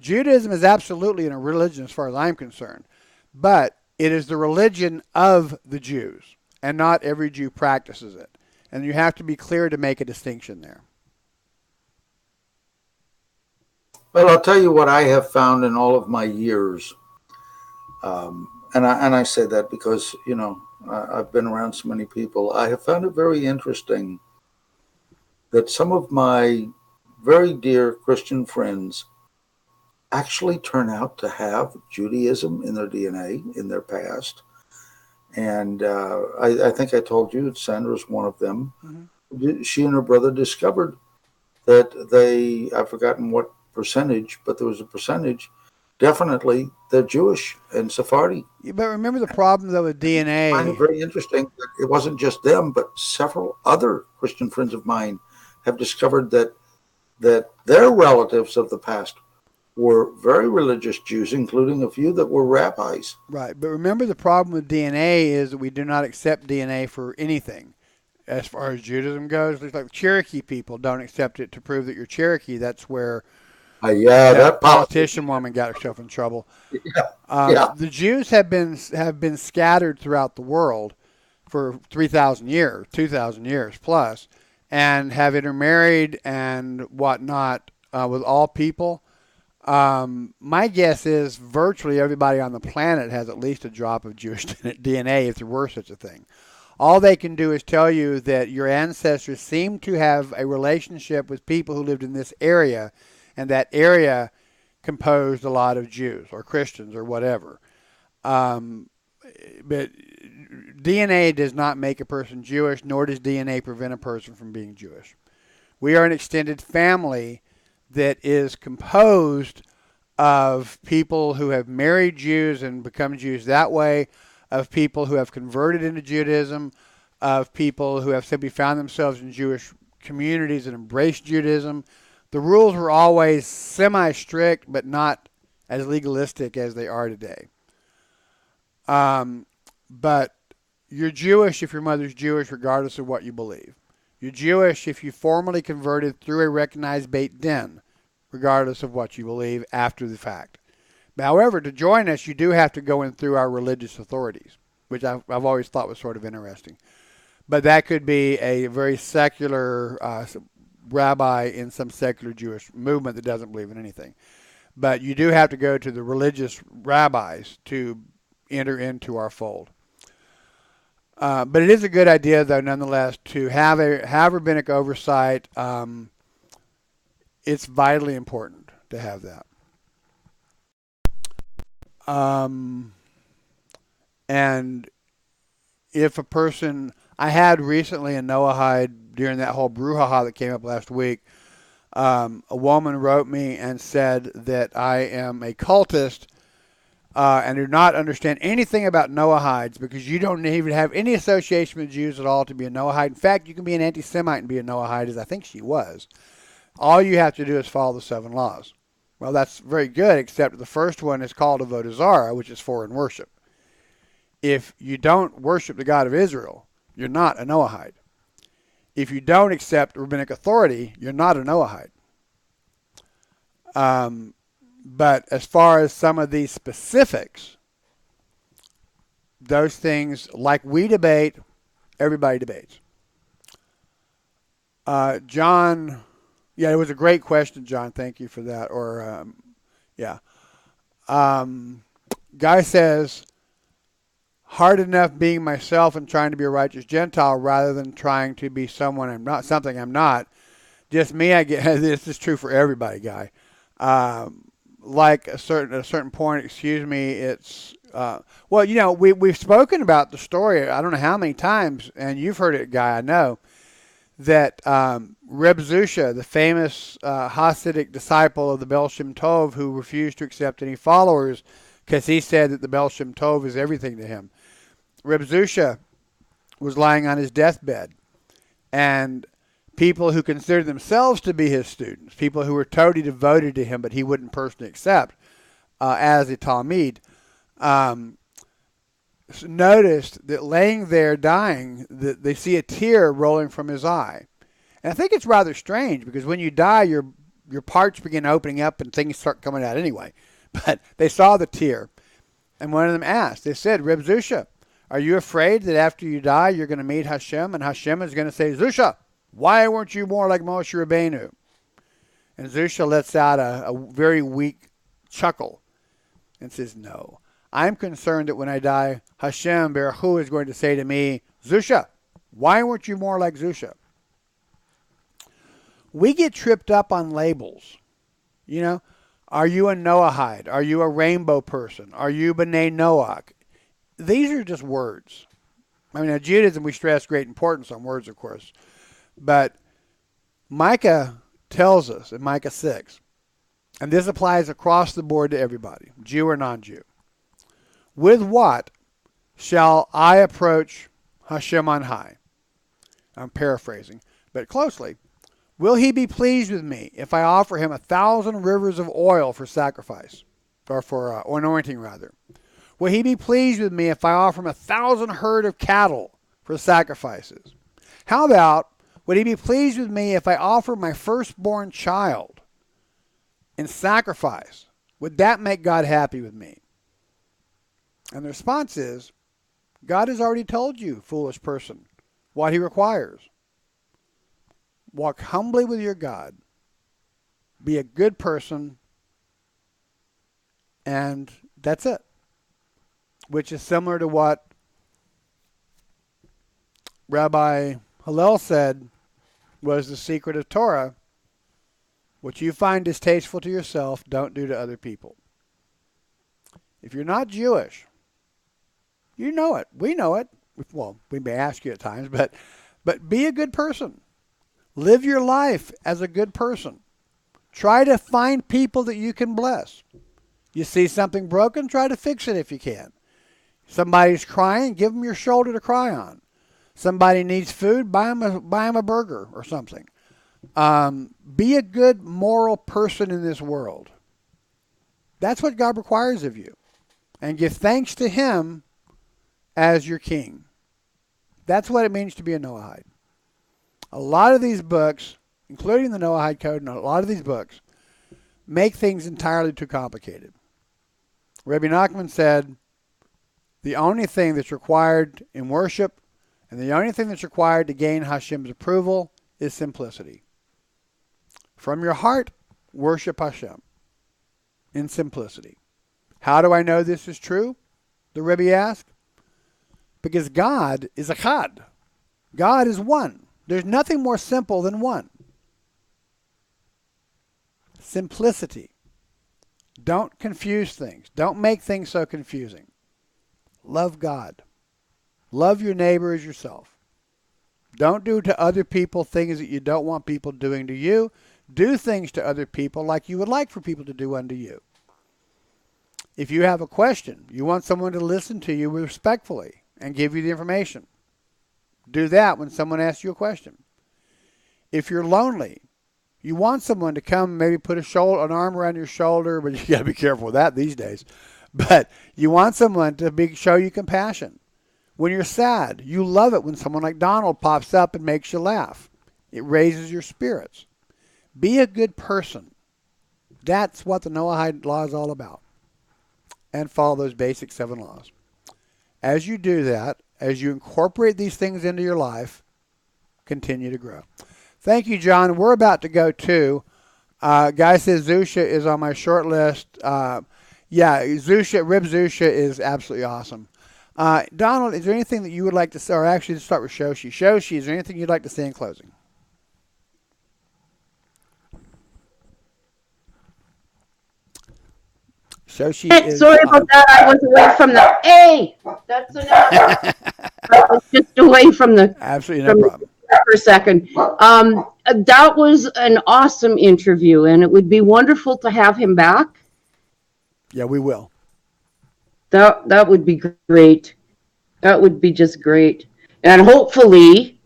Judaism is absolutely a religion as far as I'm concerned, but it is the religion of the Jews, and not every Jew practices it. And you have to be clear to make a distinction there. Well, I'll tell you what I have found in all of my years, and I say that because, I've been around so many people. I have found it very interesting that some of my very dear Christian friends actually turn out to have Judaism in their DNA, in their past. And I think I told you that Sandra's one of them. Mm-hmm. She and her brother discovered that I've forgotten what percentage, but there was a percentage, definitely they're Jewish and Sephardi. Yeah, but remember the problem, though, with DNA. I find it very interesting that it wasn't just them, but several other Christian friends of mine have discovered that their relatives of the past were very religious Jews, including a few that were rabbis. Right, but remember the problem with DNA is that we do not accept DNA for anything. As far as Judaism goes, it's like Cherokee people don't accept it to prove that you're Cherokee. That's where that politician woman got herself in trouble. The Jews have been scattered throughout the world for 3,000 years, 2,000 years plus, and have intermarried and whatnot with all people. My guess is virtually everybody on the planet has at least a drop of Jewish DNA, if there were such a thing. All they can do is tell you that your ancestors seem to have a relationship with people who lived in this area, and that area composed a lot of Jews or Christians or whatever. But DNA does not make a person Jewish, nor does DNA prevent a person from being Jewish. We are an extended family that is composed of people who have married Jews and become Jews that way, of people who have converted into Judaism, of people who have simply found themselves in Jewish communities and embraced Judaism. The rules were always semi-strict, but not as legalistic as they are today. But you're Jewish if your mother's Jewish, regardless of what you believe. You're Jewish if you formally converted through a recognized Beit Din, regardless of what you believe after the fact. However, to join us, you do have to go in through our religious authorities, which I've always thought was sort of interesting. But that could be a very secular rabbi in some secular Jewish movement that doesn't believe in anything. But you do have to go to the religious rabbis to enter into our fold. But it is a good idea, though, nonetheless, to have rabbinic oversight. It's vitally important to have that. And if a person, I had recently in Noahide during that whole brouhaha that came up last week, a woman wrote me and said that I am a cultist and do not understand anything about Noahides because you don't even have any association with Jews at all to be a Noahide. In fact, you can be an anti-Semite and be a Noahide, as I think she was. All you have to do is follow the 7 laws. Well, that's very good, except the first one is called Avodah Zarah, which is foreign worship. If you don't worship the God of Israel, you're not a Noahide. If you don't accept rabbinic authority, you're not a Noahide. But as far as some of these specifics, those things, like we debate, everybody debates. John, yeah, it was a great question, John. Thank you for that. Or, yeah. Guy says, hard enough being myself and trying to be a righteous Gentile rather than trying to be someone I'm not, something I'm not. Just me, I get this is true for everybody, Guy. Like a certain point, excuse me, it's well, you know, we've spoken about the story I don't know how many times, and you've heard it, Guy, I know, that Reb Zusha, the famous Hasidic disciple of the Baal Shem Tov, who refused to accept any followers because he said that the Baal Shem Tov is everything to him. Reb Zusha was lying on his deathbed, and people who considered themselves to be his students, people who were totally devoted to him but he wouldn't personally accept as a Talmid, noticed that laying there dying, that they see a tear rolling from his eye. And I think it's rather strange because when you die, your parts begin opening up and things start coming out anyway. But they saw the tear. And one of them asked, they said, Reb Zusha, are you afraid that after you die, you're going to meet Hashem and Hashem is going to say, Zusha, why weren't you more like Moshe Rabbeinu? And Zusha lets out a very weak chuckle and says, no. I'm concerned that when I die, Hashem Baruch Hu is going to say to me, Zusha, why weren't you more like Zusha? We get tripped up on labels. You know, are you a Noahide? Are you a rainbow person? Are you B'nai Noach? These are just words. I mean, in Judaism, we stress great importance on words, of course. But Micah tells us in Micah 6, and this applies across the board to everybody, Jew or non-Jew. With what shall I approach Hashem on high? I'm paraphrasing, but closely. Will he be pleased with me if I offer him 1,000 rivers of oil for sacrifice, or for anointing rather? Will he be pleased with me if I offer him 1,000 herd of cattle for sacrifices? How about, would he be pleased with me if I offer my firstborn child in sacrifice? Would that make God happy with me? And the response is, God has already told you, foolish person, what he requires. Walk humbly with your God. Be a good person. And that's it. Which is similar to what Rabbi Hillel said was the secret of Torah. What you find distasteful to yourself, don't do to other people. If you're not Jewish, you know it. We know it. Well, we may ask you at times, but be a good person. Live your life as a good person. Try to find people that you can bless. You see something broken, try to fix it if you can. Somebody's crying, give them your shoulder to cry on. Somebody needs food, buy them a burger or something. Be a good moral person in this world. That's what God requires of you. And give thanks to Him as your king. That's what it means to be a Noahide. A lot of these books, including the Noahide Code, and a lot of these books, make things entirely too complicated. Rabbi Nachman said, the only thing that's required in worship and the only thing that's required to gain Hashem's approval is simplicity. From your heart, worship Hashem in simplicity. How do I know this is true? The Rebbe asked. Because God is Echad. God is one. There's nothing more simple than one. Simplicity. Don't confuse things. Don't make things so confusing. Love God. Love your neighbor as yourself. Don't do to other people things that you don't want people doing to you. Do things to other people like you would like for people to do unto you. If you have a question, you want someone to listen to you respectfully and give you the information. Do that when someone asks you a question. If you're lonely, you want someone to come maybe put an arm around your shoulder, but you got to be careful with that these days. But you want someone to show you compassion. When you're sad, you love it when someone like Donald pops up and makes you laugh. It raises your spirits. Be a good person. That's what the Noahide law is all about. And follow those basic 7 laws. As you do that, as you incorporate these things into your life, continue to grow. Thank you, John. We're about to go too. Guy says Zusha is on my short list. Yeah, Zusha, Rib Zusha is absolutely awesome. Donald, is there anything that you would like to say? Or actually, let's start with Shoshi. Shoshi, is there anything you'd like to say in closing? Shoshi is... Sorry about that. I was away from the... Hey! That's enough. I was just away from the... Absolutely no problem. For a second. That was an awesome interview, and it would be wonderful to have him back. Yeah, we will. That would be great. That would be just great. And hopefully,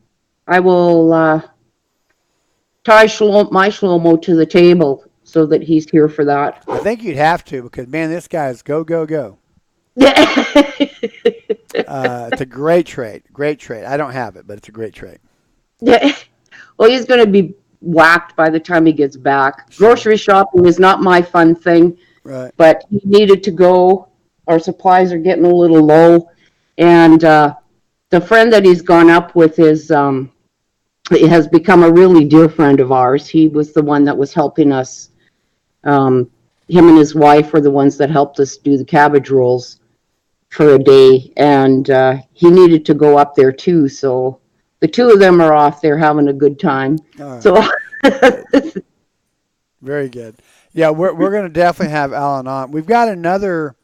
I will tie my Shlomo to the table so that he's here for that. I think you'd have to because, man, this guy is go, go, go. Yeah. It's a great trait. Great trait. I don't have it, but it's a great trait. Yeah. Well, he's going to be whacked by the time he gets back. Sure. Grocery shopping is not my fun thing. Right. But he needed to go. Our supplies are getting a little low. And the friend that he's gone up with has become a really dear friend of ours. He was the one that was helping us. Him and his wife were the ones that helped us do the cabbage rolls for a day. And he needed to go up there too. So the two of them are off there having a good time. Right. So very good. Yeah, we're going to definitely have Allan on. We've got another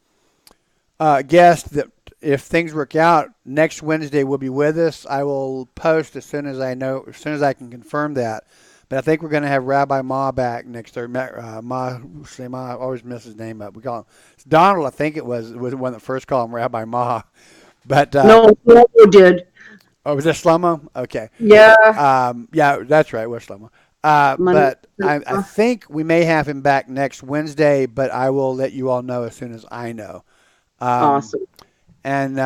guest that, if things work out, next Wednesday will be with us. I will post as soon as I can confirm that. But I think we're going to have Rabbi Ma back next Thursday. Ma, I always miss his name up. We call him Donald. I think it was the one that first called him Rabbi Ma. But no, Shlomo did. Oh, was that Shlomo? Okay. Yeah. Yeah, that's right. It was Shlomo. But I think we may have him back next Wednesday, but I will let you all know as soon as I know. Awesome. And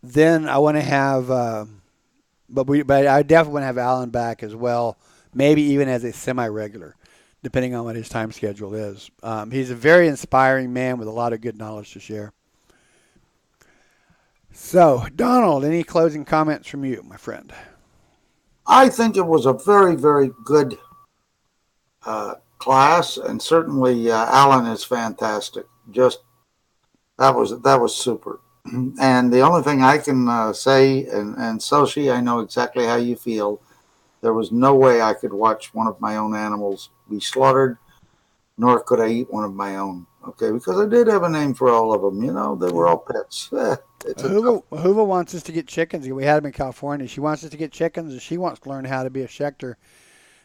then I want to have, but I definitely want to have Allan back as well, maybe even as a semi-regular, depending on what his time schedule is. He's a very inspiring man with a lot of good knowledge to share. So, Donald, any closing comments from you, my friend? I think it was a very, very good class, and certainly Allan is fantastic. Just that was super. And the only thing I can say, and Soshi, I know exactly how you feel. There was no way I could watch one of my own animals be slaughtered, nor could I eat one of my own. Okay, because I did have a name for all of them. They were all pets. It's a tough. Hoover wants us to get chickens. We had them in California. She wants us to get chickens, and she wants to learn how to be a schechter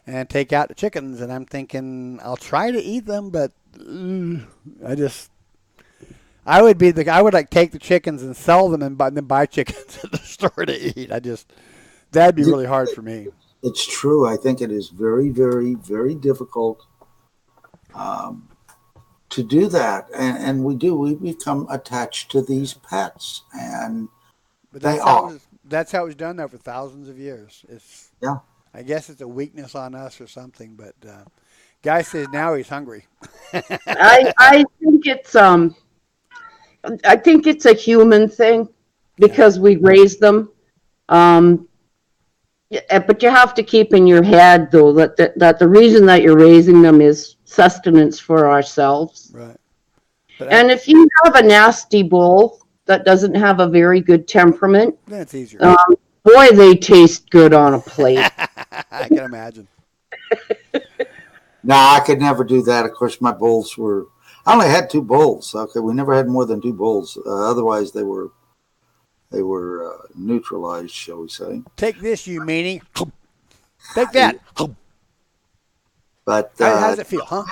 and take out the chickens. And I'm thinking I'll try to eat them, but I would like take the chickens and sell them and then buy chickens at the store to eat. That'd be really hard for me. It's true. I think it is very, very, very difficult to do that, and we become attached to these pets, and But they are. that's how it was done though for thousands of years. Yeah. I guess it's a weakness on us or something. But guy says now he's hungry. I think it's a human thing because we raise them. But you have to keep in your head though that the reason that you're raising them is sustenance for ourselves. Right. And if you have a nasty bull that doesn't have a very good temperament, then it's easier. Boy, they taste good on a plate. I can imagine. No, I could never do that. Of course, my bulls were. I only had 2 bulls. Okay, we never had more than 2 bulls. Otherwise, they were neutralized, shall we say? Take this, you meanie. Take that. But how does it feel, huh?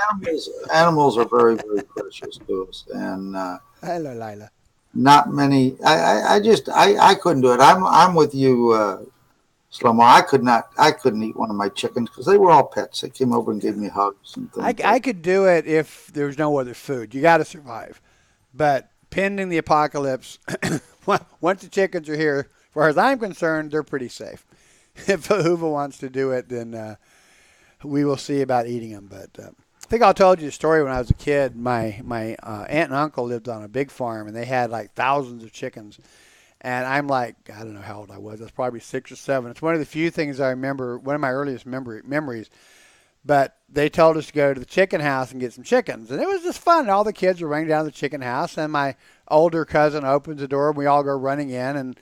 Animals are very, very precious to us, and hello, Lila. not many. I couldn't do it. I'm with you, Shlomo. I couldn't eat one of my chickens because they were all pets. They came over and gave me hugs and things. I could do it if there was no other food. You got to survive. But pending the apocalypse, once the chickens are here, as far as I'm concerned, they're pretty safe. If Hoover wants to do it, then we will see about eating them. But I think I told you the story when I was a kid. My aunt and uncle lived on a big farm, and they had like thousands of chickens. And I'm like, I don't know how old I was. I was probably 6 or 7. It's one of the few things I remember, one of my earliest memories. But they told us to go to the chicken house and get some chickens. And it was just fun. All the kids were running down to the chicken house. And my older cousin opens the door, and we all go running in. And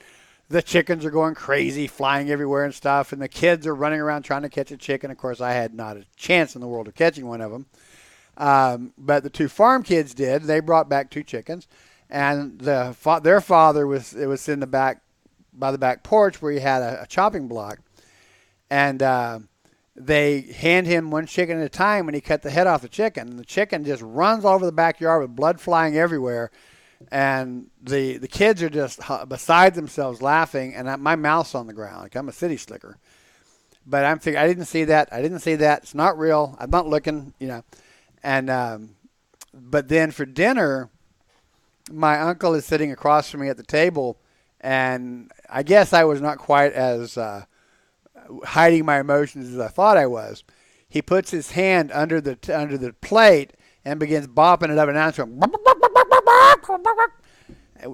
the chickens are going crazy, flying everywhere and stuff. And the kids are running around trying to catch a chicken. Of course, I had not a chance in the world of catching one of them. But the 2 farm kids did. They brought back 2 chickens. And their father was in the back, by the back porch where he had a chopping block. And they hand him one chicken at a time when he cut the head off the chicken. And the chicken just runs all over the backyard with blood flying everywhere. And the kids are just beside themselves laughing. And my mouth's on the ground. Like I'm a city slicker. But I'm thinking, I didn't see that. It's not real. I'm not looking, And but then for dinner, my uncle is sitting across from me at the table, and I guess I was not quite as hiding my emotions as I thought I was. He puts his hand under the plate and begins bopping it up and down to him,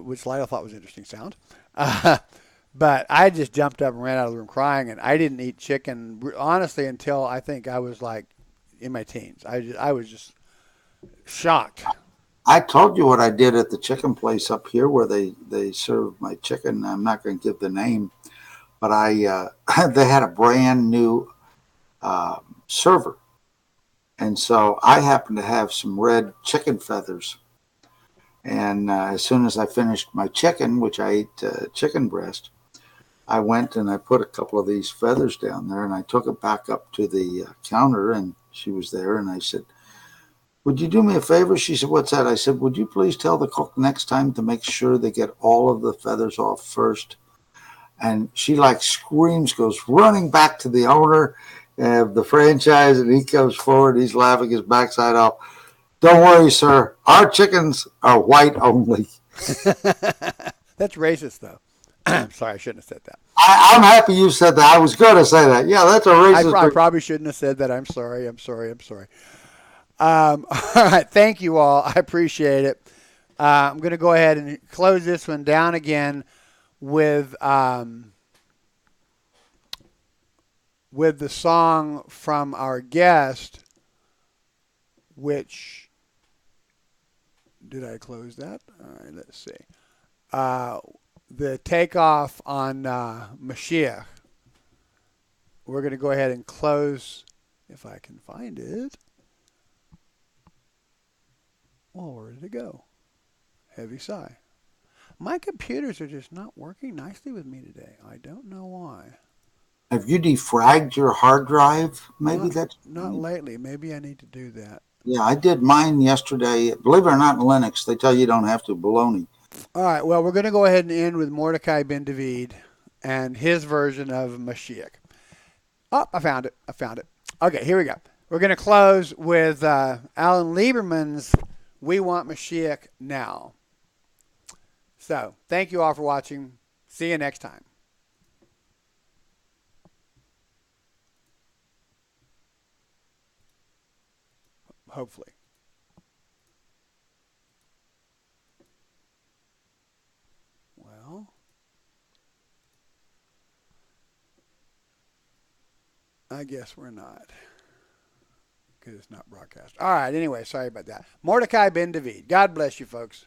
which Lila thought was an interesting sound. But I just jumped up and ran out of the room crying, and I didn't eat chicken, honestly, until I think I was like in my teens. I was just shocked. I told you what I did at the chicken place up here where they served my chicken. I'm not going to give the name, but they had a brand new server. And so I happened to have some red chicken feathers. And as soon as I finished my chicken, which I ate chicken breast, I went and I put a couple of these feathers down there, and I took it back up to the counter, and she was there, and I said, "Would you do me a favor?" She said, "What's that?" I said, "Would you please tell the cook next time to make sure they get all of the feathers off first?" And she like screams, goes running back to the owner of the franchise, and he comes forward. He's laughing his backside off. "Don't worry, sir. Our chickens are white only." That's racist, though. I'm sorry, I shouldn't have said that. I'm happy you said that. I was going to say that. Yeah, that's a racist. I probably shouldn't have said that. I'm sorry. All right, thank you all. I appreciate it. I'm going to go ahead and close this one down again with the song from our guest, which, did I close that? All right, let's see. the takeoff on Mashiach. We're going to go ahead and close, if I can find it. Oh, where did it go? Heavy sigh. My computers are just not working nicely with me today. I don't know why. Have you defragged your hard drive? Maybe that's not lately. Maybe I need to do that. Yeah, I did mine yesterday. Believe it or not, in Linux, they tell you don't have to. Baloney. All right. Well, we're going to go ahead and end with Mordecai ben David and his version of Mashiach. Oh, I found it. Okay, here we go. We're going to close with Allan Lieberman's We Want Mashgiach Now. So, thank you all for watching. See you next time. Hopefully. Well, I guess we're not, because it's not broadcast. All right, anyway, sorry about that. Mordecai ben David. God bless you, folks.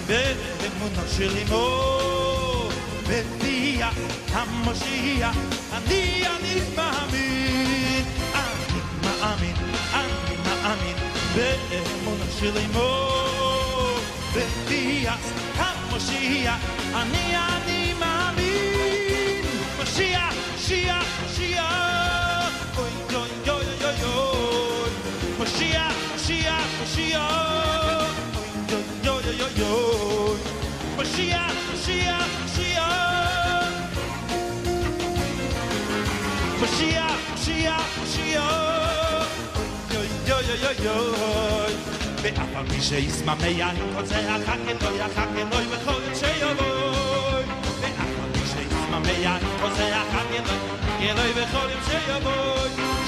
באמונה שלי מו בפייה המשיח אני מאמין אני מאמין באמונה שלי מו בפייה המשיח אני מאמין משיח משיח משיח אוי אוי אוי אוי אוי משיח משיח משיח Mashiach, Mashiach, Mashiach Mashiach, Mashiach, Mashiach Yo, yo, yo, yo, yo ואף על פי שישמע מיין רוצח הכלוי, הכלוי בכל יום שיבוא ואף על פי שישמע מיין רוצח הכלוי, הכלוי בכל יום שיבוא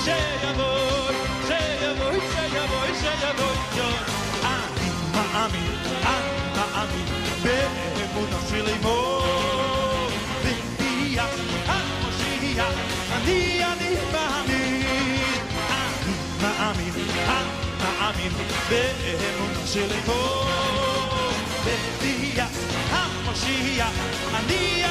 שיבוא, שיבוא, שיבוא, שיבוא אני מאמין, באמונה שלי מו בפייה המשיח אני מאמין באמונה שלי מו בפייה המשיח אני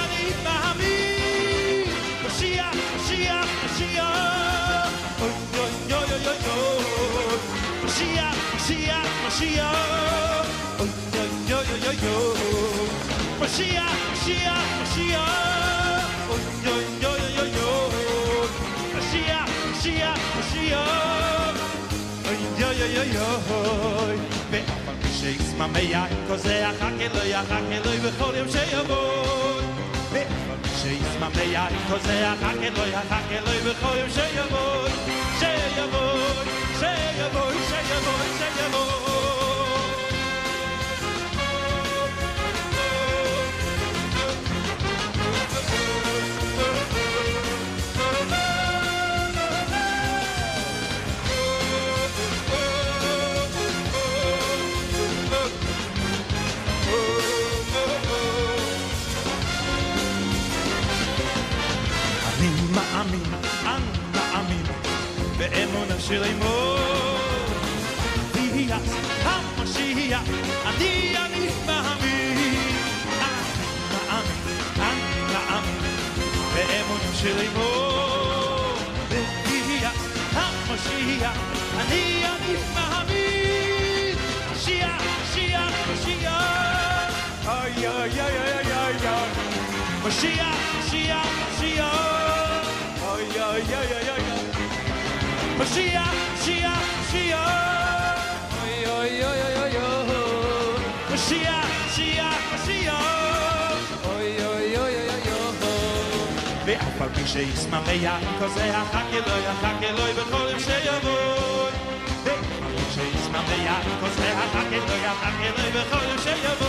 מאמין משיח, משיח, משיח אוי אוי אוי אוי אוי משיח, משיח, משיח אוי אוי אוי אוי אוי Mashiach, Mashiach, Mashiach Oy, oy, oy, oy, oy Mashiach, Mashiach, Mashiach Oy, oy, oy, oy, oy ואף על פי שישמע מיין כוזח הכלוי, הכלוי בכל יום שיבוא ואף על פי שישמע מיין כוזח הכלוי, הכלוי בכל יום שיבוא שיבוא, שיבוא, שיבוא, שיבוא מאמין באמונה שלי מו ביאת המשיח אני מאמין באמונה שלי מו ביאת המשיח אני מאמין משיח, משיח, משיח אוי אוי אוי אוי אוי אוי משיח, משיח, משיח Oy, oy, oy, oy, oy, oy Mashiach, Mashiach, Mashiach Oy, oy, oy, oy, oy, oy Mashiach, Mashiach, Mashiach Oy, oy, oy, oy, oy, oy ואף על פי שישמע מיין כוזח הכלוי, הכלוי בכל יום שיבוא ואף על פי שישמע מיין כוזח הכלוי, הכלוי בכל יום שיבוא